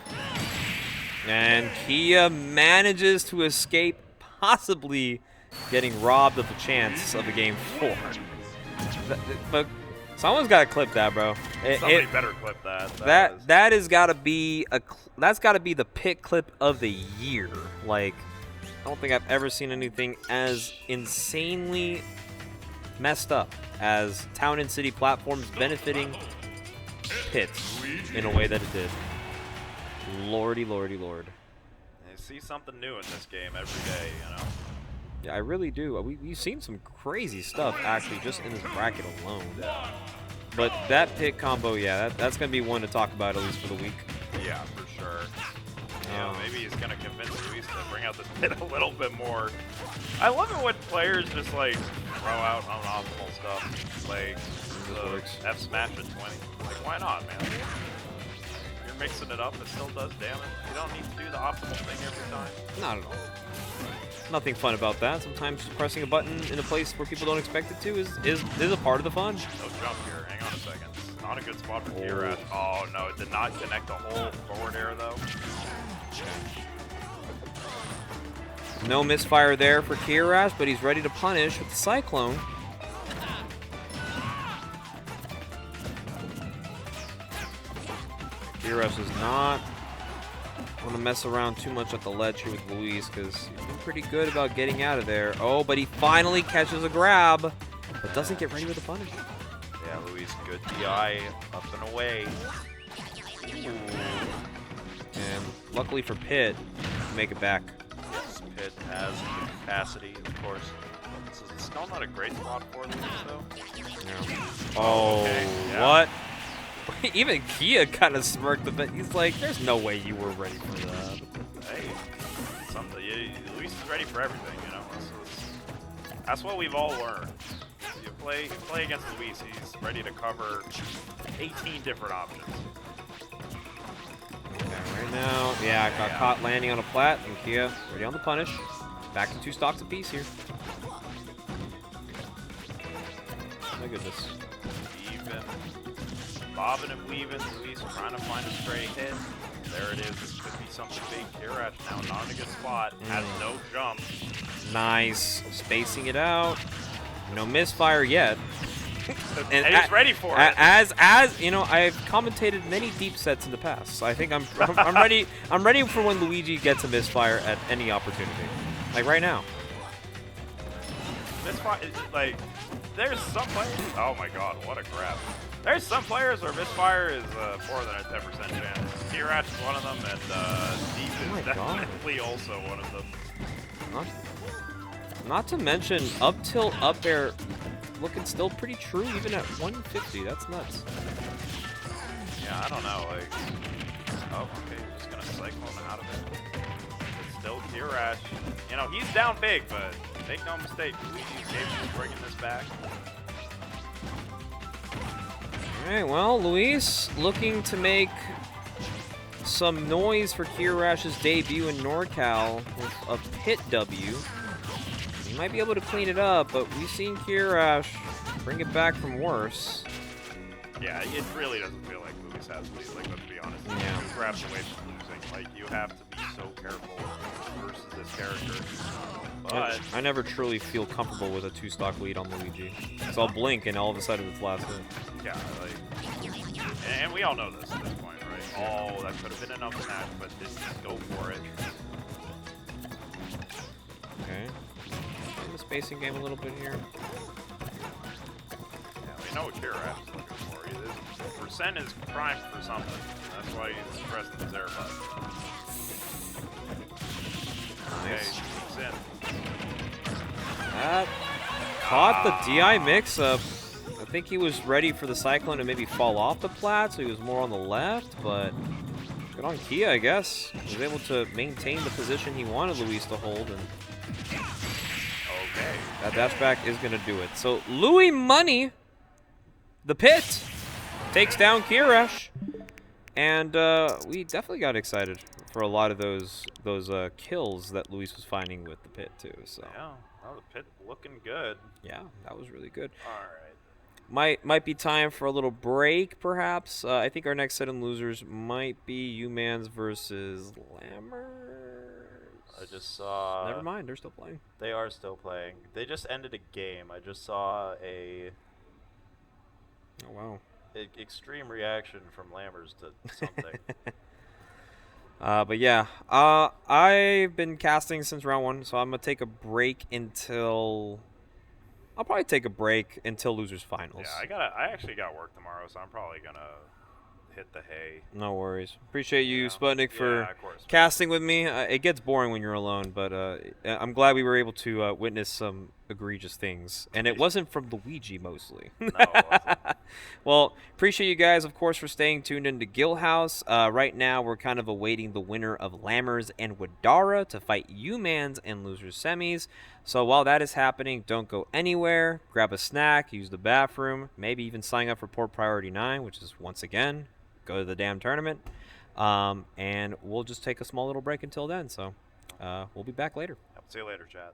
And Kia manages to escape, possibly getting robbed of the chance of a game 4. But someone's got to clip that, bro. Somebody better clip that. That has got to be that's got to be the pit clip of the year. Like, I don't think I've ever seen anything as insanely messed up as Town and City platforms benefiting pits in a way that it did. Lordy, lordy, lord. You see something new in this game every day, you know. Yeah, I really do. We've seen some crazy stuff actually just in this bracket alone. But that pit combo, yeah, that's gonna be one to talk about at least for the week. Yeah, for sure. Yeah, maybe he's gonna convince Luis to bring out this pit a little bit more. I love it when players just like throw out unoptimal stuff. Like works. F smash at 20. Like, why not, man? You're mixing it up, it still does damage. You don't need to do the optimal thing every time. Not at all. Nothing fun about that. Sometimes pressing a button in a place where people don't expect it to is a part of the fun. No jump here. Hang on a second. Not a good spot for Kiyarash. Oh no, it did not connect the whole forward air though. No misfire there for Kiyarash, but he's ready to punish with the Cyclone. Kiyarash does not want to mess around too much at the ledge here with Luis because he's been pretty good about getting out of there. Oh, but he finally catches a grab, but doesn't get ready with the punish. Yeah, Luis, good DI, up and away. And luckily for Pitt, to make it back. Yes, Pitt has the capacity, of course. This is still not a great spot for Luis, though. Yeah. Oh, okay, yeah. What? Even Kia kind of smirked a bit. He's like, there's no way you were ready for that. Hey, Luis is ready for everything, you know? That's what we've all learned. You play against Luis, he's ready to cover 18 different options. Okay, right now, yeah, I got caught landing on a plat, and Kia ready on the punish. Back to 2 stocks apiece here. My goodness. Even bobbing and weaving, Luis trying to find a stray hit. There it is. This could be something big. Kiyarash now not in a good spot. Has no jump. Nice. Spacing it out. No misfire yet. And he's ready for it. As you know, I've commentated many deep sets in the past. So I think I'm ready. I'm ready for when Luigi gets a misfire at any opportunity. Like right now. Misfire, like, there's some players. Oh my God, what a grab! There's some players where misfire is more than a 10% chance. Kiyarash is one of them, and Deep is definitely also one of them. Not to mention up tilt up air looking still pretty true even at 150. That's nuts. Yeah, I don't know. Like, oh, okay, just gonna cyclone out of it. It's still Kiyarash. You know, he's down big, but make no mistake, Luigi's capable of bringing this back. All right, well, Luis looking to make some noise for Kiyarash's debut in NorCal with a Pit W. He might be able to clean it up, but we've seen Kiyarash bring it back from worse. Yeah, it really doesn't feel like Luis has lead. Like, let's be honest. Yeah. 2 grabs away from losing. Like, you have to be so careful versus this character. But I never truly feel comfortable with a 2-stock lead on Luigi. So I'll blink and all of a sudden it's last hit. yeah, like, and we all know this at this point, right? Oh, that could have been enough match, but just go for it. Okay. In the spacing game a little bit here. Yeah, we know what Kiyarash is looking for. Percent is primed for something. That's why he's pressing his air button. Okay, Nice. he's in. That caught the DI mix-up. I think he was ready for the Cyclone to maybe fall off the plat, so he was more on the left, but good on Kia, I guess. He was able to maintain the position he wanted Luis to hold, and Okay. that dash back is going to do it. So Louis Money, the Pit, takes down Kiyarash, and we definitely got excited for a lot of those kills that Luis was finding with the Pit too. So Yeah, well, the Pit looking good. yeah, that was really good. All right. Might be time for a little break, perhaps. I think our next set of losers might be Humans versus Lammers. I just saw... Never mind, they're still playing. They are still playing. They just ended a game. I just saw a Oh, wow. extreme reaction from Lammers to something. But yeah, I've been casting since round 1, so I'm going to take a break until... I'll probably take a break until losers finals. Yeah, I actually got work tomorrow, so I'm probably gonna hit the hay. No worries. Appreciate you, Yeah. Sputnik, for Yeah, of course. casting with me. It gets boring when you're alone, but I'm glad we were able to witness some egregious things, and it wasn't from Luigi mostly. No, it wasn't. Well, appreciate you guys, of course, for staying tuned into Guildhouse. Right now, we're kind of awaiting the winner of Lammers and Widara to fight U-Mans and Losers Semis. So while that is happening, don't go anywhere. Grab a snack, use the bathroom, maybe even sign up for Port Priority 9, which is, once again, go to the damn tournament. And we'll just take a small little break until then. So we'll be back later. See you later, chat.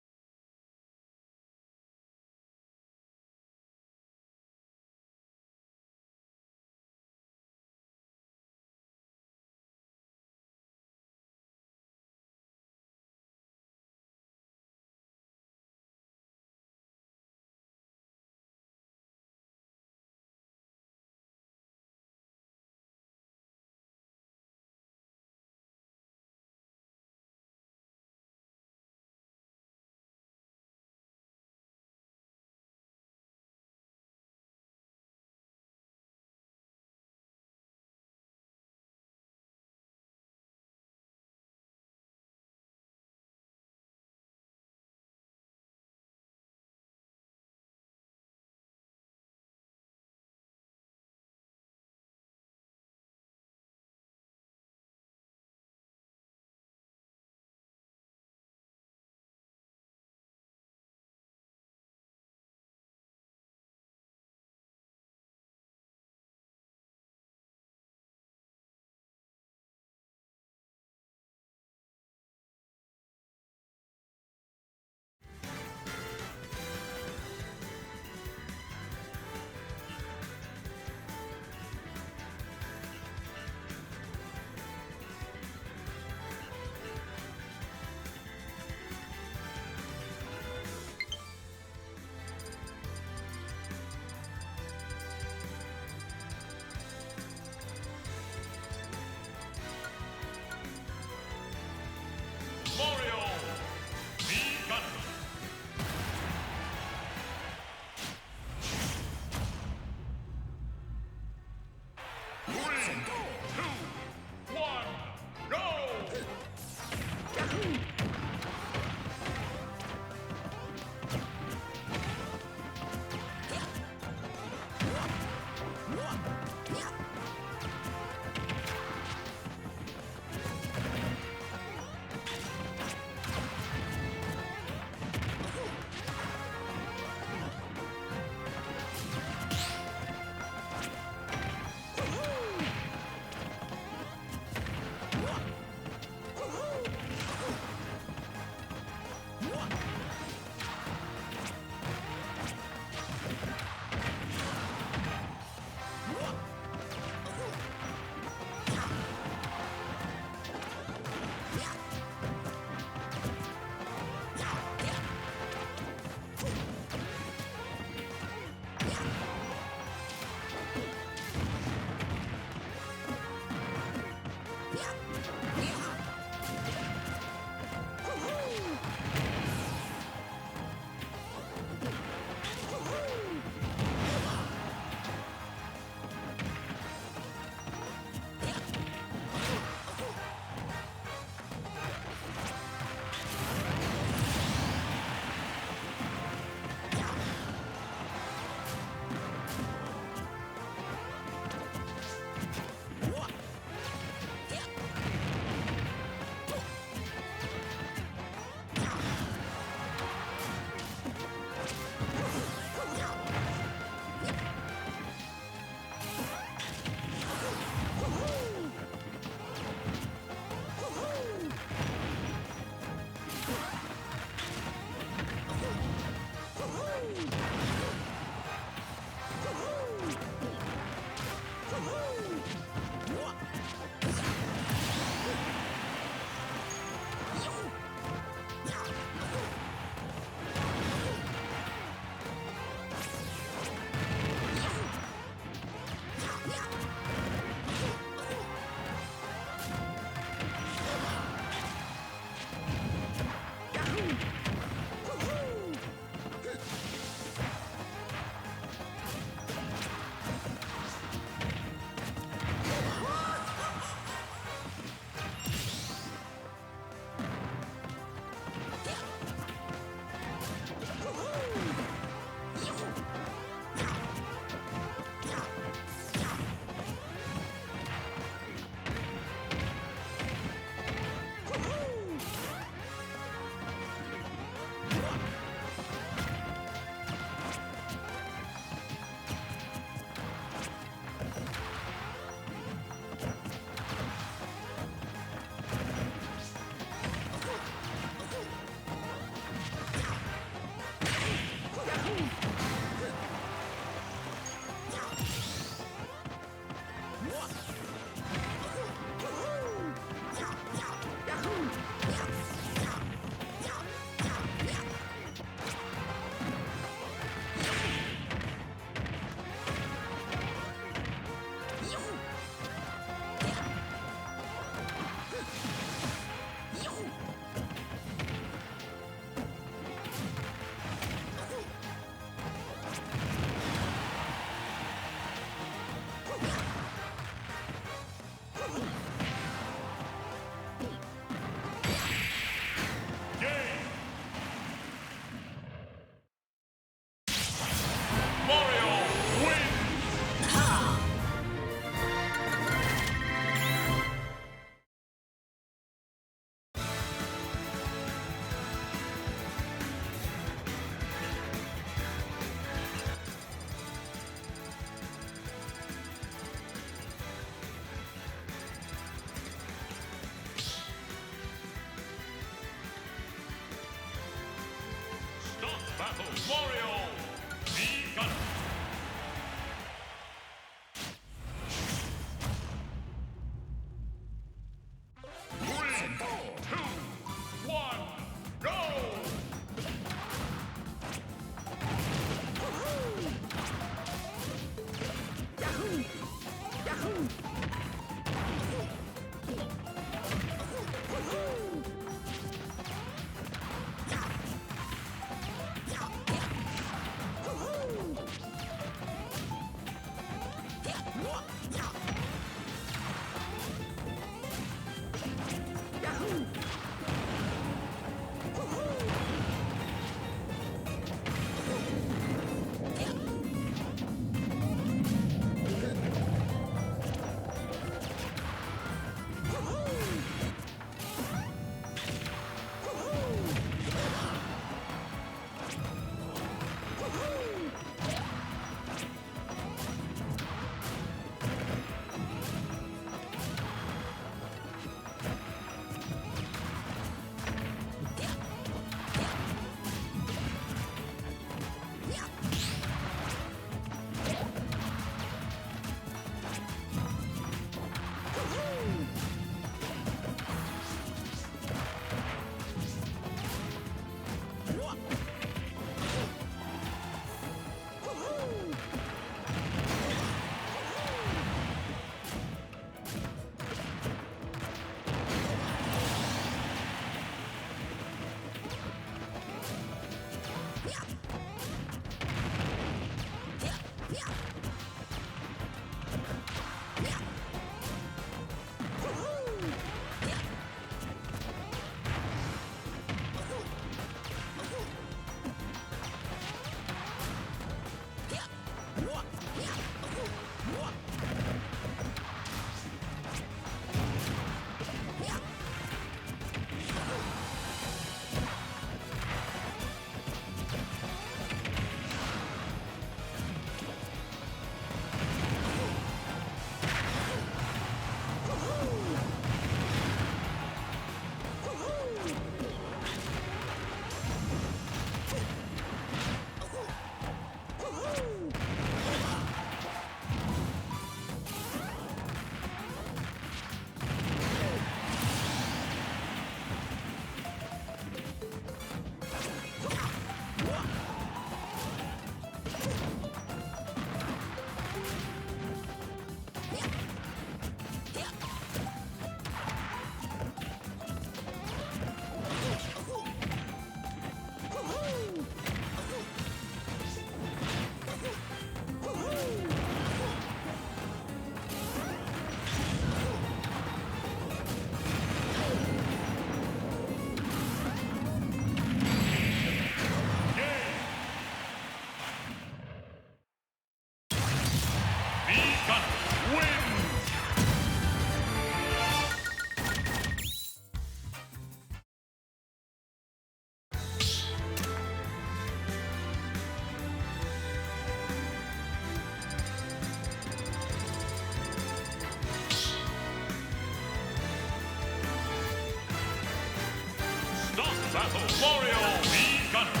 battle, Mario v. Gunner.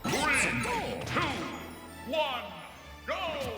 Three, two, one, go!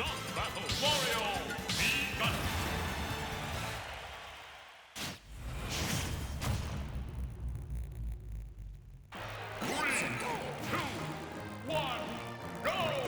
Not battle. Mario v. Gunner. Three, two, one, go!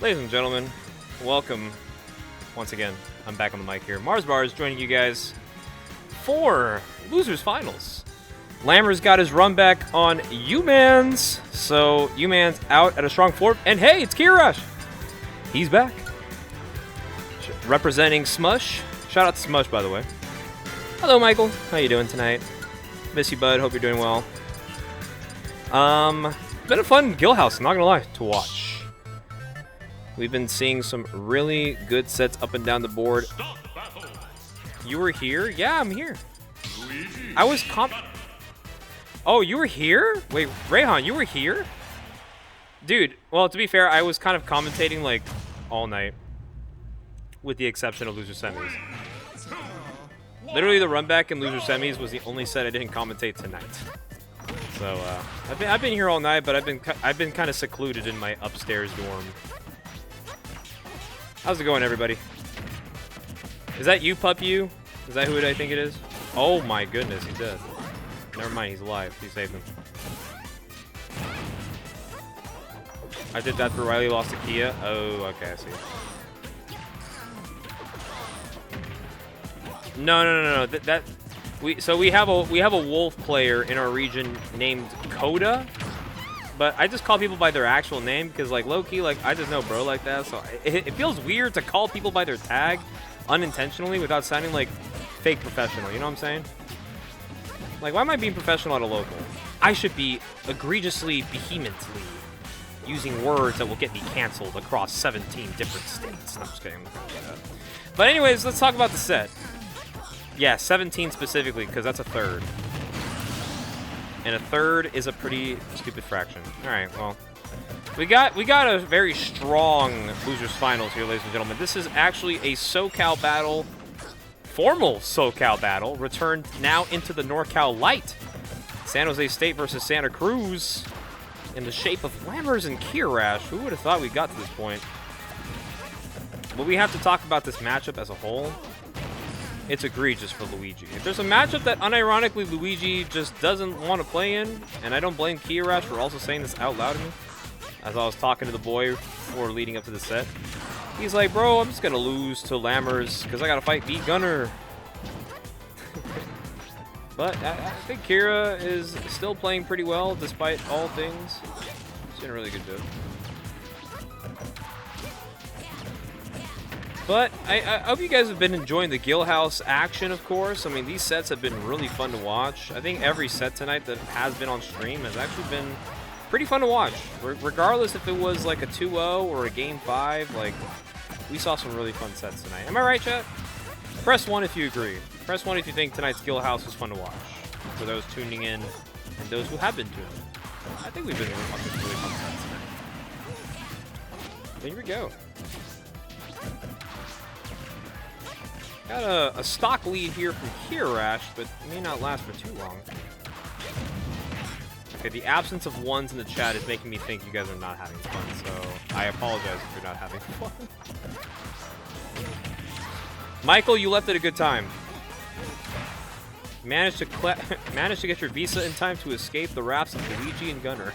Ladies and gentlemen, welcome once again. I'm back on the mic here. Mars Bars joining you guys for Losers Finals. Lammers got his run back on Umans, so Umans out at a strong 4. And hey, it's Kiyarash. He's back. Representing Smush. Shout out to Smush, by the way. Hello, Michael. How you doing tonight? Miss you, bud. Hope you're doing well. Been a fun Guildhouse, not gonna lie, to watch. We've been seeing some really good sets up and down the board. You were here? Yeah, I'm here. I was Oh, you were here? Wait, Rayhan, you were here? Dude, well, to be fair, I was kind of commentating, like, all night. With the exception of Loser Semis. Literally, the run back in Loser Semis was the only set I didn't commentate tonight. So, I've been here all night, but I've been kind of secluded in my upstairs dorm. How's it going, everybody? Is that you, Pup You? Is that who I think it is? Oh my goodness, he's dead. Never mind, he's alive. He saved him. I did that for Riley lost to Kia. Oh, okay, I see. No. So we have a wolf player in our region named Coda. But I just call people by their actual name because, like, low-key, like, I just know bro like that. So it feels weird to call people by their tag unintentionally without sounding like fake professional. You know what I'm saying? Like, why am I being professional at a local? I should be egregiously, vehemently using words that will get me canceled across 17 different states. No, I'm just kidding. But anyways, let's talk about the set. Yeah, 17 specifically because that's a third. And a third is a pretty stupid fraction. All right, well, we got a very strong Losers Finals here, ladies and gentlemen. This is actually a SoCal battle, formal SoCal battle, returned now into the NorCal Light. San Jose State versus Santa Cruz in the shape of Lammers and Kiyarash. Who would have thought we got to this point? But we have to talk about this matchup as a whole. It's egregious for Luigi. If there's a matchup that unironically Luigi just doesn't want to play in, and I don't blame Kiyarash for also saying this out loud to me, as I was talking to the boy before leading up to the set, he's like, bro, I'm just going to lose to Lammers because I got to fight B Gunner. But I think Kira is still playing pretty well despite all things. He's doing a really good job. But I hope you guys have been enjoying the Guildhouse action, of course. I mean, these sets have been really fun to watch. I think every set tonight that has been on stream has actually been pretty fun to watch. Regardless if it was like a 2-0 or a Game 5, like, we saw some really fun sets tonight. Am I right, chat? Press 1 if you agree. Press 1 if you think tonight's Guildhouse was fun to watch. For those tuning in and those who have been tuning in. I think we've been watching really fun sets tonight. Here we go. Got a stock lead here from Kiyarash, but it may not last for too long. Okay, the absence of ones in the chat is making me think you guys are not having fun, so I apologize if you're not having fun. Michael, you left at a good time. Managed to get your visa in time to escape the wraps of Luigi and Gunner.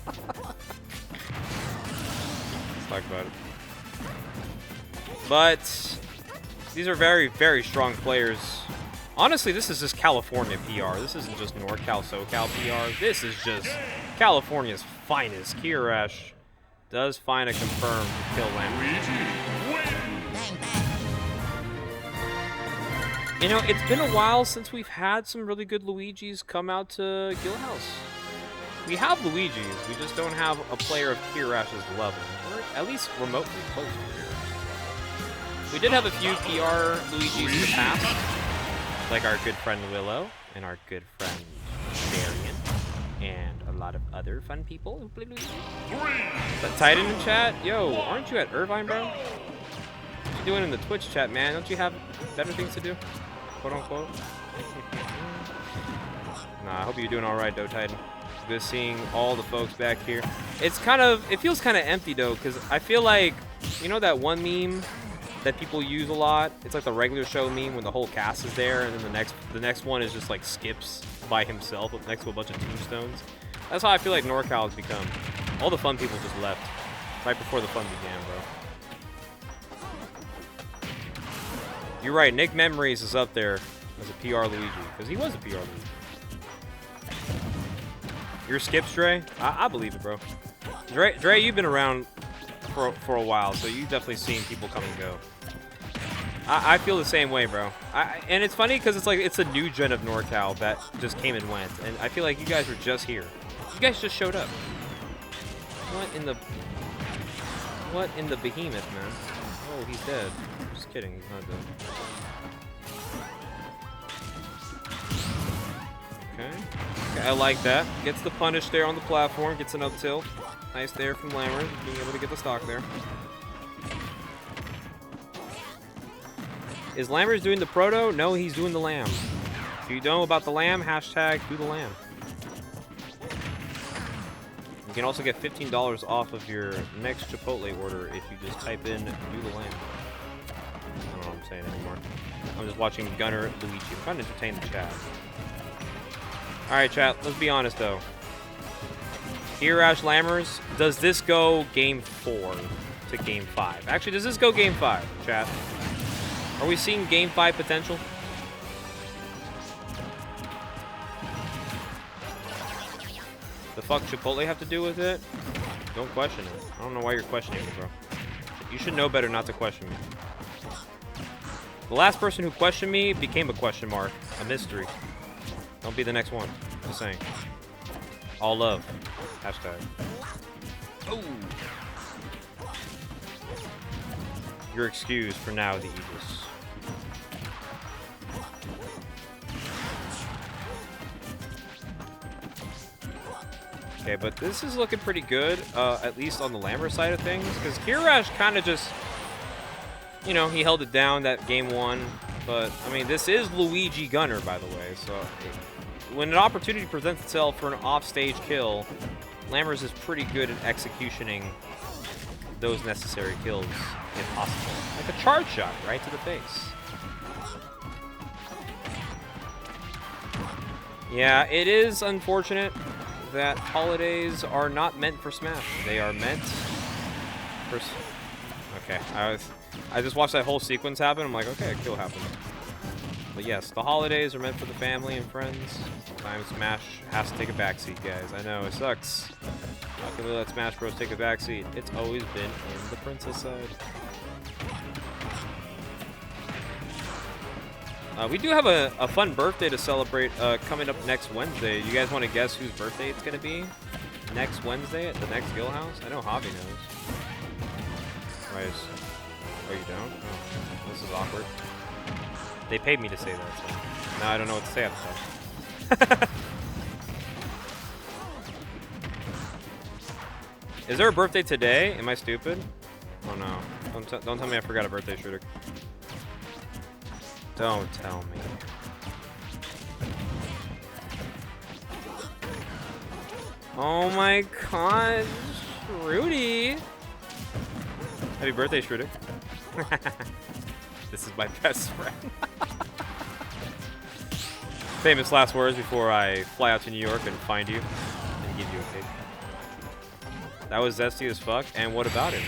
Let's talk about it. But these are very, very strong players. Honestly, this is just California PR. This isn't just NorCal, SoCal PR. This is just California's finest. Kiyarash does find a confirmed kill Lammers. You know, it's been a while since we've had some really good Luigis come out to Guildhouse. We have Luigis, we just don't have a player of Kiyarash's level, or at least remotely close to Kiyarash's level. We did have a few PR Luigis in the past, like our good friend Willow, and our good friend Darian, and a lot of other fun people who play Luigi. But Titan in chat? Yo, aren't you at Irvine, bro? What you doing in the Twitch chat, man? Don't you have better things to do? Quote unquote. Nah, I hope you're doing alright though, Titan. Good seeing all the folks back here. It feels kind of empty though, because I feel like, you know that one meme that people use a lot? It's like the regular show meme when the whole cast is there, and then the next one is just like Skips by himself next to a bunch of tombstones. That's how I feel like NorCal has become. All the fun people just left. Right before the fun began, bro. You're right, Nick Memories is up there as a PR Luigi, because he was a PR Luigi. You're Skips, Dre? I believe it, bro. Dre, you've been around for a while, so you've definitely seen people come and go. I feel the same way, bro. And it's funny because it's like it's a new gen of NorCal that just came and went, and I feel like you guys were just here. You guys just showed up. What in the behemoth, man? Oh, he's dead. Just kidding, he's not dead. Okay, I like that. Gets the punish there on the platform, gets an up tilt. Nice there from Lammers, being able to get the stock there. Is Lammers doing the proto? No, he's doing the lamb. If you know about the lamb, hashtag do the lamb. You can also get $15 off of your next Chipotle order if you just type in do the lamb. I don't know what I'm saying anymore. I'm just watching Gunner Luigi. I'm trying to entertain the chat. Alright, chat, let's be honest though. Kiyarash Lammers, does this go game 4 to game 5? Actually, does this go game 5, chat? Are we seeing game 5 potential? The fuck Chipotle have to do with it? Don't question it. I don't know why you're questioning me, bro. You should know better not to question me. The last person who questioned me became a question mark. A mystery. Don't be the next one. Just saying. All love. Hashtag. Oh. You're excused for now, the Aegis. Okay, but this is looking pretty good, at least on the Lammers side of things, because Kiyarash kind of just, you know, he held it down that game 1, but, I mean, this is Luigi Gunner, by the way, so when an opportunity presents itself for an offstage kill, Lammers is pretty good at executioning those necessary kills, if possible. Like a charge shot, right to the face. Yeah, it is unfortunate that holidays are not meant for Smash. They are meant for... Okay, I just watched that whole sequence happen. I'm like, okay, a kill happened. But yes, the holidays are meant for the family and friends. Sometimes Smash has to take a backseat, guys. I know, it sucks. How can we let Smash Bros. Take a backseat? It's always been in the princess side. We do have a fun birthday to celebrate coming up next Wednesday. You guys want to guess whose birthday it's going to be? Next Wednesday at the next Guildhouse? I know Javi knows. Right. Oh, you don't? Oh, this is awkward. They paid me to say that, so now I don't know what to say after that. Is there a birthday today? Am I stupid? Oh no. Don't tell me I forgot a birthday, Shooter. Don't tell me. Oh my god, Rudy. Happy birthday, Shrudik. This is my best friend. Famous last words before I fly out to New York and find you and give you a cake. That was zesty as fuck, and what about him?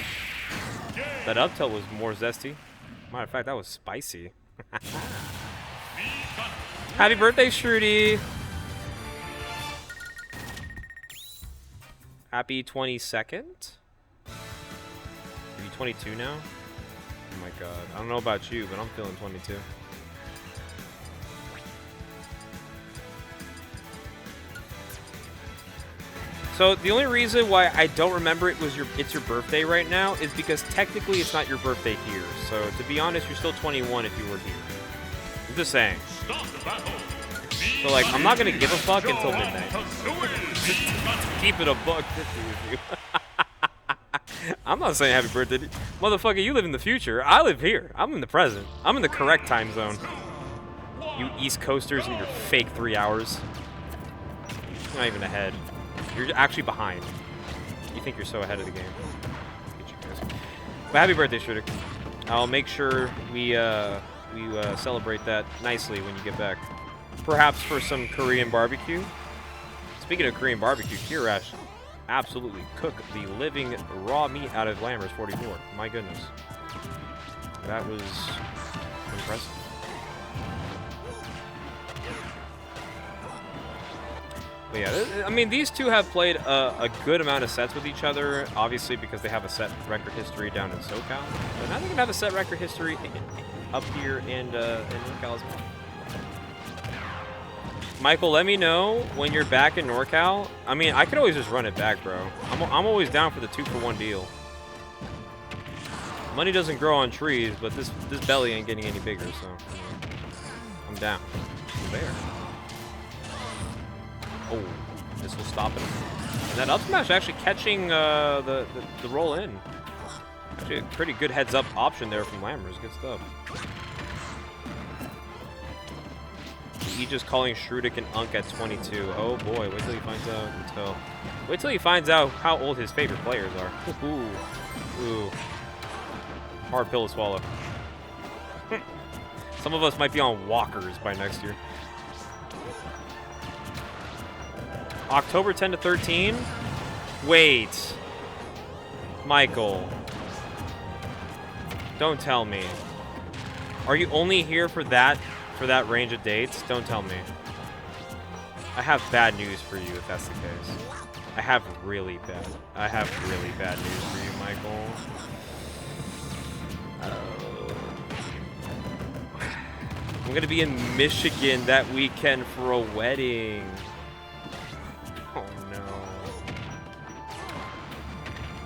That up tilt was more zesty. Matter of fact, that was spicy. Happy birthday, Shrudy! Happy 22nd? Are you 22 now? Oh my god. I don't know about you, but I'm feeling 22. So the only reason why I don't remember it's your birthday right now is because technically it's not your birthday here. So to be honest, you're still 21 if you were here. I'm just saying. So like, I'm not gonna give a fuck until midnight. Keep it a buck 50 with you. I'm not saying happy birthday. Motherfucker, you live in the future. I live here. I'm in the present. I'm in the correct time zone. You East Coasters and your fake 3 hours. You're not even ahead. You're actually behind. You think you're so ahead of the game. Get you guys. But happy birthday, Shrudik. I'll make sure we celebrate that nicely when you get back. Perhaps for some Korean barbecue. Speaking of Korean barbecue, Kiyarash absolutely cook the living raw meat out of Lammers44. My goodness. That was impressive. But yeah, I mean, these two have played a good amount of sets with each other, obviously because they have a set record history down in SoCal. But now they can have a set record history up here in NorCal as well. Michael, let me know when you're back in NorCal. I mean, I could always just run it back, bro. I'm always down for the 2-for-1 deal. Money doesn't grow on trees, but this belly ain't getting any bigger, so I'm down. I'm there. Oh, this will stop it. And that up smash actually catching the roll in. Actually, a pretty good heads-up option there from Lammers. Good stuff. He just calling Shrudik and Unk at 22. Oh boy, wait till he finds out. Wait till he finds out how old his favorite players are. Ooh. Hard pill to swallow. Some of us might be on walkers by next year. October 10 to 13? Wait. Michael. Don't tell me. Are you only here for that range of dates? Don't tell me. I have bad news for you if that's the case. I have really bad news for you, Michael. I'm gonna be in Michigan that weekend for a wedding. Oh no.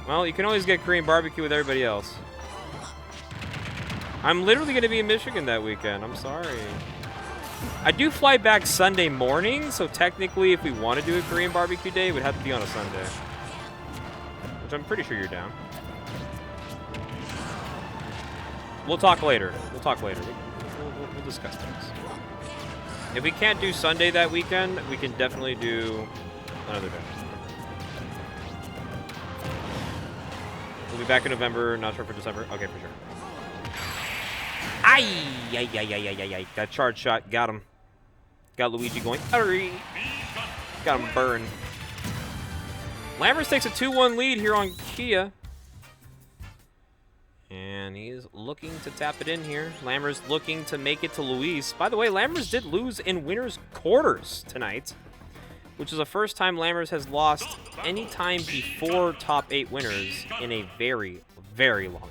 Well, you can always get Korean barbecue with everybody else. I'm literally gonna be in Michigan that weekend. I'm sorry. I do fly back Sunday morning, so technically if we want to do a Korean barbecue day, it would have to be on a Sunday. Which I'm pretty sure you're down. We'll talk later. We'll discuss things. If we can't do Sunday that weekend, we can definitely do another day. We'll be back in November. Not sure for December. Okay, for sure. Ay. That charge shot. Got him. Got Luigi going. Got him burned. Lammers takes a 2-1 lead here on Kia. And he's looking to tap it in here. Lammers looking to make it to Luis. By the way, Lammers did lose in winners' quarters tonight, which is the first time Lammers has lost any time before top 8 winners in a very, very long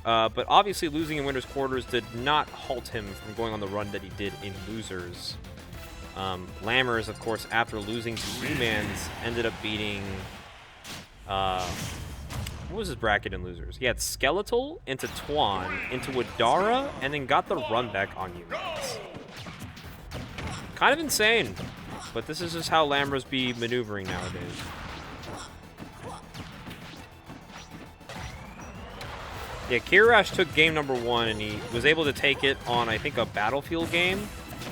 time. But obviously losing in winners' quarters did not halt him from going on the run that he did in losers. Lammers, of course, after losing to Humans, ended up beating... what was his bracket in losers? He had Skeletal into Twan, into Widara, and then got the run back on Humans. Kind of insane, but this is just how Lammers be maneuvering nowadays. Yeah, Kiyarash took game number 1, and he was able to take it on, I think, a Battlefield game,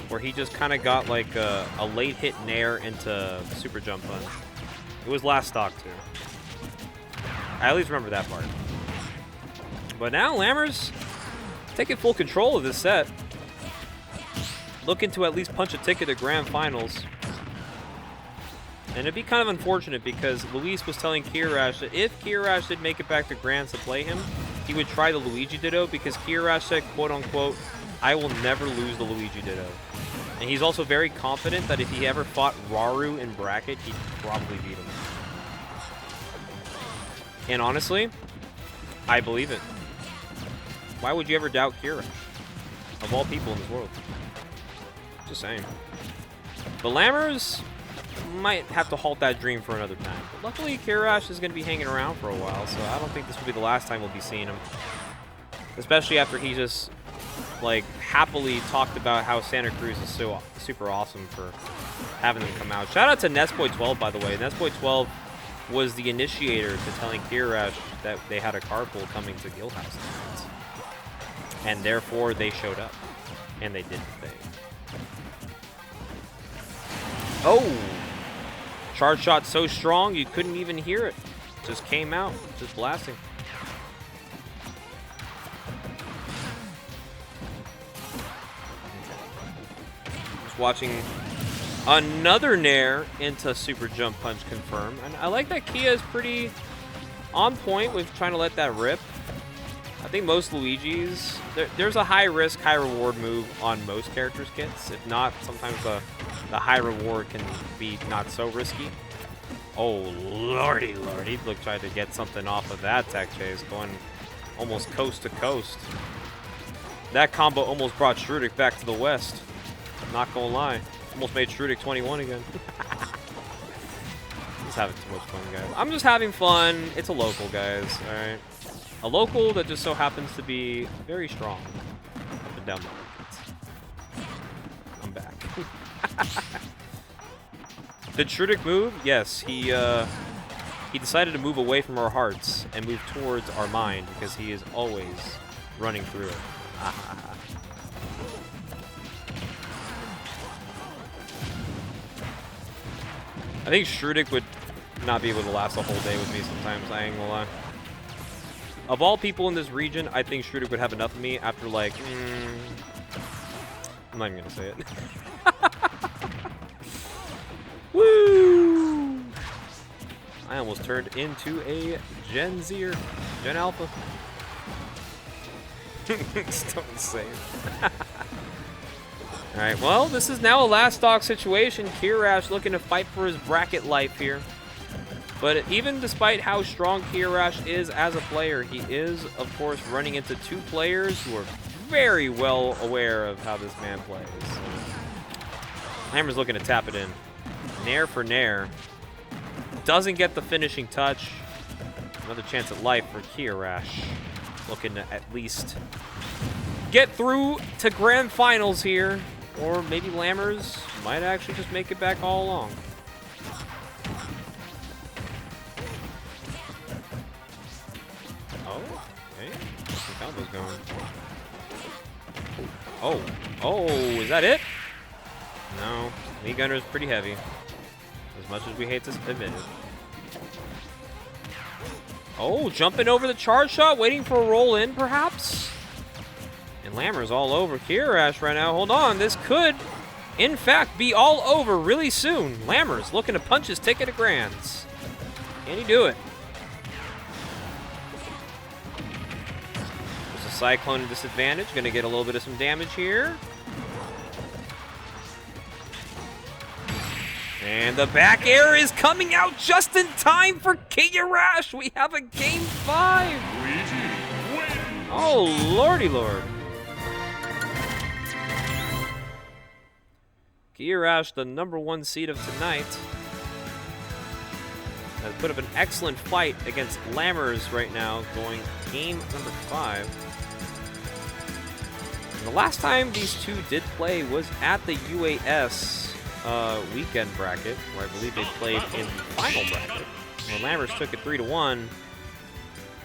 where he just kind of got like a late hit nair into Super Jump Punch. It was last stock, too. I at least remember that part. But now Lammers taking full control of this set. Looking to at least punch a ticket to Grand Finals. And it'd be kind of unfortunate because Luis was telling Kiyarash that if Kiyarash did make it back to Grands to play him, he would try the Luigi Ditto because Kiyarash said, quote unquote, I will never lose the Luigi Ditto. And he's also very confident that if he ever fought Raru in bracket, he'd probably beat him. And honestly, I believe it. Why would you ever doubt Kiyarash? Of all people in this world. Just saying. The Lammers might have to halt that dream for another time. But luckily, Kiyarash is going to be hanging around for a while, so I don't think this will be the last time we'll be seeing him. Especially after he just, like, happily talked about how Santa Cruz is so super awesome for having them come out. Shout out to Nestboy12, by the way. Nestboy12 was the initiator to telling Kiyarash that they had a carpool coming to Guildhouse tonight. And therefore, they showed up. And they did the thing. Oh! Charge shot so strong, you couldn't even hear it. Just came out, just blasting. Just watching Another nair into super jump punch confirmed. And I like that Kia is pretty on point with trying to let that rip. I think most Luigi's, there's a high risk, high reward move on most characters' kits. If not, sometimes the high reward can be not so risky. Oh, lordy, lordy. Look, tried to get something off of that tech chase, going almost coast to coast. That combo almost brought Strudik back to the west. Not gonna lie. Almost made Strudik 21 again. Just having too much fun, guys. I'm just having fun. It's a local, guys, alright? A local that just so happens to be very strong up and down the markets. I'm back. Did Strudik move? Yes, he decided to move away from our hearts and move towards our mind because he is always running through it. I think Strudik would not be able to last a whole day with me sometimes, I ain't gonna lie. Of all people in this region, I think Strudik would have enough of me after like, I'm not even gonna say it. Woo! I almost turned into a Gen Zer, Gen Alpha. Still insane. Alright, well, this is now a last stock situation. Kiyarash looking to fight for his bracket life here. But even despite how strong Kiyarash is as a player, he is, of course, running into two players who are very well aware of how this man plays. Hammer's looking to tap it in. Nair for Nair. Doesn't get the finishing touch. Another chance at life for Kiyarash. Looking to at least get through to grand finals here. Or maybe Lammers might actually just make it back all along. Oh, okay. Some combos going. Oh, is that it? No, Lee Gunner is pretty heavy. As much as we hate to admit it. Oh, jumping over the charge shot, waiting for a roll in, perhaps? And Lammers all over Kiyarash right now. Hold on, this could, in fact, be all over really soon. Lammers looking to punch his ticket to grands. Can he do it? There's a Cyclone disadvantage. Gonna get a little bit of some damage here. And the back air is coming out just in time for Kiyarash. We have a game 5. Oh, lordy lord. Kiyarash, the #1 seed of tonight, has put up an excellent fight against Lammers right now, going game number 5. And the last time these two did play was at the UAS weekend bracket, where I believe they played in the final bracket, where Lammers took it 3-1.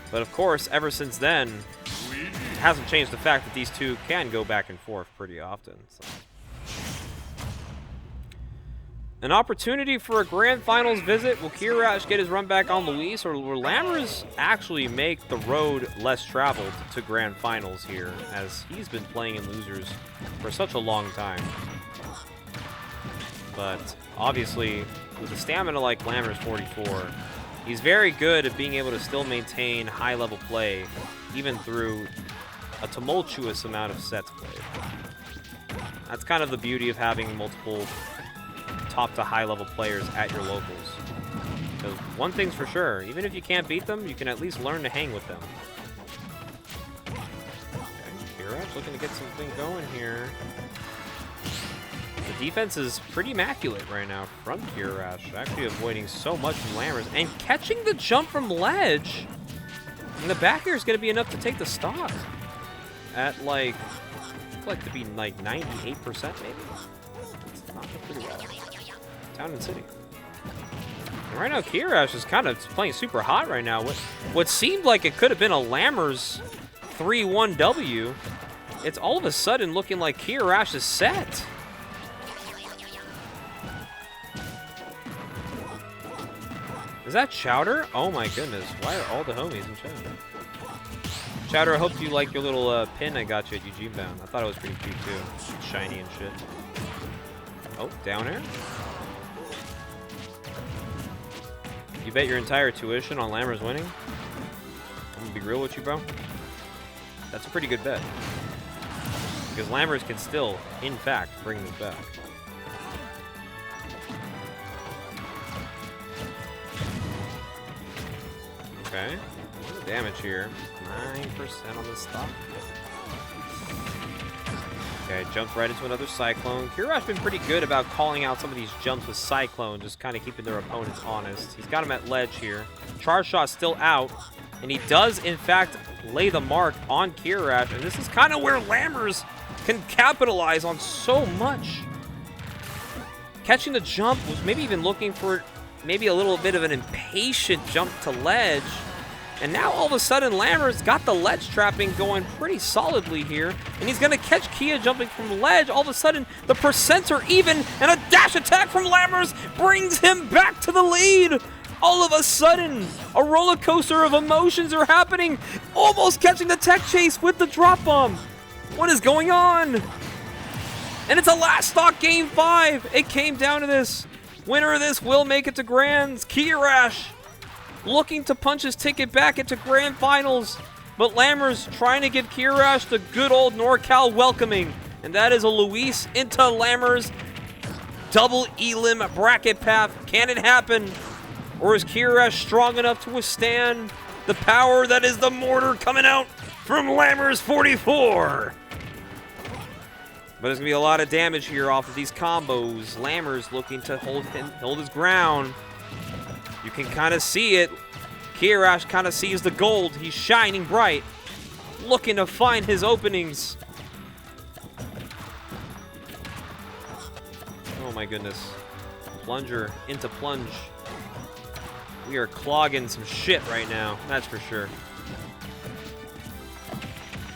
But of course, ever since then, it hasn't changed the fact that these two can go back and forth pretty often. So. An opportunity for a grand finals visit. Will Kiyarash get his run back on Luis, or will Lammers actually make the road less traveled to grand finals here, as he's been playing in losers for such a long time? But obviously, with a stamina like Lammers44, he's very good at being able to still maintain high-level play, even through a tumultuous amount of sets played. That's kind of the beauty of having multiple top to high-level players at your locals. Because one thing's for sure, even if you can't beat them, you can at least learn to hang with them. Okay, Kiyarash looking to get something going here. The defense is pretty immaculate right now from Kiyarash, actually avoiding so much from Lammers, and catching the jump from ledge. And the back air is going to be enough to take the stock at like to be like 98% maybe. It's not pretty well. Town and City. And right now, Kiyarash is kind of playing super hot right now. What seemed like it could have been a Lammers 3-1 W, it's all of a sudden looking like Kiyarash is set. Is that Chowder? Oh my goodness, why are all the homies in chat? Chowder, I hope you like your little pin I got you at Eugene Bound. I thought it was pretty cute too. Shiny and shit. Oh, down air. You bet your entire tuition on Lammers winning? I'm gonna be real with you, bro. That's a pretty good bet. Because Lammers can still, in fact, bring this back. Okay. A lot of damage here. 9% on the stock. Okay, jumps right into another Cyclone. Kiyarash been pretty good about calling out some of these jumps with Cyclone, just kind of keeping their opponents honest. He's got him at ledge here. Charge shot still out, and he does, in fact, lay the mark on Kiyarash, and this is kind of where Lammers can capitalize on so much. Catching the jump was maybe even looking for maybe a little bit of an impatient jump to ledge. And now all of a sudden, Lammers got the ledge trapping going pretty solidly here. And he's going to catch Kia jumping from ledge. All of a sudden, the percents are even. And a dash attack from Lammers brings him back to the lead. All of a sudden, a roller coaster of emotions are happening. Almost catching the tech chase with the drop bomb. What is going on? And it's a last stock game 5. It came down to this. Winner of this will make it to Grands. Kiyarash looking to punch his ticket back into Grand Finals. But Lammers trying to give Kiyarash the good old NorCal welcoming. And that is a Luis into Lammers double elim bracket path. Can it happen? Or is Kiyarash strong enough to withstand the power that is the mortar coming out from Lammers44? But there's going to be a lot of damage here off of these combos. Lammers looking to hold his ground. You can kind of see it. Kiyarash kind of sees the gold. He's shining bright, looking to find his openings. Oh my goodness. Plunger into plunge. We are clogging some shit right now, that's for sure.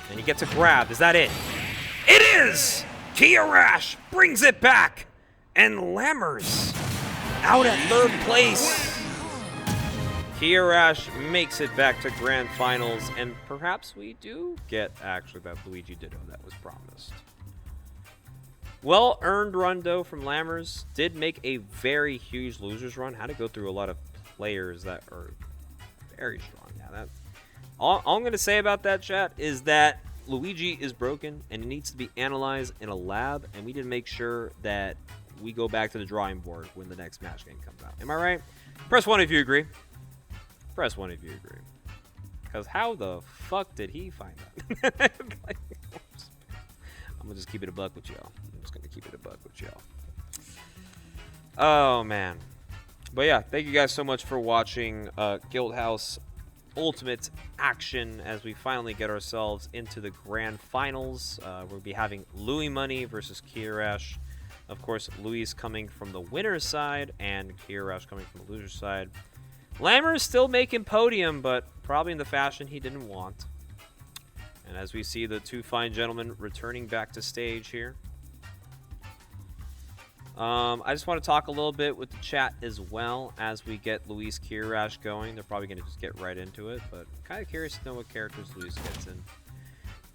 And he gets a grab. Is that it? It is! Kiyarash brings it back. And Lammers out at 3rd place. Kiyarash makes it back to Grand Finals, and perhaps we do get actually that Luigi Ditto that was promised. Well-earned run, though, from Lammers. Did make a very huge losers run. Had to go through a lot of players that are very strong. Yeah, all I'm going to say about that, chat, is that Luigi is broken, and it needs to be analyzed in a lab, and we need to make sure that we go back to the drawing board when the next match game comes out. Am I right? Press 1 if you agree. Press 1 if you agree. Because how the fuck did he find that? Like, I'm going to just keep it a buck with y'all. I'm just going to keep it a buck with y'all. Oh, man. But yeah, thank you guys so much for watching Guildhouse Ultimate action as we finally get ourselves into the Grand Finals. We'll be having Louis Money versus Kiyarash. Of course, Louis coming from the winner's side and Kiyarash coming from the loser's side. Lammers still making podium, but probably in the fashion he didn't want. And as we see the two fine gentlemen returning back to stage here. I just want to talk a little bit with the chat as well as we get Luis Kiyarash going. They're probably going to just get right into it, but kind of curious to know what characters Luis gets in.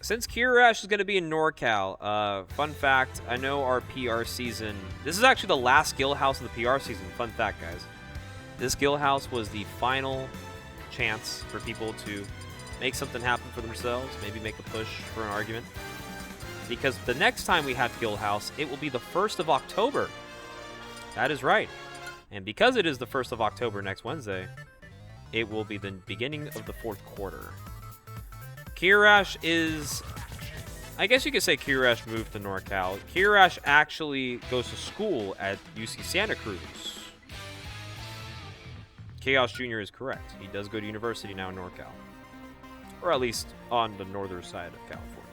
Since Kiyarash is going to be in NorCal, fun fact, I know our PR season, this is actually the last Guildhouse of the PR season. Fun fact, guys. This Guildhouse was the final chance for people to make something happen for themselves, maybe make a push for an argument. Because the next time we have Guildhouse, it will be the 1st of October. That is right. And because it is the 1st of October next Wednesday, it will be the beginning of the 4th quarter. Kiyarash is... I guess you could say Kiyarash moved to NorCal. Kiyarash actually goes to school at UC Santa Cruz. Chaos Jr. is correct. He does go to university now in NorCal. Or at least on the northern side of California.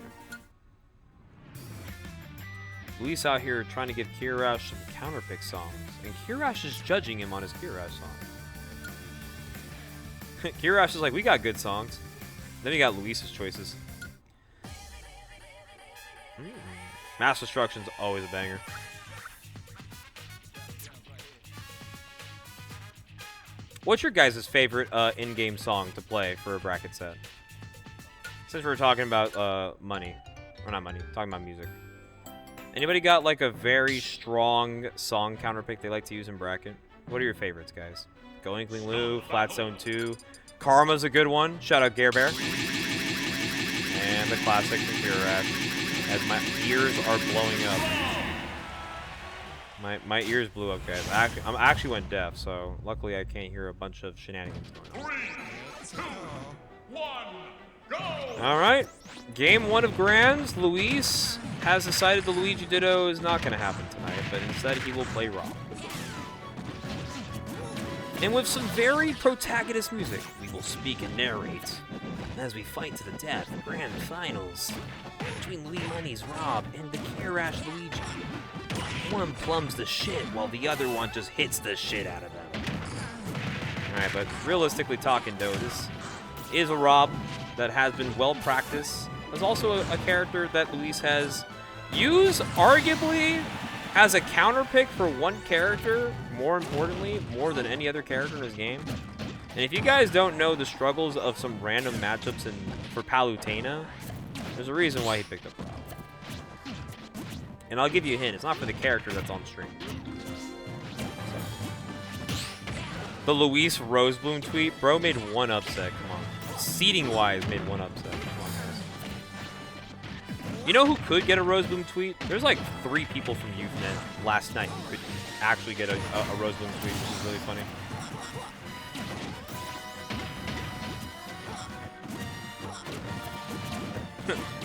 Luis out here trying to give Kiyarash some counterpick songs. And Kiyarash is judging him on his Kiyarash song. Kiyarash is like, we got good songs. Then you got Luis's choices. Mass Destruction's always a banger. What's your guys' favorite in-game song to play for a bracket set? Since we're talking about money. Or not money, talking about music. Anybody got like a very strong song counterpick they like to use in bracket? What are your favorites, guys? Go Inkling Lou, Flat Zone 2. Karma's a good one. Shout out Gare Bear. And the classic from Kiyarash. As my ears are blowing up. My ears blew up, guys. I actually went deaf, so luckily I can't hear a bunch of shenanigans going on. 3, 2, 1, go! All right, game 1 of Grands. Luis has decided the Luigi Ditto is not going to happen tonight, but instead he will play Rob. And with some very protagonist music, we will speak and narrate as we fight to the death in grand finals between Louis Money's Rob and the Kiyarash Luigi. One plums the shit while the other one just hits the shit out of them. Alright, but realistically talking though, this is a Rob that has been well practiced. There's also a character that Luis has used arguably as a counterpick for one character, more importantly, more than any other character in his game. And if you guys don't know the struggles of some random matchups for Palutena, there's a reason why he picked up Rob. And I'll give you a hint, it's not for the character that's on stream. The Luis Rosebloom tweet, bro made one upset, come on. Seating-wise, made one upset, come on, guys. You know who could get a Rosebloom tweet? There's like 3 people from YouthNet last night who could actually get a Rosebloom tweet, which is really funny.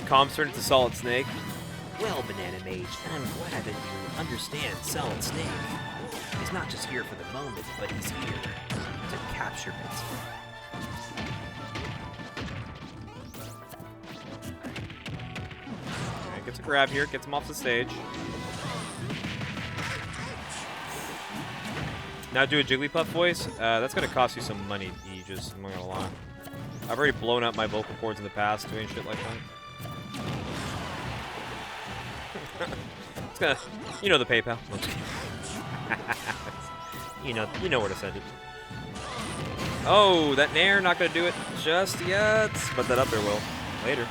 Calm's turned into Solid Snake. Well, Banana Mage, I'm glad that you understand Solid Snake. He's not just here for the moment, but he's here to capture it. Alright, gets a grab here, gets him off the stage. Now do a Jigglypuff voice. That's gonna cost you some money, Aegis, I'm not gonna lie. I've already blown up my vocal cords in the past doing shit like that. It's gonna, you know the PayPal. you know where to send it. Oh, that Nair not gonna do it just yet, but that up there will later.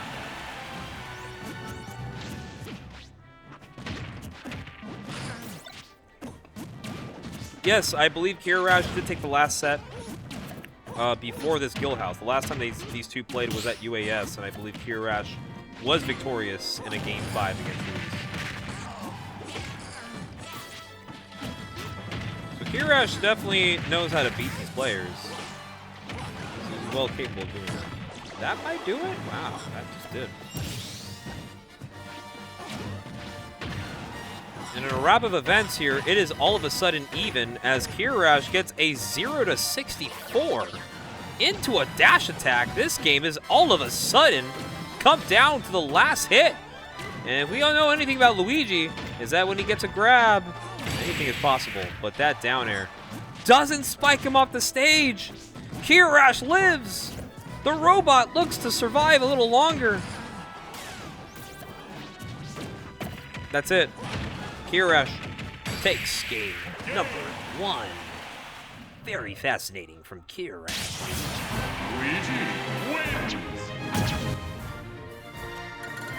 Yes, I believe Kiyarash did take the last set before this Guildhouse. The last time these two played was at UAS, and I believe Kiyarash was victorious in a Game 5 against Luis. So Kiyarash definitely knows how to beat these players. He's well capable of doing that. That might do it? Wow, that just did. And in a wrap of events here, it is all of a sudden even as Kiyarash gets a 0-64 into a dash attack. This game is all of a sudden come down to the last hit. And if we don't know anything about Luigi, is that when he gets a grab, anything is possible. But that down air doesn't spike him off the stage. Kiyarash lives. The robot looks to survive a little longer. That's it. Kiyarash takes game number 1. Very fascinating from Kiyarash. Luigi wins.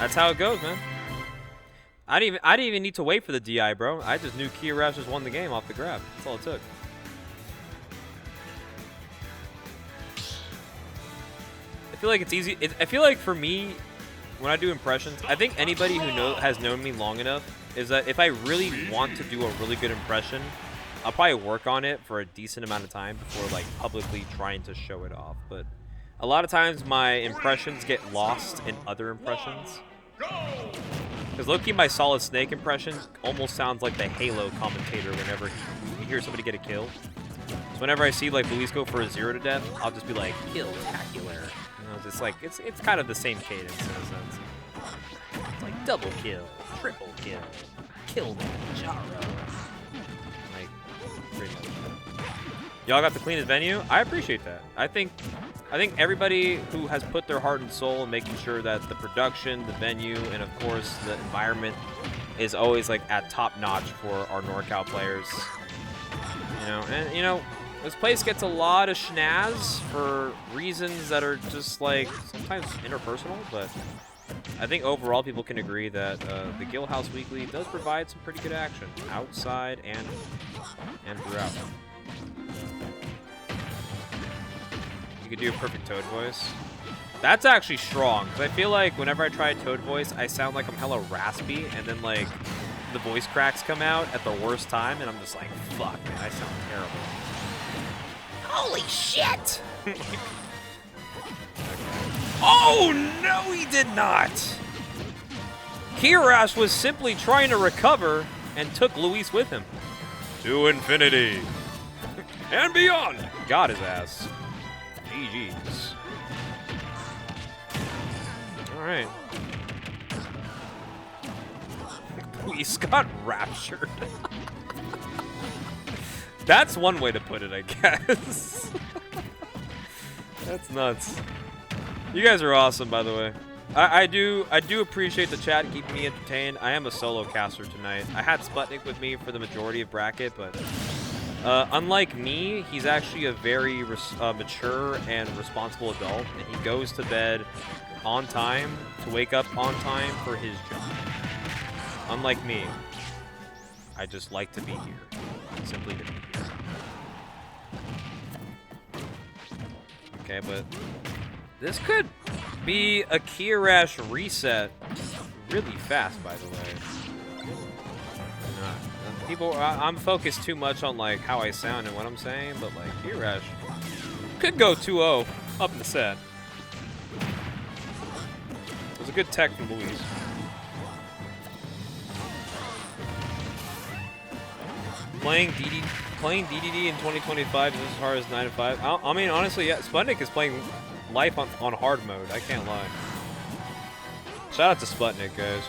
That's how it goes, man. I didn't even need to wait for the DI, bro. I just knew Kiyarash just won the game off the grab. That's all it took. I feel like it's easy. I feel like for me, when I do impressions, I think anybody who has known me long enough is that if I really want to do a really good impression, I'll probably work on it for a decent amount of time before like publicly trying to show it off. But a lot of times my impressions get lost in other impressions. Because low-key, my Solid Snake impression almost sounds like the Halo commentator whenever you hear somebody get a kill. So whenever I see like Luis go for a 0 to death, I'll just be like, kill-tacular. You know, it's like it's kind of the same cadence in a sense. It's like double kill, triple kill, kill Jaro. Like, pretty much. Y'all got the cleanest venue. I appreciate that. I think everybody who has put their heart and soul in making sure that the production, the venue, and of course the environment is always like at top notch for our NorCal players. This place gets a lot of schnaz for reasons that are just like sometimes interpersonal, but I think overall people can agree that the Guildhouse Weekly does provide some pretty good action outside and throughout. You could do a perfect Toad voice. That's actually strong, because I feel like whenever I try a Toad voice, I sound like I'm hella raspy, and then like the voice cracks come out at the worst time, and I'm just like, fuck, man, I sound terrible. Holy shit! Oh, no, he did not! Kiyarash was simply trying to recover and took Luis with him. To infinity. And beyond. Got his ass. GG's. Alright. Luis got raptured. That's one way to put it, I guess. That's nuts. You guys are awesome, by the way. I do appreciate the chat keeping me entertained. I am a solo caster tonight. I had Sputnik with me for the majority of bracket, but unlike me, he's actually a very mature and responsible adult, and he goes to bed on time to wake up on time for his job. Unlike me, I just like to be here. Simply to be here. Okay, but this could be a Kiyarash reset really fast, by the way. People, I'm focused too much on like how I sound and what I'm saying, but like Kiyarash could go 2-0 up in the set. It was a good tech from Luis. Playing DDD in 2025 is as hard as 9 to 5. I mean, honestly, yeah, Sputnik is playing life on hard mode. I can't lie. Shout out to Sputnik, guys.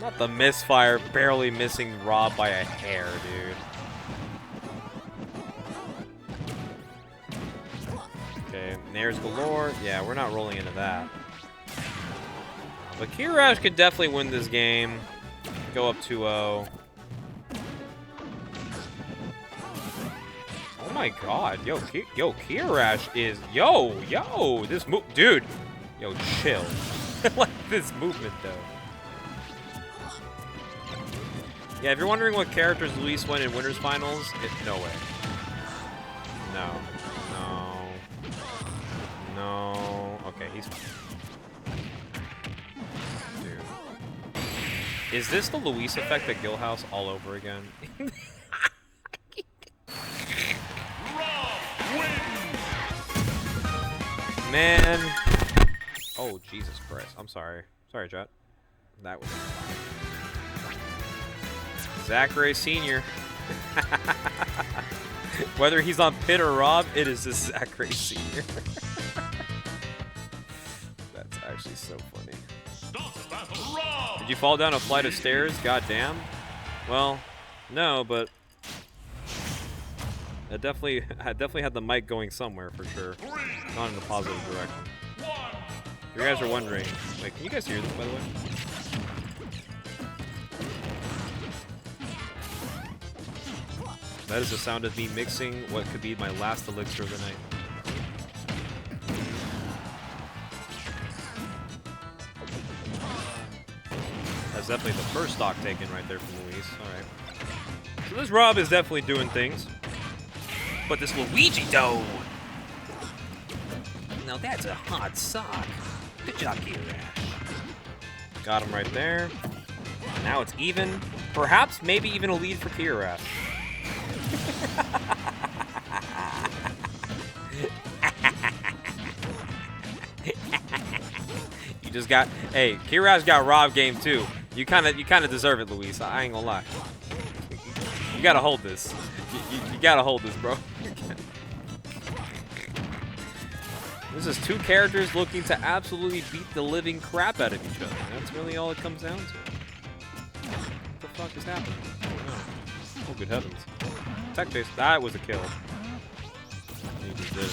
Not the misfire, barely missing Rob by a hair, dude. Okay, Nairs galore. Yeah, we're not rolling into that. But Kiyarash could definitely win this game. Go up 2-0. Oh my god. Yo, Kiyarash is... Yo, this move... Dude. Yo, chill. Like this movement, though. Yeah, if you're wondering what characters Luis went in Winners Finals, no way. No. Okay, he's fine. Is this the Luis effect at Guildhouse all over again? Man. Oh, Jesus Christ. I'm sorry. Sorry, chat. That was Zachary Sr. Whether he's on Pit or Rob, it is this Zachary Sr. That's actually so funny. Did you fall down a flight of stairs? God damn. Well, no, but I definitely had the mic going somewhere for sure. Not in the positive direction. If you guys are wondering, wait, can you guys hear this, by the way? That is the sound of me mixing what could be my last elixir of the night. That's definitely the first stock taken right there from Luis. Alright. So this Rob is definitely doing things. But this Luigi dough! Now that's a hot sock. Good job, Kiyarash. Got him right there. Now it's even. Perhaps maybe even a lead for Kiyarash. You just got... Hey, Kiyarash got Rob game too. You kind of deserve it, Luis. I ain't gonna lie. You gotta hold this. You gotta hold this, bro. This is two characters looking to absolutely beat the living crap out of each other. That's really all it comes down to. What the fuck is happening? I don't know. Oh, good heavens. Tech chase. That was a kill. He just did it.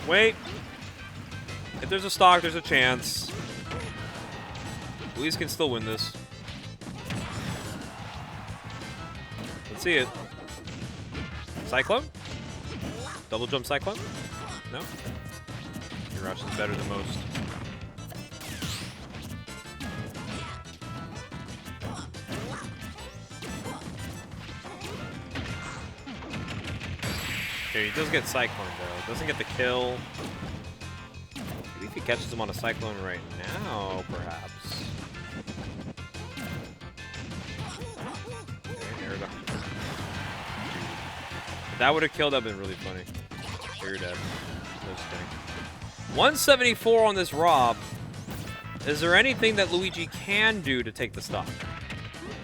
Wait. If there's a stock, there's a chance. Luis can still win this. see it. Cyclone? Double jump Cyclone? No? Kiyarash is better than most. Okay, he does get Cyclone though. Doesn't get the kill. Maybe if he catches him on a Cyclone right now, perhaps. If that would have killed, that would have been really funny. So you're dead. No, just kidding. 174 on this Rob. Is there anything that Luigi can do to take the stock?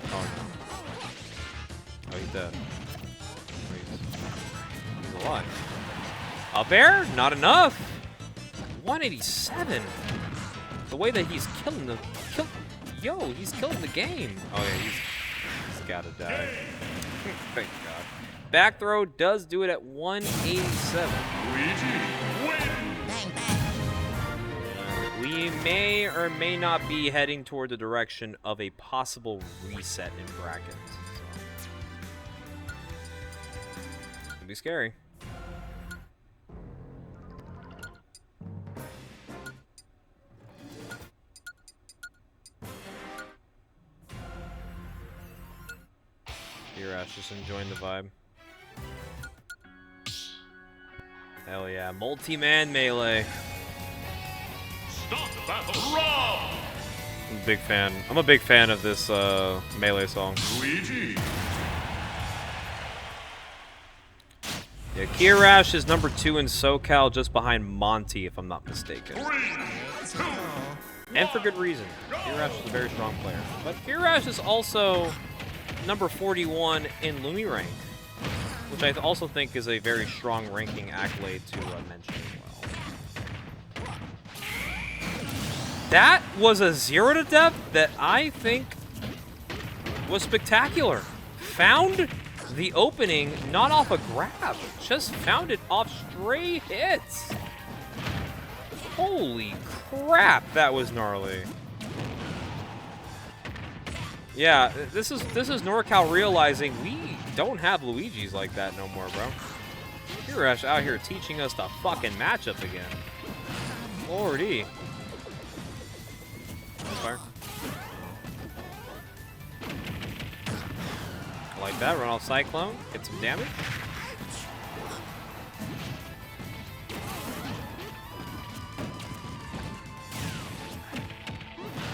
Oh, no. Oh, he's dead. He's alive. Up air? Not enough. 187. The way that he's killing the... Yo, he's killing the game. Oh, yeah, he's gotta die. Thank God. Back throw does do it at 187. We may or may not be heading toward the direction of a possible reset in bracket. So. Could be scary. Kiyarash just enjoying the vibe. Hell yeah, multi-man melee. Start the battle. Rob! I'm a big fan. I'm a big fan of this melee song. Luigi. Yeah, Kiyarash is number 2 in SoCal, just behind Monty, if I'm not mistaken. 3, 2, And for good reason. Kiyarash is a very strong player. But Kiyarash is also number 41 in Lumi rank, which I also think is a very strong ranking accolade to mention as well. That was a 0 to death that I think was spectacular. Found the opening not off a grab, just found it off stray hits. Holy crap, that was gnarly. Yeah, this is NorCal realizing we don't have Luigis like that no more, bro. Kiyarash out here teaching us the fucking matchup again. Lordy. Fire. I like that. Run off Cyclone. Get some damage.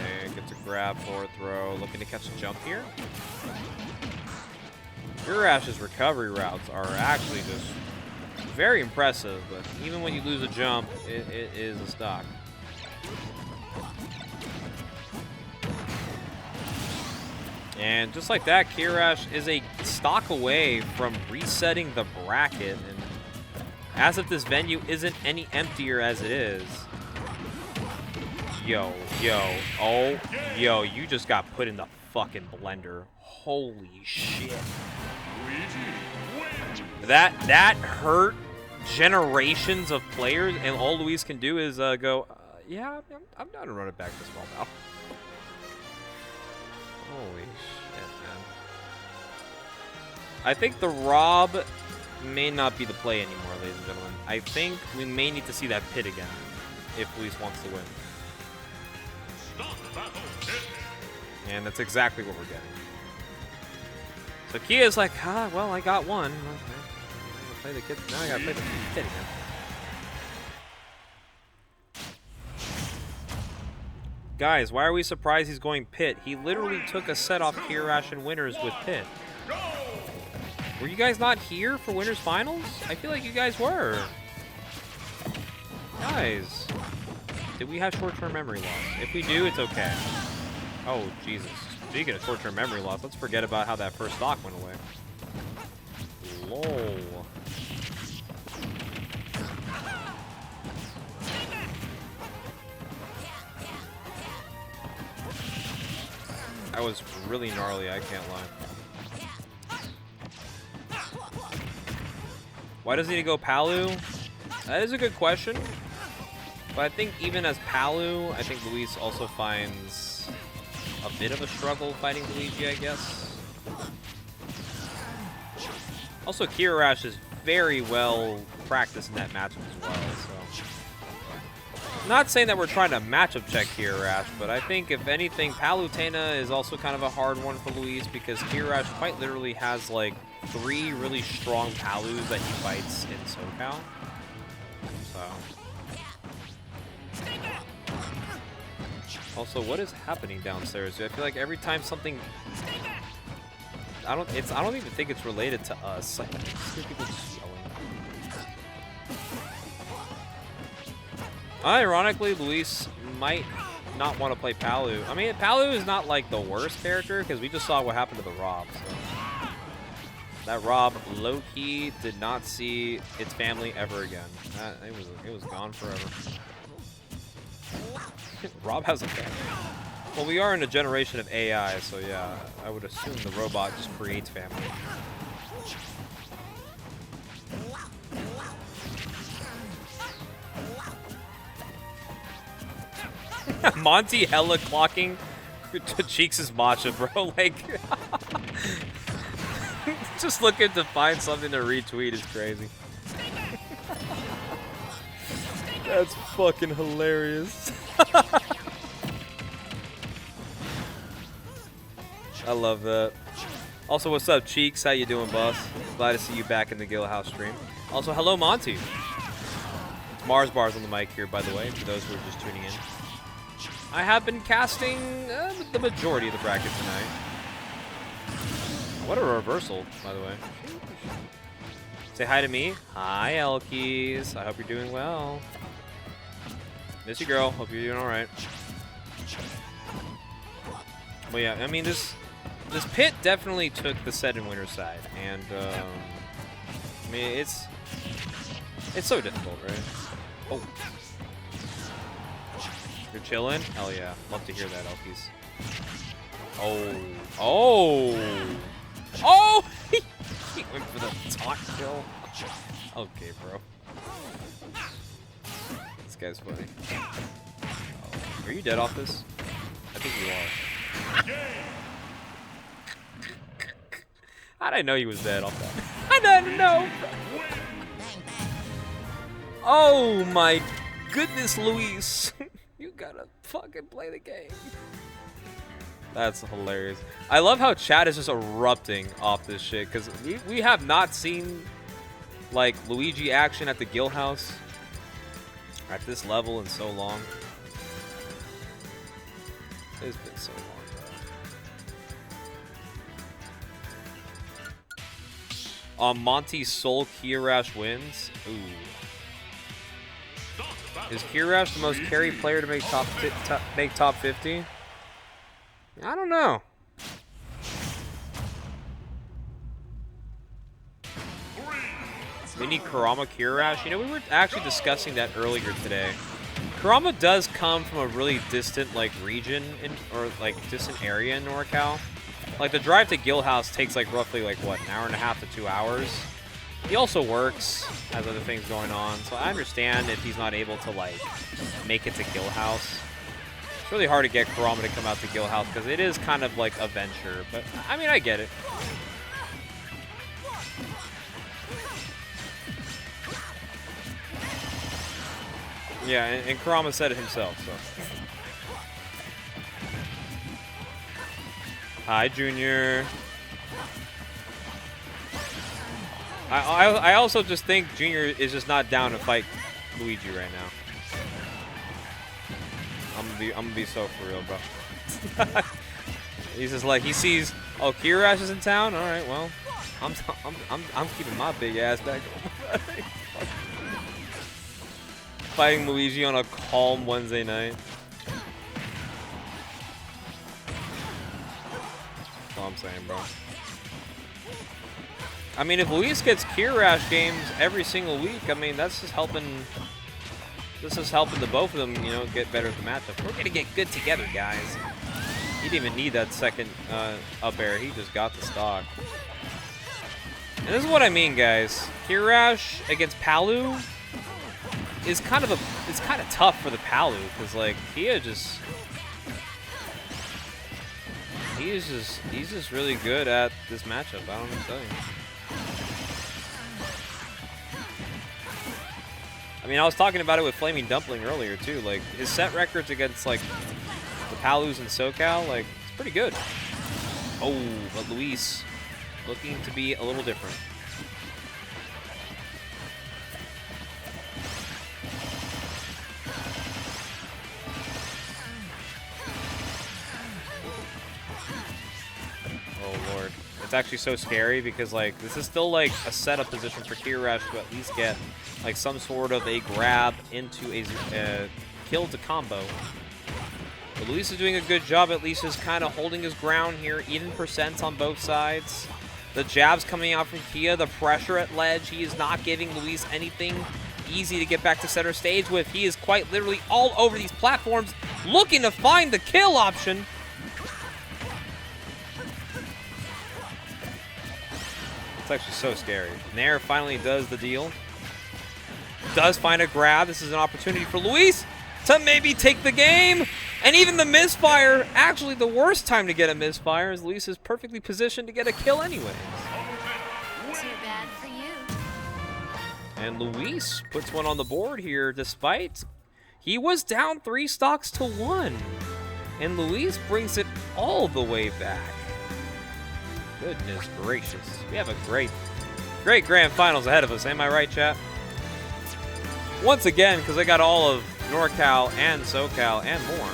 Okay, gets a grab, forward throw. Looking to catch a jump here. Kirash's recovery routes are actually just very impressive, but even when you lose a jump, it is a stock. And just like that, Kiyarash is a stock away from resetting the bracket, and as if this venue isn't any emptier as it is. Yo, oh, yo, you just got put in the fucking blender. Holy shit. That hurt generations of players, and all Luis can do is go, yeah, I'm down to run it back to small now. Holy shit, man. I think the Rob may not be the play anymore, ladies and gentlemen. I think we may need to see that pit again if Luis wants to win. And that's exactly what we're getting. So Kia's like, well, I got one. Okay. I'm gonna play the kid. Now I gotta play the pit again. Guys, why are we surprised he's going pit? He literally took a set off Kiyarash and winners with pit. Were you guys not here for winners finals? I feel like you guys were. Guys, did we have short-term memory loss? If we do, it's okay. Oh, Jesus. Speaking of short-term memory loss, let's forget about how that first stock went away. Lol. That was really gnarly, I can't lie. Why does he need to go Palu? That is a good question. But I think even as Palu, I think Luis also finds a bit of a struggle fighting Luigi, I guess. Also, Kiyarash is very well practiced in that matchup as well. So, not saying that we're trying to matchup check Kiyarash, but I think if anything, Palutena is also kind of a hard one for Luis because Kiyarash quite literally has like 3 really strong Palus that he fights in SoCal. So. Also, what is happening downstairs? I feel like every time something, I don't even think it's related to us. Like, I see people just yelling. Ironically, Luis might not want to play Palu. I mean, Palu is not like the worst character because we just saw what happened to the Rob. So. That Rob low-key did not see its family ever again. It was gone forever. Rob has a family. Well, we are in a generation of AI, so yeah, I would assume the robot just creates family. Monty hella clocking to Cheeks' matcha, bro. Like, just looking to find something to retweet is crazy. That's fucking hilarious. I love that. Also, what's up, Cheeks? How you doing, boss? Glad to see you back in the Guildhouse stream. Also, hello, Monty. It's Mars Bars on the mic here, by the way, for those who are just tuning in. I have been casting the majority of the bracket tonight. What a reversal, by the way. Say hi to me. Hi, Elkies. I hope you're doing well. Miss you, girl. Hope you're doing all right. Well, yeah, I mean, this pit definitely took the set and winner side, and I mean, it's so difficult, right? Oh, you're chilling? Hell yeah, love to hear that, Elkies. Oh! He went for the taunt kill. Okay, bro. This guy's funny. Oh. Are you dead off this? I think you are. How'd I know he was dead off that? I didn't know. Oh my goodness, Luis. You gotta fucking play the game. That's hilarious. I love how chat is just erupting off this shit because we have not seen like Luigi action at the Guildhouse at this level in so long. It's been so long, bro. On Monty's Soul, Kiyarash wins. Ooh. Is Kiyarash the most carry player to make top 50? I don't know. We need Kurama Kiyarash. You know, we were actually discussing that earlier today. Kurama does come from a really distant like region or like distant area in NorCal. Like the drive to Guildhouse takes like roughly like what, an hour and a half to 2 hours. He also works, has other things going on, so I understand if he's not able to like make it to Guildhouse. It's really hard to get Kurama to come out to Guildhouse because it is kind of like a venture, but I mean I get it. Yeah, and Kurama said it himself, so. Hi, Junior. I also just think Junior is just not down to fight Luigi right now. I'm gonna be so for real, bro. He's just like, he sees, oh, Kiyarash is in town. All right, well, I'm keeping my big ass back home. Fighting Luigi on a calm Wednesday night. That's all I'm saying, bro. I mean, if Luis gets Kiyarash games every single week, I mean, that's just helping. This is helping the both of them, you know, get better at the matchup. We're gonna get good together, guys. He didn't even need that second up air. He just got the stock. And this is what I mean, guys. Kiyarash against Palu is kind of it's kind of tough for the Palu because like he's just really good at this matchup. I don't know what to tell you. I mean, I was talking about it with Flaming Dumpling earlier, too. Like, his set records against, like, the Palus and SoCal, like, it's pretty good. Oh, but Luis looking to be a little different. Oh, Lord. It's actually so scary because, like, this is still, like, a setup position for Kiyarash to at least get, like, some sort of a grab into a kill to combo. But Luis is doing a good job, at least, is kind of holding his ground here. Even percents on both sides. The jabs coming out from Kia, the pressure at ledge. He is not giving Luis anything easy to get back to center stage with. He is quite literally all over these platforms, looking to find the kill option. It's actually so scary. Nair finally does the deal. Does find a grab. This is an opportunity for Luis to maybe take the game. And even the misfire, actually the worst time to get a misfire, as Luis is perfectly positioned to get a kill anyways. Too bad for you. And Luis puts one on the board here, despite he was down 3 stocks to 1. And Luis brings it all the way back. Goodness gracious. We have a great grand finals ahead of us. Am I right, chat? Once again, because I got all of NorCal and SoCal and more.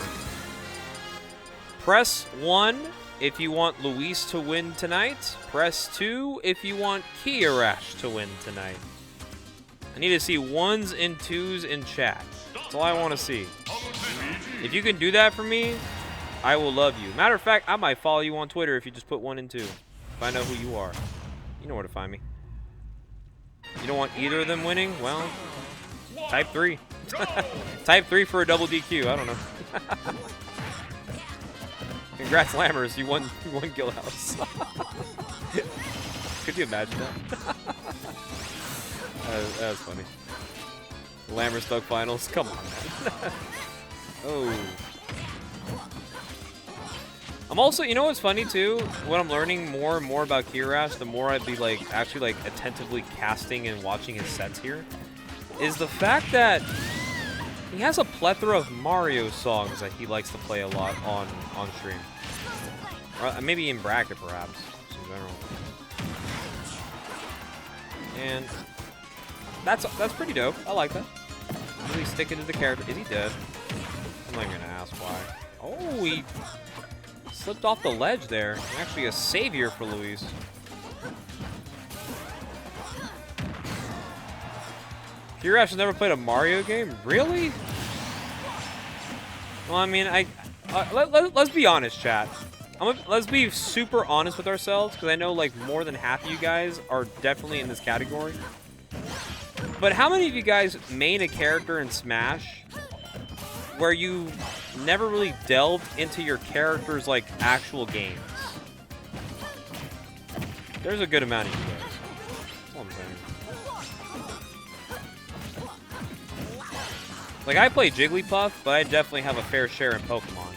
Press 1 if you want Luis to win tonight. Press 2 if you want Kiyarash to win tonight. I need to see 1s and 2s in chat. That's all I want to see. If you can do that for me, I will love you. Matter of fact, I might follow you on Twitter if you just put 1 and 2. If I know who you are. You know where to find me. You don't want either of them winning? Well, type 3. Type 3 for a double DQ. I don't know. Congrats, Lammers. You won Guildhouse. Could you imagine that? That was funny. Lammers Thug Finals. Come on, man. Oh. I'm also, you know what's funny too? What I'm learning more and more about Kiyarash, the more I'd be like actually like attentively casting and watching his sets here, is the fact that he has a plethora of Mario songs that he likes to play a lot on stream. Or maybe in bracket, perhaps, in general. And that's pretty dope. I like that. Really sticking to the character. Is he dead? I'm not even gonna ask why. Oh, he slipped off the ledge there. Actually a savior for Luis. Kiyarash has never played a Mario game? Really? Well, I mean, let's be honest, chat. Let's be super honest with ourselves, because I know like more than half of you guys are definitely in this category. But how many of you guys main a character in Smash where you never really delved into your character's like actual games? There's a good amount of you guys. That's all I'm saying. Like, I play Jigglypuff, but I definitely have a fair share in Pokemon.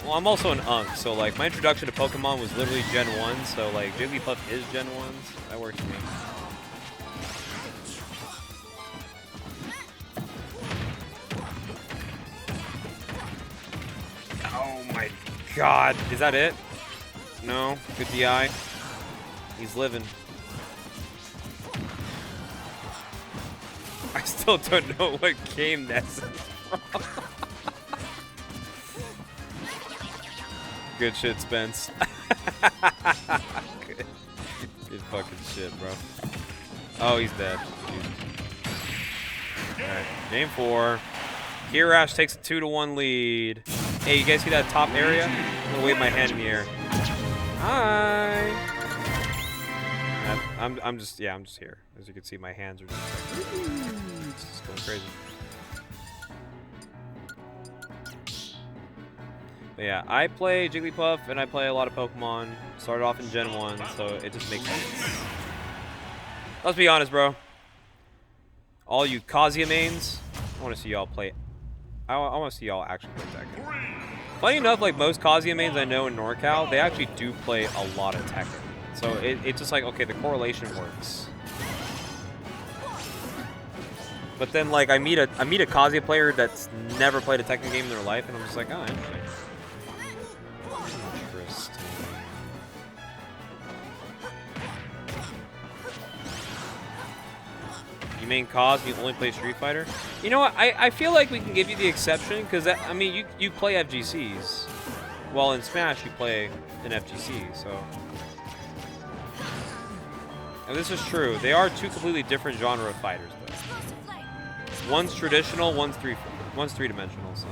Well, I'm also an Unk, so like my introduction to Pokemon was literally Gen 1, so like Jigglypuff is Gen 1. That works for me. Oh my god. Is that it? No. Good DI. He's living. I still don't know what game that's from. Good shit, Spence. Good fucking shit, bro. Oh, he's dead. Alright, game 4. Kiyarash takes a 2-1 lead. Hey, you guys see that top area? I'm gonna wave my hand in the air. Hi. I'm just here. As you can see, my hands are just like, it's just going crazy. But yeah, I play Jigglypuff and I play a lot of Pokemon. Started off in Gen 1, so it just makes sense. Let's be honest, bro. All you Kazuya mains, I want to see y'all play. I want to see y'all actually play Tekken. Funny enough, like most Kazuya mains I know in NorCal, they actually do play a lot of Tekken. So it's just like, okay, the correlation works. But then like I meet a Kazuya player that's never played a Tekken game in their life, and I'm just like, oh, interesting. Interesting. You main Kaz, you only play Street Fighter? You know what? I feel like we can give you the exception because I mean you play FGCs, while in Smash you play an FGC, so. And this is true. They are two completely different genre of fighters, though. One's traditional, one's three-dimensional. So,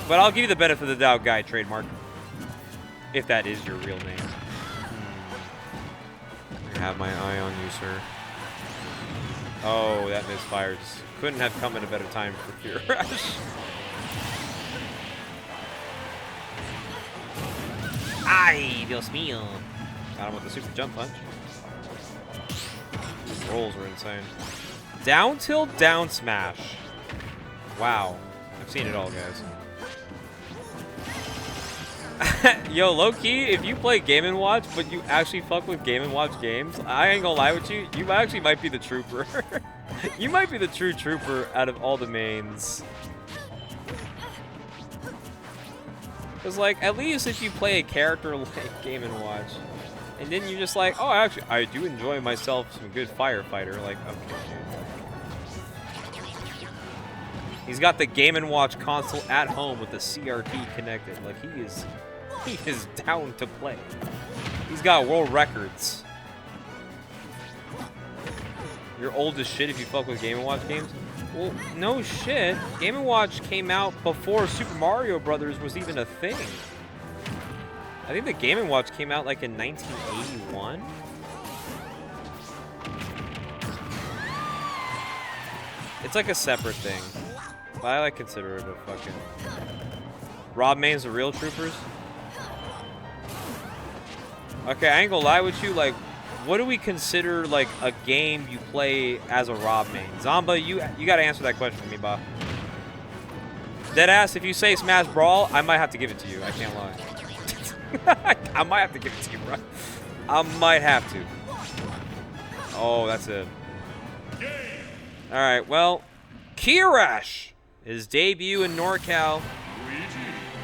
but I'll give you the benefit of the doubt, guy trademark, if that is your real name. I have my eye on you, sir. Oh, that misfires. Couldn't have come at a better time for Kiyarash. Ay, Dios mío. Got him with the super jump punch. These rolls were insane. Down tilt, down smash. Wow. I've seen it all, guys. Yo, low-key, if you play Game & Watch, but you actually fuck with Game & Watch games, I ain't gonna lie with you, you actually might be the trooper. You might be the true trooper out of all the mains. Because, like, at least if you play a character like Game & Watch, and then you're just like, oh, actually, I do enjoy myself some good firefighter. Like, okay, dude. He's got the Game & Watch console at home with the CRT connected. Like, he is down to play. He's got world records. You're old as shit if you fuck with Game & Watch games. Well, no shit. Game & Watch came out before Super Mario Brothers was even a thing. I think the Game & Watch came out like in 1981. It's like a separate thing. But I like consider it a fucking... Rob mains the real troopers? Okay, I ain't gonna lie with you, like, what do we consider like a game you play as a Rob main? Zamba, you gotta answer that question for me, Bob. Deadass, if you say Smash Brawl, I might have to give it to you. I can't lie. I might have to give it to you, bro. I might have to. Oh, that's it. Alright, well, Kiyarash, his debut in NorCal,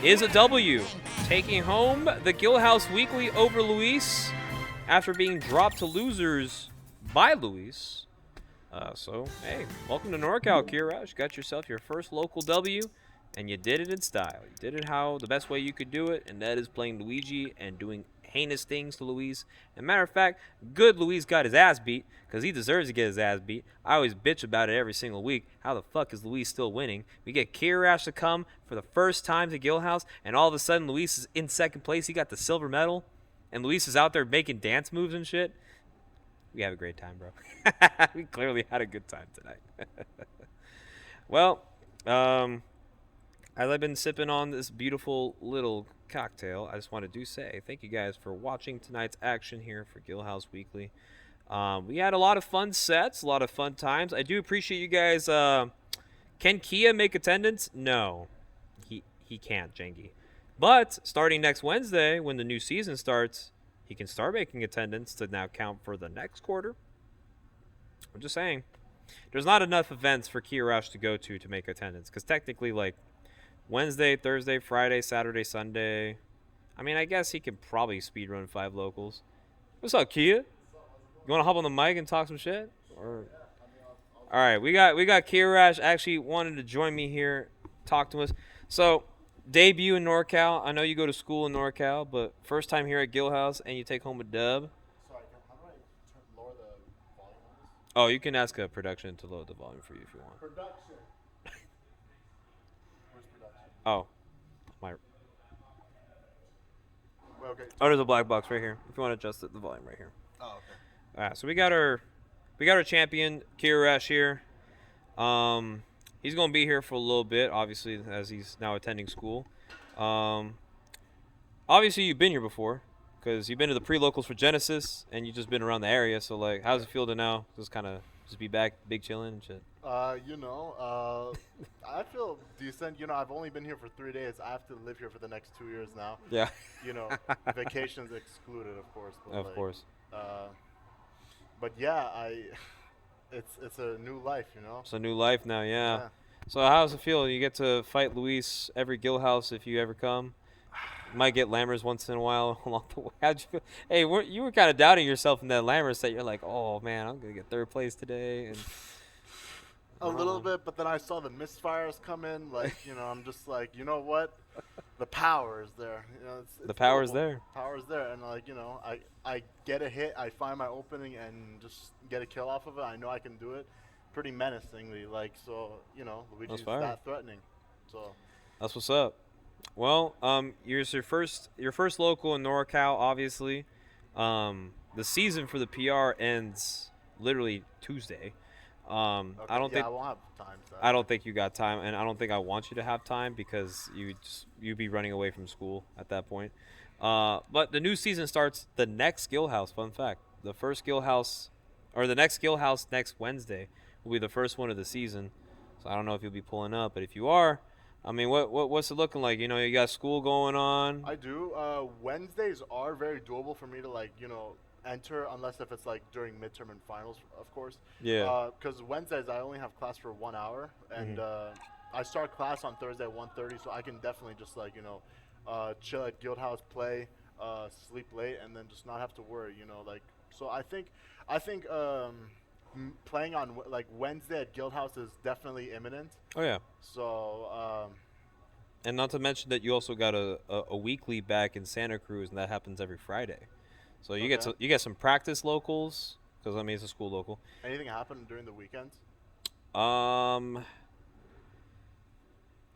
is a W. Taking home the Guildhouse Weekly over Luis after being dropped to losers by Luis. So, hey, welcome to NorCal, Kiyarash. Got yourself your first local W, and you did it in style. You did it how the best way you could do it, and that is playing Luigi and doing heinous things to Luis. As a matter of fact, good Luis got his ass beat, because he deserves to get his ass beat. I always bitch about it every single week. How the fuck is Luis still winning? We get Kiyarash to come for the first time to Guildhouse, and all of a sudden Luis is in second place. He got the silver medal, and Luis is out there making dance moves and shit. We have a great time, bro. We clearly had a good time tonight. Well, as I've been sipping on this beautiful little cocktail, I just want to say thank you guys for watching tonight's action here for Guildhouse Weekly. We had a lot of fun sets, a lot of fun times. I do appreciate you guys. Can Kia make attendance? No, he can't, Jengi. But starting next Wednesday, when the new season starts, he can start making attendance to now count for the next quarter. I'm just saying. There's not enough events for Kiyarash to go to make attendance. Because technically, like, Wednesday, Thursday, Friday, Saturday, Sunday. I mean, I guess he could probably speedrun 5 locals. What's up, Kia? You want to hop on the mic and talk some shit? Or... All right, we got Kiyarash actually wanted to join me here, talk to us. So, debut in NorCal. I know you go to school in NorCal, but first time here at Guildhouse, and you take home a dub. Sorry, how do I lower the volume on this? Oh, you can ask a production to lower the volume for you if you want. Production. Where's production? Oh, my. Well, okay. Oh, there's a black box right here. If you want to adjust the volume right here. Oh, okay. All right, so we got our champion Kiyarash here. He's gonna be here for a little bit, obviously, as he's now attending school. Obviously, you've been here before, because you've been to the pre-locals for Genesis, and you've just been around the area. So, like, how's it feel to now just kind of just be back, big chilling and shit? I feel decent. You know, I've only been here for 3 days. I have to live here for the next 2 years now. Yeah. You know, vacations excluded, of course. But of course. But yeah, it's a new life, you know. It's a new life now, yeah. Yeah. So how does it feel? You get to fight Luis every Guildhouse if you ever come. You might get Lammers once in a while along the way. How'd you feel? Hey, you were kind of doubting yourself in that Lammers set. You're like, oh man, I'm gonna get third place today. And A little bit, but then I saw the misfires come in. Like, you know, I'm just like, you know what? The power is there. You know, it's the power's doable. there. Power's there, and like, you know, I get a hit, I find my opening, and just get a kill off of it. I know I can do it, pretty menacingly. Like, so, you know, Luigi's fire. that threatening. So That's what's up. Well, here's your first local in NorCal, obviously. The season for the PR ends literally Tuesday. okay, I don't think I won't have time. So I don't think you got time, and I don't think I want you to have time because you'd be running away from school at that point. But the new season starts the next Guildhouse. Fun fact: the next Guildhouse next Wednesday will be the first one of the season. So I don't know if you'll be pulling up, but if you are, I mean, what's it looking like? You know, you got school going on. I do. Wednesdays are very doable for me to, like, you know, enter, unless if it's like during midterm and finals, of course. Yeah. Because Wednesdays I only have class for 1 hour, and I start class on Thursday at 1:30, so I can definitely just, like, you know, chill at Guildhouse, play, sleep late, and then just not have to worry, you know, like. So I think playing on like Wednesday at Guildhouse is definitely imminent. Oh yeah. So And not to mention that you also got a weekly back in Santa Cruz, and that happens every Friday. So you get some practice locals, because I mean it's a school local. anything happen during the weekends?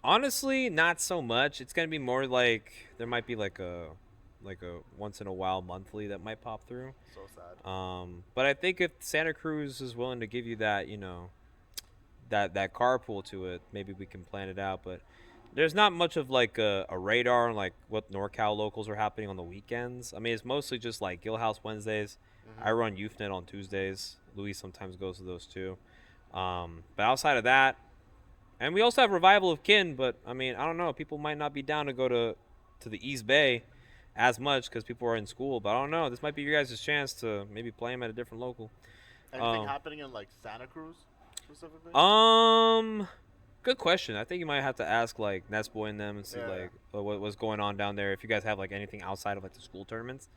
Honestly, not so much. It's gonna be more like there might be like a once in a while monthly that might pop through. So sad. But I think if Santa Cruz is willing to give you that, you know, that carpool to it, maybe we can plan it out. But there's not much of like a radar on like what NorCal locals are happening on the weekends. I mean, it's mostly just like Guildhouse Wednesdays. I run YouthNet on Tuesdays. Luis sometimes goes to those too. But outside of that, and we also have Revival of Kin. But I mean, I don't know. People might not be down to go to the East Bay as much because people are in school. But I don't know. This might be your guys' chance to maybe play them at a different local. Anything happening in like Santa Cruz specifically? Good question. I think you might have to ask like Netsboy and them and see Yeah. like what's going on down there. If you guys have like anything outside of like the school tournaments.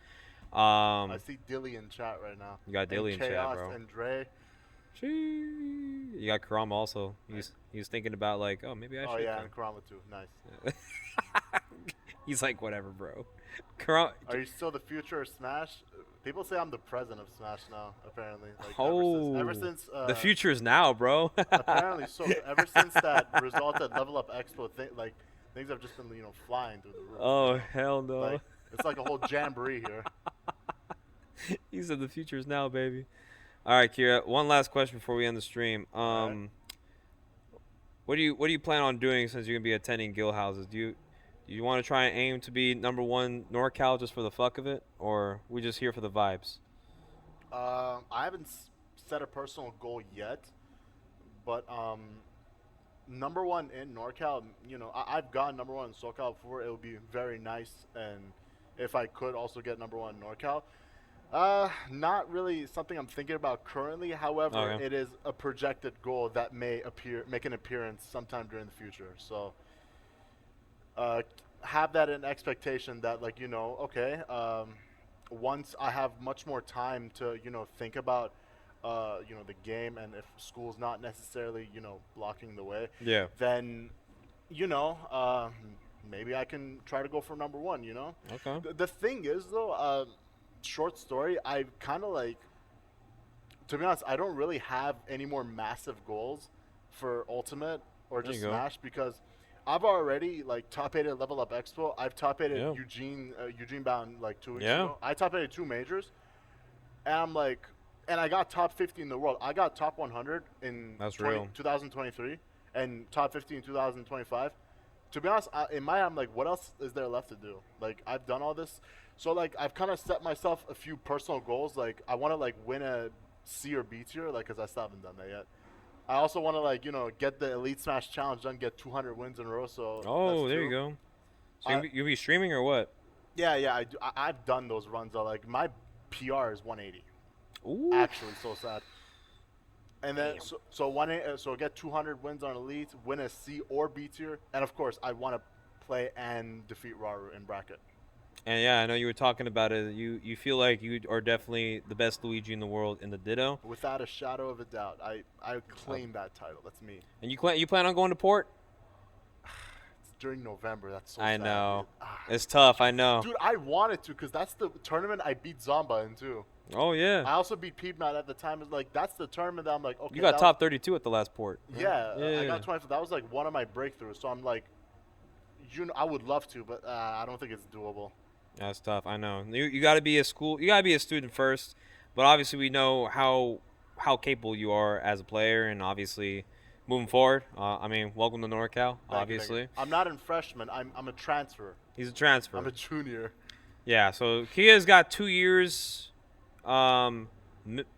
I see Dilly in chat right now. You got Dilly in chat, Chaos bro. and Dre. You got Karama also. He was thinking about like, oh, maybe I should. Oh yeah, come. and Karama too. Nice. He's like, whatever, bro. Karama. Are you still the future of Smash? People say I'm the president of Smash now. Apparently. Like, Oh, ever since the future is now, bro. apparently, so ever since that result at Level Up Expo, like things have just been, you know, flying through the roof. Oh hell no. Like, it's like a whole jamboree here. He said the future is now, baby. All right, Kira. One last question before we end the stream. Alright. What do you plan on doing since you're gonna be attending guild houses? Do you want to try and aim to be #1 NorCal just for the fuck of it, or we just here for the vibes? I haven't set a personal goal yet, but #1 in NorCal, you know, I've gotten #1 in SoCal before. It would be very nice, and if I could also get #1 in NorCal. Not really something I'm thinking about currently. However, Okay. it is a projected goal that may make an appearance sometime during the future. So, have that in expectation that, like, you know, okay, once I have much more time to, you know, think about, you know, the game, and if school's not necessarily, you know, blocking the way, Yeah. then, you know, maybe I can try to go for #1, you know? Okay. The thing is, though, short story, I kind of like, to be honest, I don't really have any more massive goals for Ultimate or There just you go. Smash, because I've already, like, top 8 at Level Up Expo. I've top 8 Yeah. at Eugene bound like 2 weeks Yeah. ago. I top 8 at 2 majors, and I'm like, and I got top 50 in the world. I got top 100 in That's real. 2023 and top 50 in 2025. To be honest, in my head, I'm like, what else is there left to do? Like, I've done all this. So, like, I've kind of set myself a few personal goals. Like, I want to, like, win a C or B tier, like, because I still haven't done that yet. I also want to, like, you know, get the Elite Smash Challenge done, get 200 wins in a row. So Oh, that's there two. you go. So I- you'll be streaming or what? Yeah, I do. I've done those runs. Though. Like, my PR is 180. Ooh. Actually, so sad. And then so get 200 wins on Elite, win a C or B tier, and of course I want to play and defeat Raru in bracket. And yeah, I know you were talking about it. You feel like you are definitely the best Luigi in the world in the Ditto. Without a shadow of a doubt, I claim that title. That's me. And you plan on going to port? It's during November. That's so I sad, know. dude. It's tough. I know. Dude, I wanted to because that's the tournament I beat Zomba in too. Oh yeah. I also beat Peepnut at the time. It's like that's the tournament that I'm like, okay. You got that top 32 at the last port. was, yeah, Yeah. I got 25. That was like one of my breakthroughs. So I'm like, I would love to, but I don't think it's doable. That's tough. I know. You got to be a school. You got to be a student first. But obviously, we know how capable you are as a player, and obviously, moving forward. I mean, welcome to NorCal. Thank you, Obviously, thank you. I'm not in freshman. I'm a transfer. he's a transfer. I'm a junior. Yeah. So Kia's got 2 years,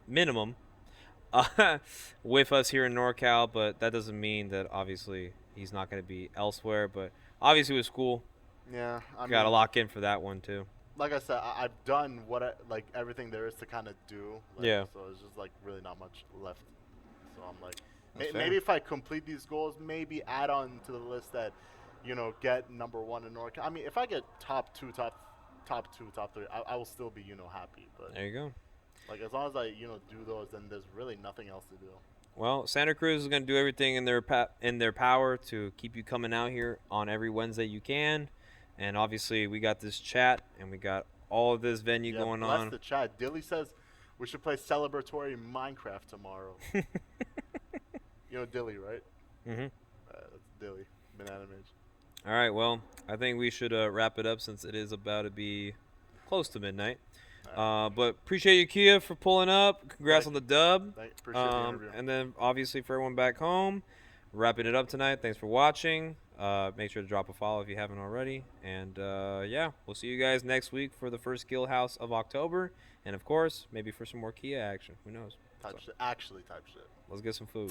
minimum, with us here in NorCal. But that doesn't mean that obviously he's not going to be elsewhere. But obviously, with school. Yeah, I Got to mean, lock in for that one too. like I said, I've done like everything there is to kind of do. Like, Yeah. So it's just like really not much left. So I'm like, That's fair. maybe if I complete these goals, maybe add on to the list that, get number 1 in NorCal. I mean, if I get top 2, top 3, I will still be happy. But There you go. like as long as I do those, then there's really nothing else to do. Well, Santa Cruz is going to do everything in their power to keep you coming out here on every Wednesday you can. And obviously, we got this chat and we got all of this venue going bless on. the chat. Dilly says we should play celebratory Minecraft tomorrow. You know Dilly, right? Mhm. That's Dilly. Banana Mage. All right, well, I think we should wrap it up since it is about to be close to midnight. But appreciate you, Kia, for pulling up. Congrats on the dub. Appreciate the interview. And then, obviously, for everyone back home, wrapping it up tonight. Thanks for watching. Make sure to drop a follow if you haven't already. And, yeah, we'll see you guys next week for the first Guildhouse of October. And, of course, maybe for some more Kia action. Who knows? Actually type shit. Let's get some food.